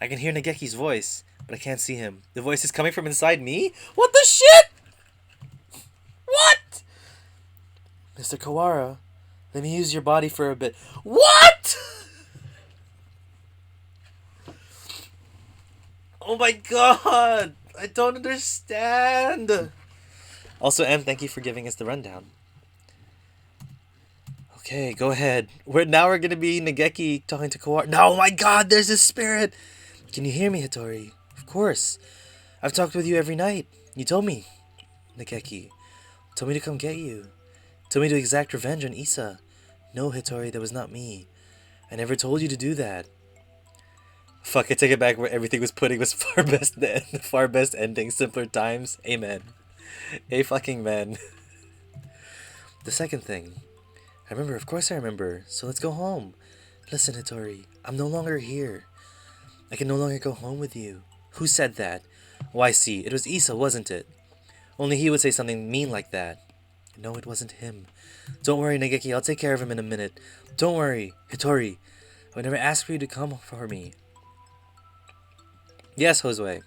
I can hear Nageki's voice, but I can't see him. The voice is coming from inside me? What the shit? What? Mr. Kawara, let me use your body for a bit. What? Oh my god! I don't understand! Also, M, thank you for giving us the rundown. Okay, go ahead. We're gonna be Nageki talking to Kawara. No, oh my god, there's a spirit! Can you hear me, Hitori? Of course. I've talked with you every night. You told me. Nageki. Told me to come get you. Told me to exact revenge on Isa. No, Hitori, that was not me. I never told you to do that. Fuck, I take it back where everything was far best ending, simpler times. Amen. A fucking man. The second thing. I remember, of course I remember. So let's go home. Listen, Hitori, I'm no longer here. I can no longer go home with you. Who said that? Oh, I see. It was Issa, wasn't it? Only he would say something mean like that. No, it wasn't him. Don't worry, Nageki, I'll take care of him in a minute. Don't worry, Hitori. I would never ask for you to come for me. Yes, Josue.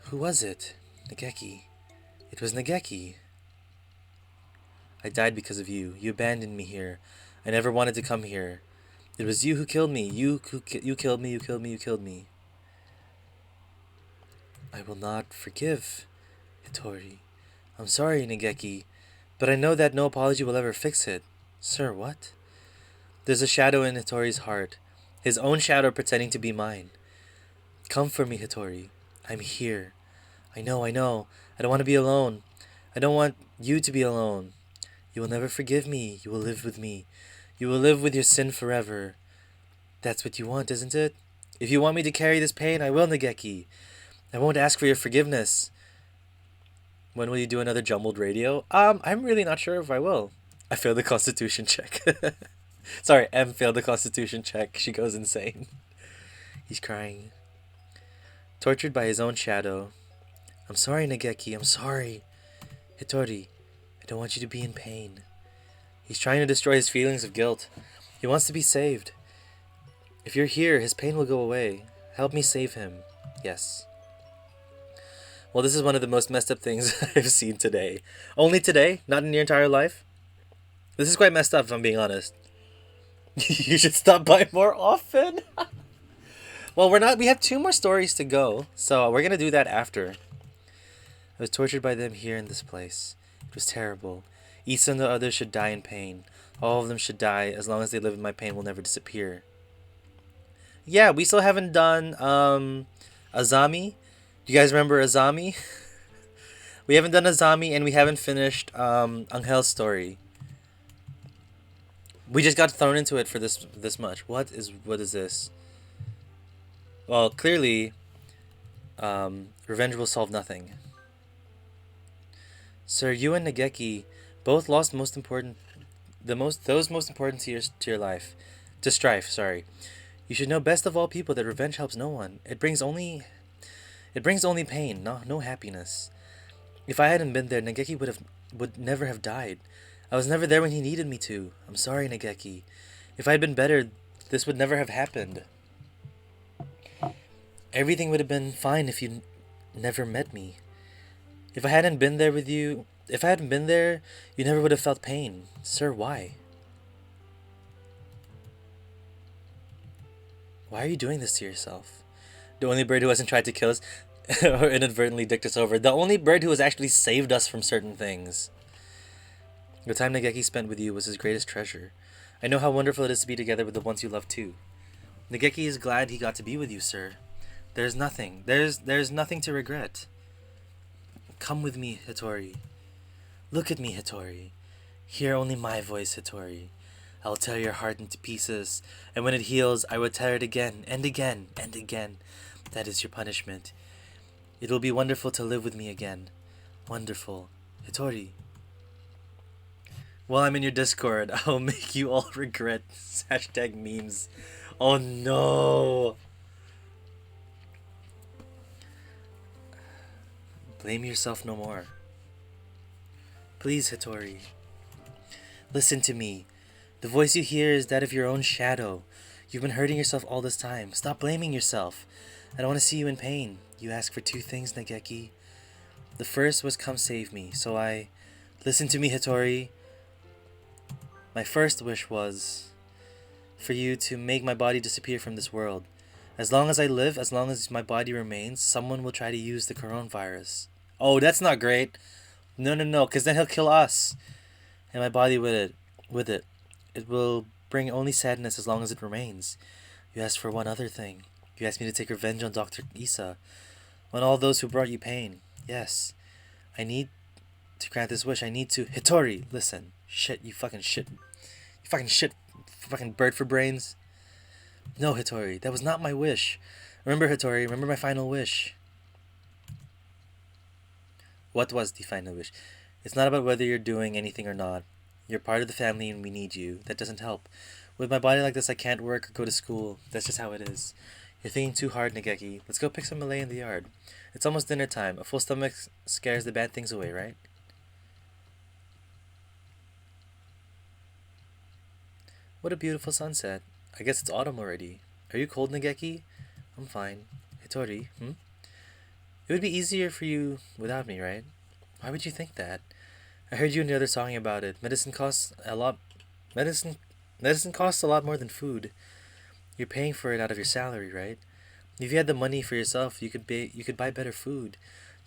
Who was it? Nageki. It was Nageki. I died because of you. You abandoned me here. I never wanted to come here. It was you who killed me. You killed me, you killed me, you killed me. I will not forgive, Hitori. I'm sorry, Nageki, but I know that no apology will ever fix it. Sir, what? There's a shadow in Hitori's heart. His own shadow pretending to be mine. Come for me, Hitori. I'm here. I know. I don't want to be alone. I don't want you to be alone. You will never forgive me. You will live with me. You will live with your sin forever. That's what you want, isn't it? If you want me to carry this pain, I will, Nageki. I won't ask for your forgiveness. When will you do another jumbled radio? I'm really not sure if I will. I failed the constitution check. Sorry, M failed the constitution check. She goes insane. He's crying. Tortured by his own shadow. I'm sorry, Nageki. I'm sorry. Hitori, I don't want you to be in pain. He's trying to destroy his feelings of guilt. He wants to be saved. If you're here, his pain will go away. Help me save him. Yes. Well, this is one of the most messed up things I've seen today. Only today? Not in your entire life? This is quite messed up, if I'm being honest. You should stop by more often. Well, we have 2 more stories to go, so we're gonna do that after. I was tortured by them here in this place. It was terrible. Issa and the others should die in pain. All of them should die. As long as they live, my pain will never disappear. Yeah, we still haven't done Azami. Do you guys remember Azami? We haven't done Azami, and we haven't finished Angel's story. We just got thrown into it for this much. What is this? Well, clearly, revenge will solve nothing. Sir, you and Nageki both lost those most important to your life, to strife. Sorry, you should know best of all people that revenge helps no one. It brings only pain, no happiness. If I hadn't been there, Nageki would never have died. I was never there when he needed me to. I'm sorry, Nageki. If I had been better, this would never have happened. Everything would have been fine if you never met me. If I hadn't been there, you never would have felt pain. Sir, why? Why are you doing this to yourself? The only bird who hasn't tried to kill us or inadvertently dicked us over. The only bird who has actually saved us from certain things. The time Nageki spent with you was his greatest treasure. I know how wonderful it is to be together with the ones you love too. Nageki is glad he got to be with you, sir. There's nothing to regret. Come with me, Hitori. Look at me, Hitori. Hear only my voice, Hitori. I will tear your heart into pieces, and when it heals, I will tear it again, and again, and again. That is your punishment. It will be wonderful to live with me again. Wonderful. Hitori. While I'm in your Discord, I will make you all regret hashtag memes. Oh no! Blame yourself no more. Please, Hitori. Listen to me. The voice you hear is that of your own shadow. You've been hurting yourself all this time. Stop blaming yourself. I don't want to see you in pain. You asked for 2 things, Nageki. The first was come save me, so I... Listen to me, Hitori. My first wish was for you to make my body disappear from this world. As long as I live, as long as my body remains, someone will try to use the coronavirus. Oh, that's not great. No, because then he'll kill us. And my body with it. It will bring only sadness as long as it remains. You asked for one other thing. You asked me to take revenge on Dr. Issa, on all those who brought you pain. Yes. I need to grant this wish. I need to... Hitori, listen. Shit, you fucking shit. You fucking shit. Fucking bird for brains. No, Hitori, that was not my wish. Remember, Hitori, remember my final wish. What was the final wish? It's not about whether you're doing anything or not. You're part of the family and we need you. That doesn't help. With my body like this, I can't work or go to school. That's just how it is. You're thinking too hard, Nageki. Let's go pick some Malay in the yard. It's almost dinner time. A full stomach scares the bad things away, right? What a beautiful sunset. I guess it's autumn already. Are you cold, Nageki? I'm fine. Hitori, It would be easier for you without me, right? Why would you think that? I heard you and the others talking about it. Medicine costs a lot more than food. You're paying for it out of your salary, right? If you had the money for yourself, you could buy better food.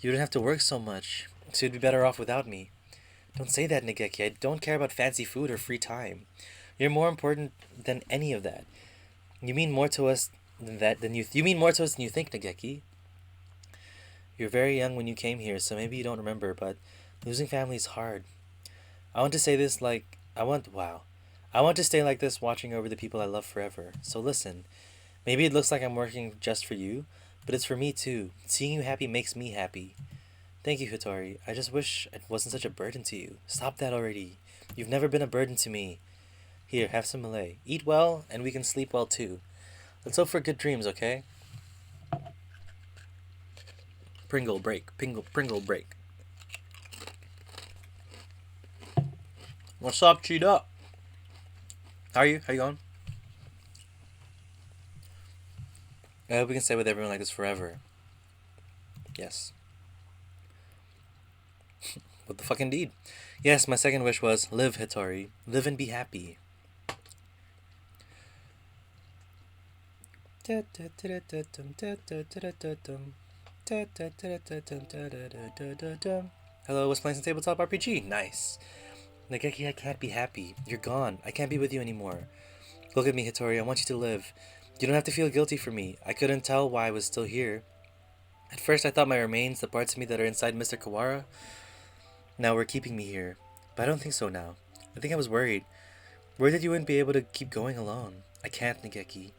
You wouldn't have to work so much. So you'd be better off without me. Don't say that, Nageki. I don't care about fancy food or free time. You're more important than any of that. You mean more to us than you mean more to us than you think, Nageki. You're very young when you came here, so maybe you don't remember, but losing family is hard. I want to say this I want to stay like this watching over the people I love forever. So listen, maybe it looks like I'm working just for you, but it's for me too. Seeing you happy makes me happy. Thank you, Hitori. I just wish it wasn't such a burden to you. Stop that already. You've never been a burden to me. Here, have some Malay. Eat well, and we can sleep well too. Let's hope for good dreams, okay? Pringle break. Pringle break. What's up, Cheetah? How are you? How you going? I hope we can stay with everyone like this forever. Yes. What the fuck indeed? Yes, my second wish was, live, Hitori. Live and be happy. Hello, was playing some tabletop RPG? Nice. Nageki, I can't be happy. You're gone. I can't be with you anymore. Look at me, Hitori. I want you to live. You don't have to feel guilty for me. I couldn't tell why I was still here. At first, I thought my remains, the parts of me that are inside Mr. Kawara, now were keeping me here. But I don't think so now. I think I was worried. Worried that you wouldn't be able to keep going alone. I can't, Nageki.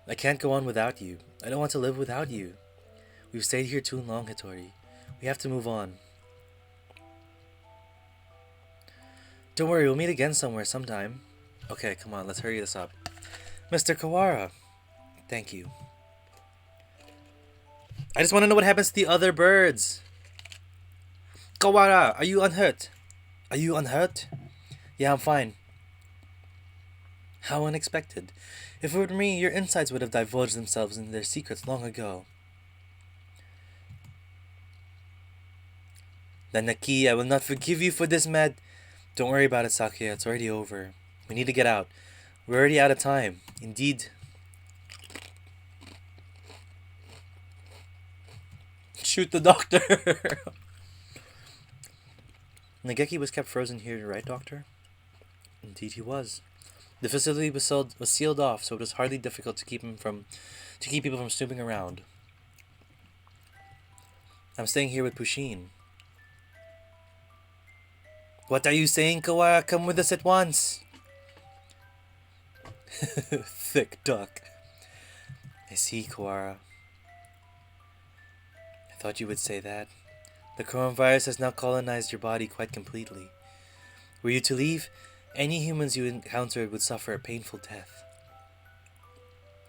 I can't go on without you. I don't want to live without you. We've stayed here too long, Hitori. We have to move on. Don't worry, we'll meet again somewhere sometime. Okay, come on, let's hurry this up. Mr. Kawara. Thank you. I just want to know what happens to the other birds. Kawara, are you unhurt? Are you unhurt? Yeah, I'm fine. How unexpected. If it were me, your insides would have divulged themselves into their secrets long ago. Nanaki, I will not forgive you for this mad... Don't worry about it, Sakia. It's already over. We need to get out. We're already out of time. Indeed. Shoot the doctor! Nageki was kept frozen here, right, Doctor? Indeed he was. The facility was sealed off, so it was hardly difficult to keep people from snooping around. I'm staying here with Pushin. What are you saying, Kawara? Come with us at once. Thick duck. I see, Kawara. I thought you would say that. The coronavirus has now colonized your body quite completely. Were you to leave, any humans you encountered would suffer a painful death.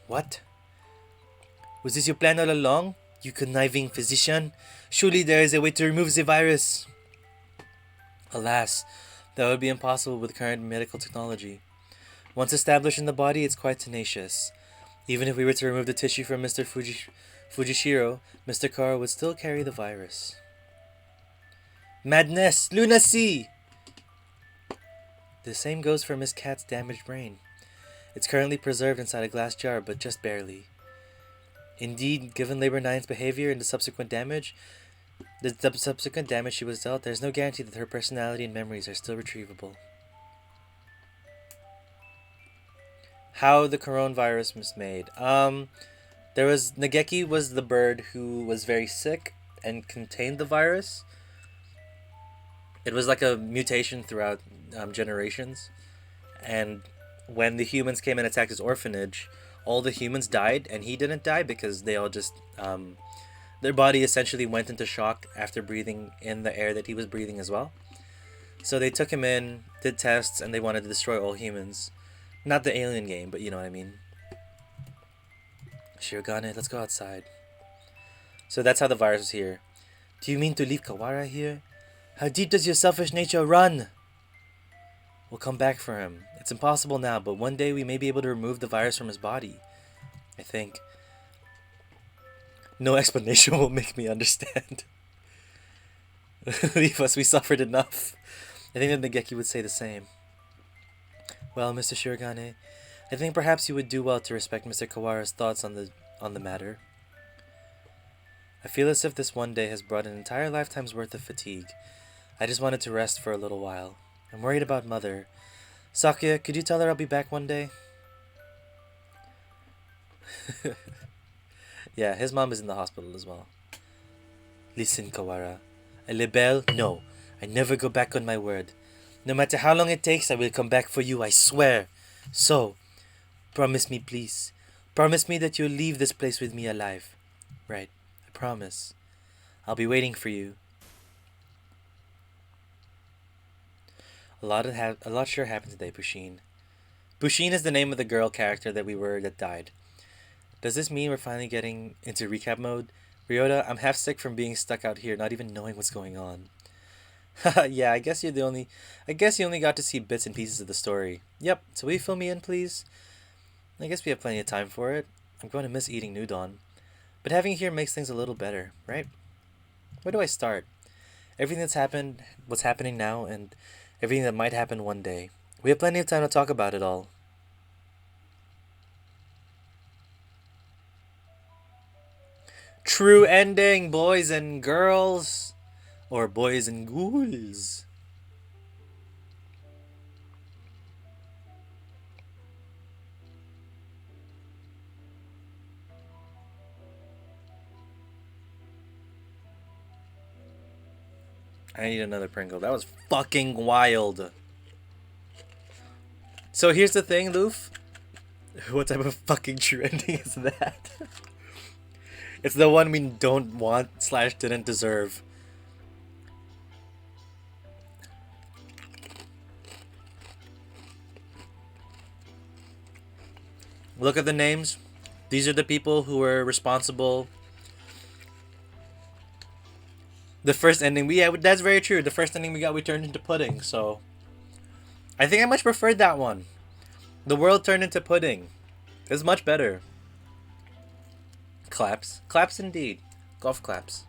What? Was this your plan all along, you conniving physician? Surely there is a way to remove the virus. Alas, that would be impossible with current medical technology. Once established in the body, it's quite tenacious. Even if we were to remove the tissue from Mr. Fujishiro, Mr. Kara would still carry the virus. Madness! Lunacy! The same goes for Miss Cat's damaged brain. It's currently preserved inside a glass jar, but just barely. Indeed, given Labor 9's behavior and the subsequent damage she was dealt, there's no guarantee that her personality and memories are still retrievable. How the coronavirus was made. Nageki was the bird who was very sick and contained the virus. It was like a mutation throughout generations. And when the humans came and attacked his orphanage, all the humans died, and he didn't die because they all just Their body essentially went into shock after breathing in the air that he was breathing as well. So they took him in, did tests, and they wanted to destroy all humans. Not the alien game, but you know what I mean. Shirogane, let's go outside. So that's how the virus was here. Do you mean to leave Kawara here? How deep does your selfish nature run? We'll come back for him. It's impossible now, but one day we may be able to remove the virus from his body. I think. No explanation will make me understand. Leave us, we suffered enough. I think that Nageki would say the same. Well, Mr. Shirogane, I think perhaps you would do well to respect Mr. Kawara's thoughts on the matter. I feel as if this one day has brought an entire lifetime's worth of fatigue. I just wanted to rest for a little while. I'm worried about Mother. Sakuya, could you tell her I'll be back one day? Yeah, his mom is in the hospital as well. Listen, Kawara. A libel? No. I never go back on my word. No matter how long it takes, I will come back for you, I swear. So, promise me, please. Promise me that you'll leave this place with me alive. Right, I promise. I'll be waiting for you. A lot sure happened today, Pusheen. Pusheen is the name of the girl character that died. Does this mean we're finally getting into recap mode? Ryota, I'm half sick from being stuck out here, not even knowing what's going on. Yeah, I guess you only got to see bits and pieces of the story. Yep, so will you fill me in, please? I guess we have plenty of time for it. I'm going to miss eating Nudon. But having it here makes things a little better, right? Where do I start? Everything that's happened, what's happening now, and everything that might happen one day. We have plenty of time to talk about it all. True ending, boys and girls. Or boys and ghouls. I need another Pringle. That was fucking wild. So here's the thing, Loof. What type of fucking true ending is that? It's the one we don't want / didn't deserve. Look at the names. These are the people who were responsible. The first ending that's very true. The first ending we turned into pudding, so I think I much preferred that one. The world turned into pudding. It's much better. Claps. Claps indeed. Golf claps.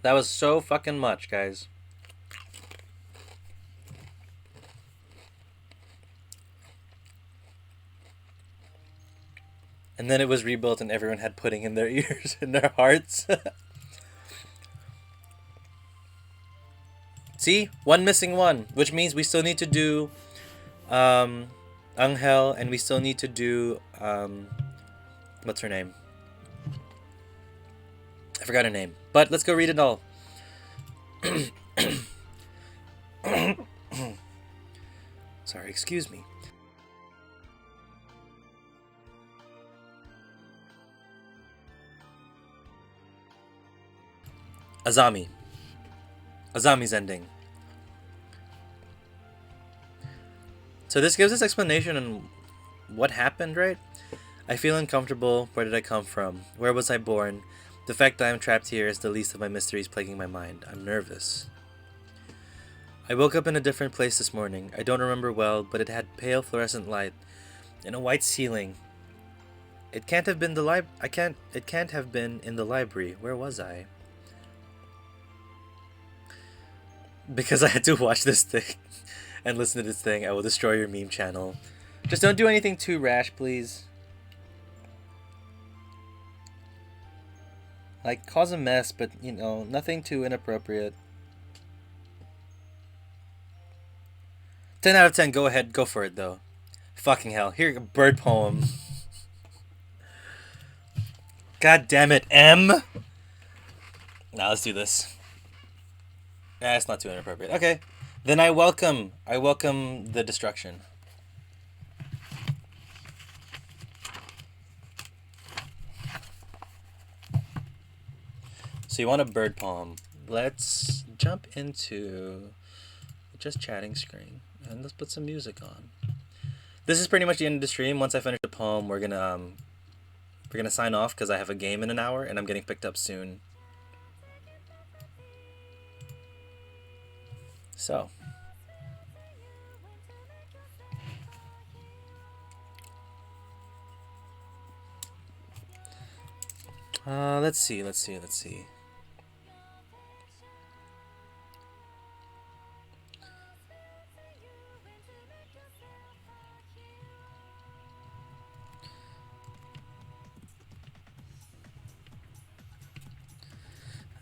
That was so fucking much, guys. And then it was rebuilt and everyone had pudding in their ears and their hearts. See? One missing one. Which means we still need to do Angel, and we still need to do what's her name? I forgot her name. But let's go read it all. Sorry, excuse me. Azami. Azami's ending. So this gives us explanation on what happened, right? I feel uncomfortable. Where did I come from? Where was I born? The fact that I am trapped here is the least of my mysteries plaguing my mind. I'm nervous. I woke up in a different place this morning. I don't remember well, but it had pale fluorescent light and a white ceiling. It can't have been It can't have been in the library. Where was I? Because I had to watch this thing and listen to this thing, I will destroy your meme channel. Just don't do anything too rash, please. Like, cause a mess, but, you know, nothing too inappropriate. 10 out of 10, go ahead, go for it, though. Fucking hell. Here, bird poem. God damn it, M! Now let's do this. It's not too inappropriate. Okay, then I welcome the destruction. So you want a bird poem? Let's jump into just chatting screen and let's put some music on. This is pretty much the end of the stream. Once I finish the poem, we're gonna sign off because I have a game in an hour and I'm getting picked up soon. So. Let's see.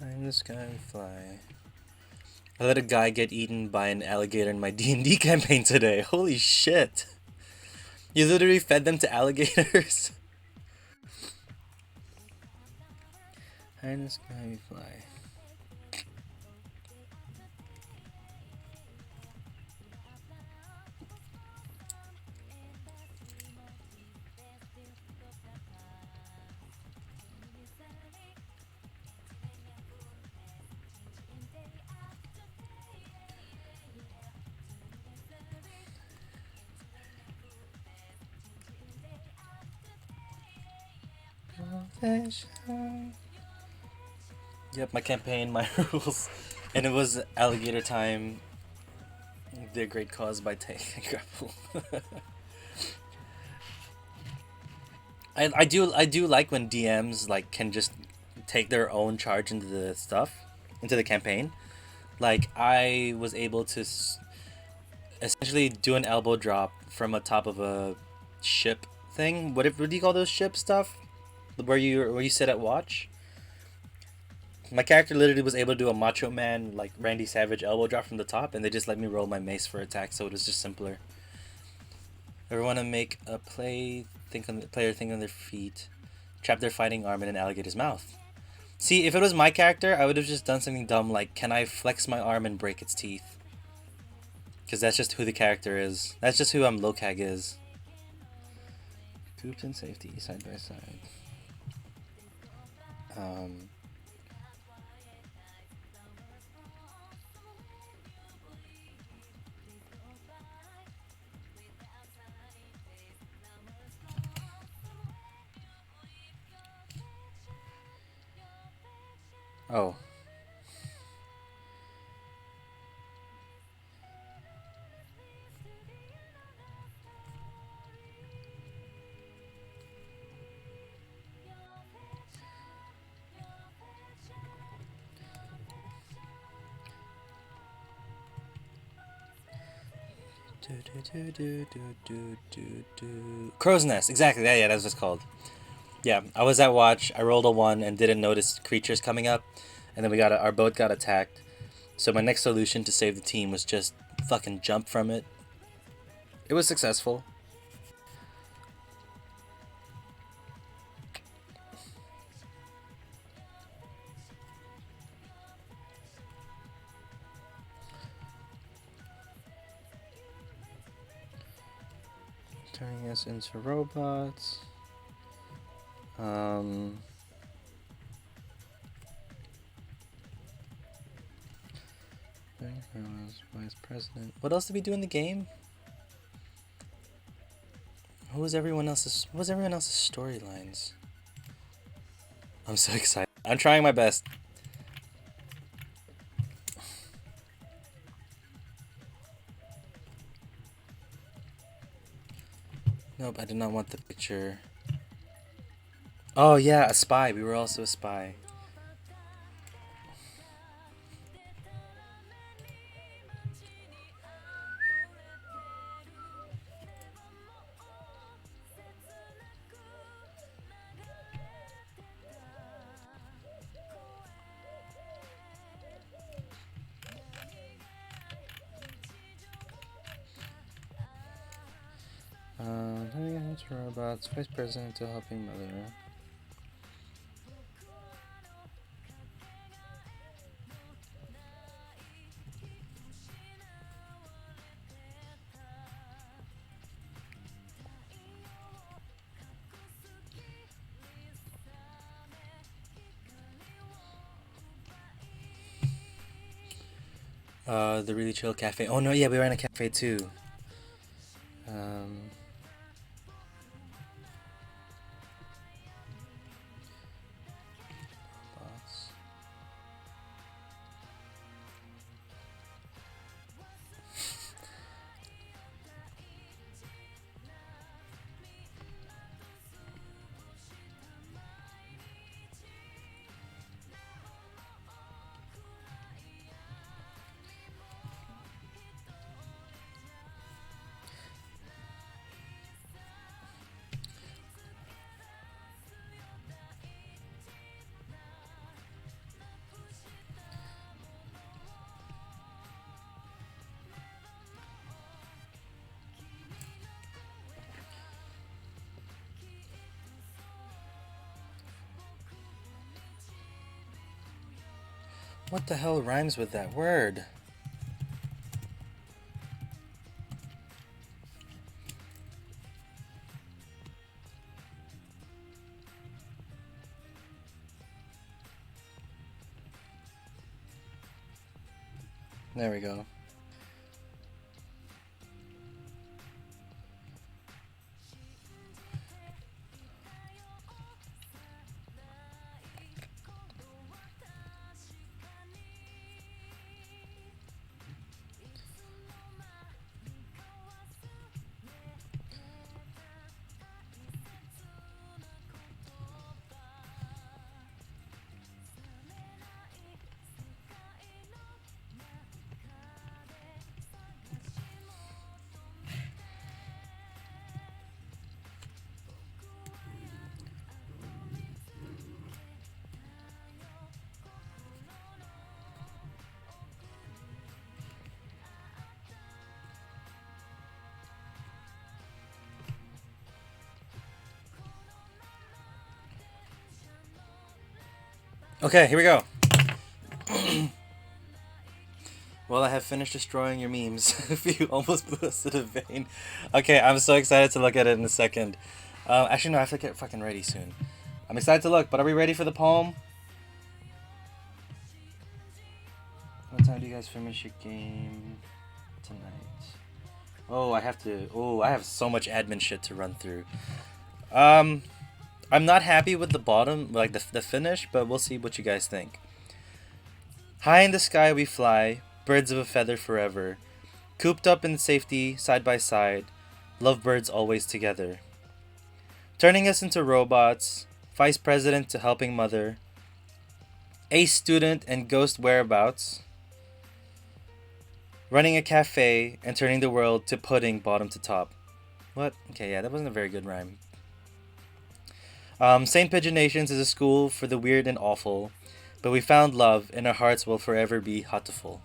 I'm this guy fly. I let a guy get eaten by an alligator in my D&D campaign today. Holy shit. You literally fed them to alligators? I'm this guy fly. Yep, my campaign, my rules. And it was alligator time. The great cause by taking grapple. I do like when DMs like can just take their own charge into the stuff, into the campaign. Like I was able to essentially do an elbow drop from a top of a ship thing. What do you call those ship stuff? Where you sit at watch? My character literally was able to do a Macho Man like Randy Savage elbow drop from the top, and they just let me roll my mace for attack, so it was just simpler. Ever want to make a player think on their feet, trap their fighting arm in an alligator's mouth? See, if it was my character, I would have just done something dumb like, can I flex my arm and break its teeth? Because that's just who the character is. That's just who Lokag is. Pooped in safety, side by side. Oh. Crow's Nest, exactly. Yeah, that's what it's called. Yeah, I was at watch. I rolled a 1 and didn't notice creatures coming up, and then our boat got attacked. So my next solution to save the team was just fucking jump from it. It was successful. Turning us into robots. Vice President. What else did we do in the game? What was everyone else's storylines? I'm so excited. I'm trying my best. Nope, I did not want the picture. Oh yeah, a spy. We were also a spy. Robots, Vice President to helping mother. The really chill cafe. Oh no, yeah, we were in a cafe too. Um, boss. What the hell rhymes with that word? There we go. Okay, here we go. Well, I have finished destroying your memes. If you almost blew us to the vein. Okay, I'm so excited to look at it in a second. Actually, no, I have to get fucking ready soon. I'm excited to look, but are we ready for the poem? What time do you guys finish your game tonight? Oh, I have to. Oh, I have so much admin shit to run through. I'm not happy with the bottom, like the finish, but we'll see what you guys think. High in the sky we fly, birds of a feather forever. Cooped up in safety, side by side, lovebirds always together. Turning us into robots, vice president to helping mother, ace student and ghost whereabouts, running a cafe and turning the world to pudding bottom to top. What? Okay, yeah, that wasn't a very good rhyme. St. Pigeonations is a school for the weird and awful, but we found love and our hearts will forever be Hatoful.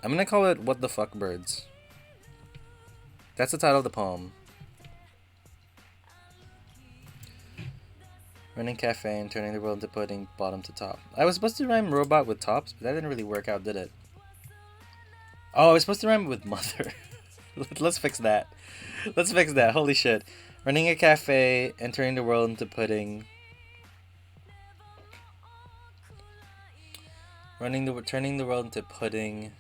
I'm gonna call it What the Fuck Birds. That's the title of the poem. Running cafe and turning the world into pudding bottom to top. I was supposed to rhyme robot with tops, but that didn't really work out, did it? Oh, I was supposed to rhyme with mother. Let's fix that. Let's fix that. Holy shit. Running a cafe and turning the world into pudding. Turning the world into pudding.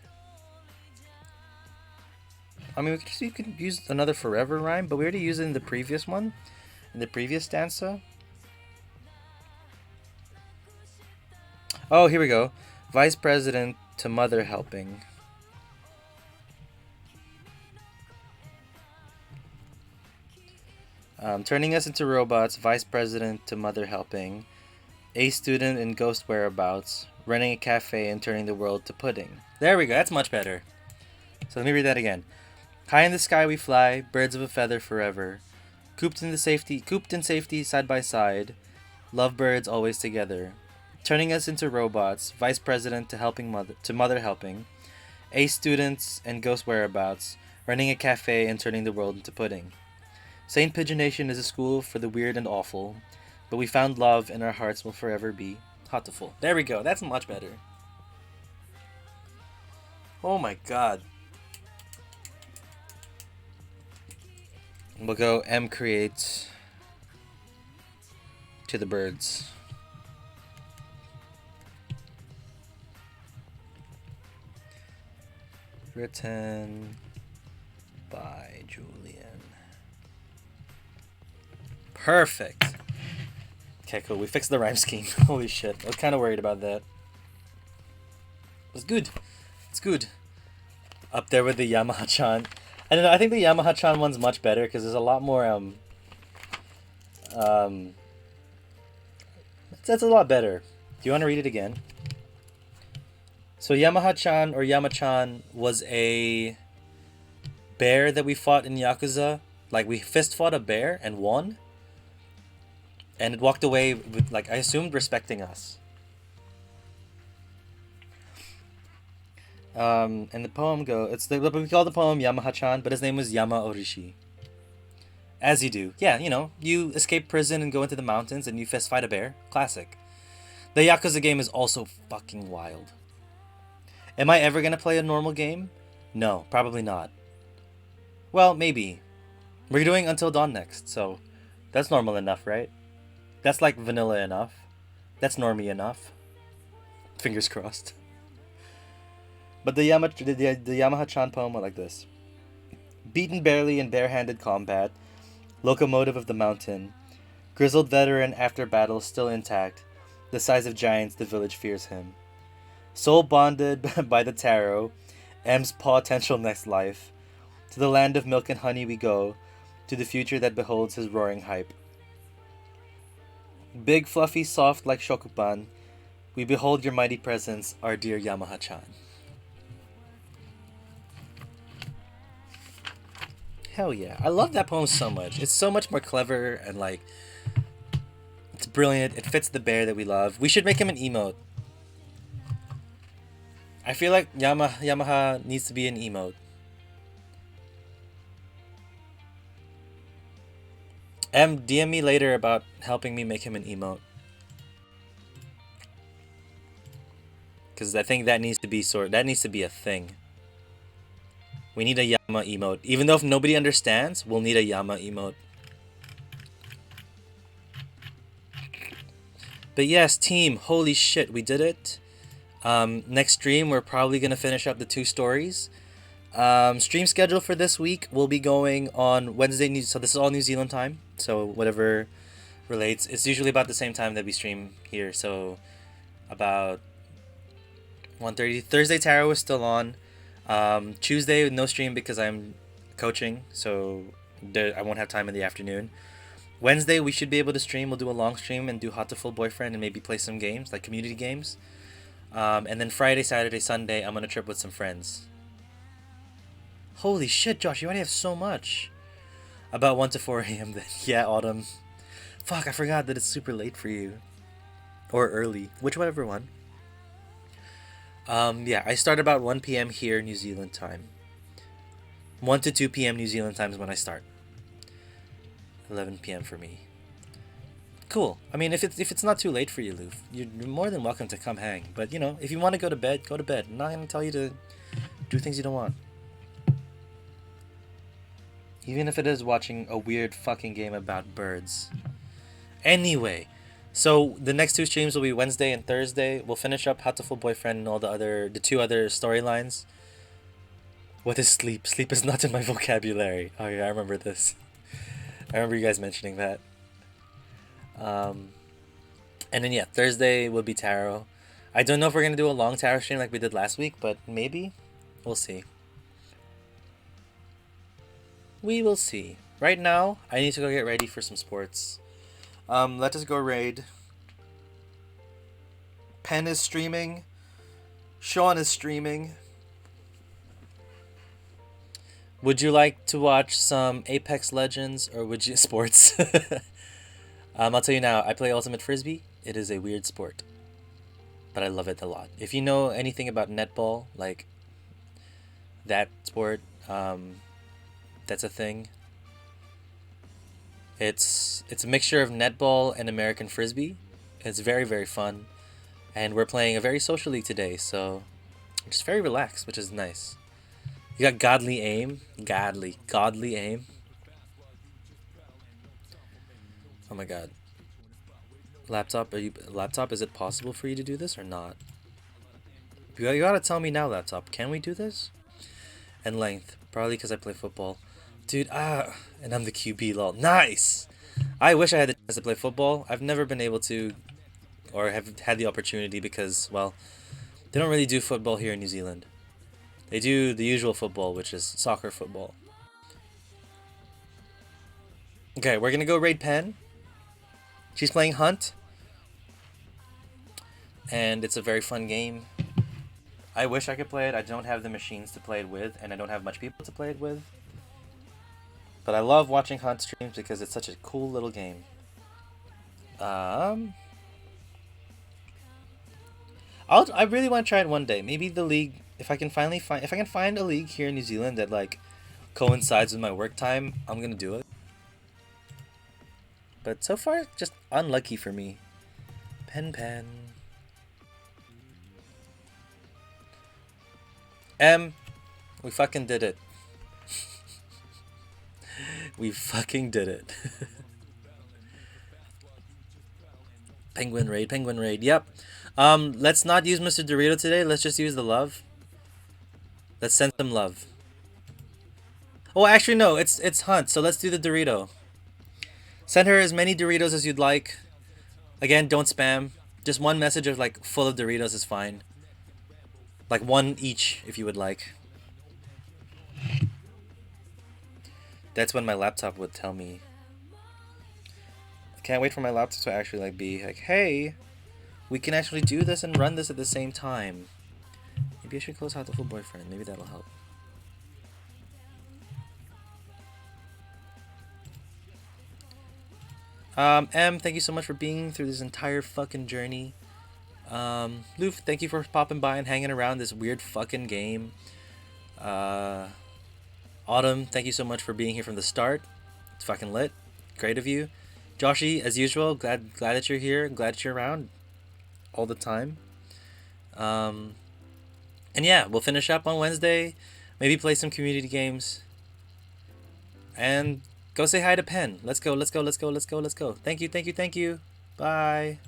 I mean, we could use another forever rhyme, but we already used it in the previous one, in the previous stanza. Oh, here we go. Vice president to mother helping. Turning us into robots, vice president to mother helping, a student in ghost whereabouts, running a cafe and turning the world to pudding. There we go, that's much better. So let me read that again. High in the sky we fly, birds of a feather forever, cooped in safety side by side, lovebirds always together. Turning us into robots, vice president to mother helping, a students and ghost whereabouts, running a cafe and turning the world into pudding. Saint Pigeonation is a school for the weird and awful, but we found love and our hearts will forever be Hatoful. There we go, that's much better. Oh my god. We'll go M create to the birds. Written by Julian. Perfect. Okay, cool. We fixed the rhyme scheme. Holy shit. I was kind of worried about that. It's good. It's good. Up there with the Yamaha-chan. I don't know. I think the Yamaha-chan one's much better because there's a lot more that's a lot better. Do you want to read it again? So Yamaha-chan or Yama-chan was a bear that we fought in Yakuza. Like, we fist fought a bear and won. And it walked away with, like, I assumed respecting us. And the poem we call the poem Yamaha-chan, but his name was Yama Orishi. As you do. Yeah, you know, you escape prison and go into the mountains and you fist fight a bear. Classic. The Yakuza game is also fucking wild. Am I ever gonna play a normal game? No, probably not. Well, maybe. We're doing Until Dawn next, so that's normal enough, right? That's like vanilla enough. That's normie enough. Fingers crossed. But the Yamaha-chan poem went like this. Beaten barely in bare-handed combat, locomotive of the mountain, grizzled veteran after battle still intact, the size of giants the village fears him. Soul bonded by the tarot, M's potential next life. To the land of milk and honey we go, to the future that beholds his roaring hype. Big, fluffy, soft like Shokupan, we behold your mighty presence, our dear Yamaha-chan. Hell yeah. I love that poem so much. It's so much more clever and like... It's brilliant. It fits the bear that we love. We should make him an emote. I feel like Yamaha needs to be an emote. DM me later about helping me make him an emote. Because I think that needs to be a thing. We need a Yama emote. Even though if nobody understands, we'll need a Yama emote. But yes, team, holy shit, we did it. Next stream, we're probably going to finish up the 2 stories. Stream schedule for this week will be going on Wednesday. So this is all New Zealand time. So whatever relates. It's usually about the same time that we stream here. So about 1:30. Thursday Tarot is still on. Tuesday no stream because I'm coaching. So I won't have time in the afternoon. Wednesday we should be able to stream. We'll do a long stream and do Hatoful Boyfriend and maybe play some games like community games. And then Friday, Saturday, Sunday I'm on a trip with some friends. Holy shit, Josh, you already have so much. About 1 to 4 a.m. then. Yeah, Autumn. Fuck, I forgot that it's super late for you. Or early. Whichever one. Yeah, I start about 1 p.m. here, New Zealand time. 1 to 2 p.m. New Zealand time is when I start. 11 p.m. for me. Cool. I mean, if it's not too late for you, Loof, you're more than welcome to come hang. But, you know, if you want to go to bed, go to bed. I'm not going to tell you to do things you don't want. Even if it is watching a weird fucking game about birds. Anyway, so the next 2 streams will be Wednesday and Thursday. We'll finish up Hatoful Boyfriend and all the 2 other storylines. What is sleep? Sleep is not in my vocabulary. Oh yeah, I remember this. I remember you guys mentioning that. And then yeah, Thursday will be tarot. I don't know if we're gonna do a long tarot stream like we did last week, but maybe. We'll see. We will see. Right now, I need to go get ready for some sports. Let us go raid. Pen is streaming. Sean is streaming. Would you like to watch some Apex Legends or would you sports? I'll tell you now, I play Ultimate Frisbee. It is a weird sport. But I love it a lot. If you know anything about netball, like that sport, that's a thing. It's a mixture of netball and American Frisbee. It's very, very fun. And we're playing a very social league today, so just very relaxed, which is nice. You got godly aim. Godly aim. Oh my god. Laptop, laptop, is it possible for you to do this or not? You gotta tell me now, laptop. Can we do this? And length. Probably because I play football. Dude, and I'm the QB, lol. Nice! I wish I had the chance to play football. I've never been able to, or have had the opportunity because, well, they don't really do football here in New Zealand. They do the usual football, which is soccer football. Okay, we're gonna go raid Pen. She's playing Hunt. And it's a very fun game. I wish I could play it. I don't have the machines to play it with, and I don't have much people to play it with. But I love watching Hunt streams because it's such a cool little game. I really want to try it one day. Maybe the league, if I can find a league here in New Zealand that like coincides with my work time, I'm gonna do it. But so far, just unlucky for me. Pen. We fucking did it. We fucking did it. Penguin raid, yep. Let's not use Mr. Dorito today, let's just use the love. Let's send some love. Oh, actually no, it's Hunt, so let's do the Dorito. Send her as many Doritos as you'd like. Again, don't spam. Just one message of like full of Doritos is fine. Like one each if you would like. That's when my laptop would tell me. I can't wait for my laptop to actually like be like, hey, we can actually do this and run this at the same time. Maybe I should close Hatoful Boyfriend. Maybe that'll help. Thank you so much for being through this entire fucking journey. Loof, thank you for popping by and hanging around this weird fucking game. Autumn, thank you so much for being here from the start. It's fucking lit. Great of you. Joshy, as usual, glad that you're here. Glad that you're around all the time. And yeah, we'll finish up on Wednesday. Maybe play some community games. And go say hi to Pen. Let's go. Thank you. Bye.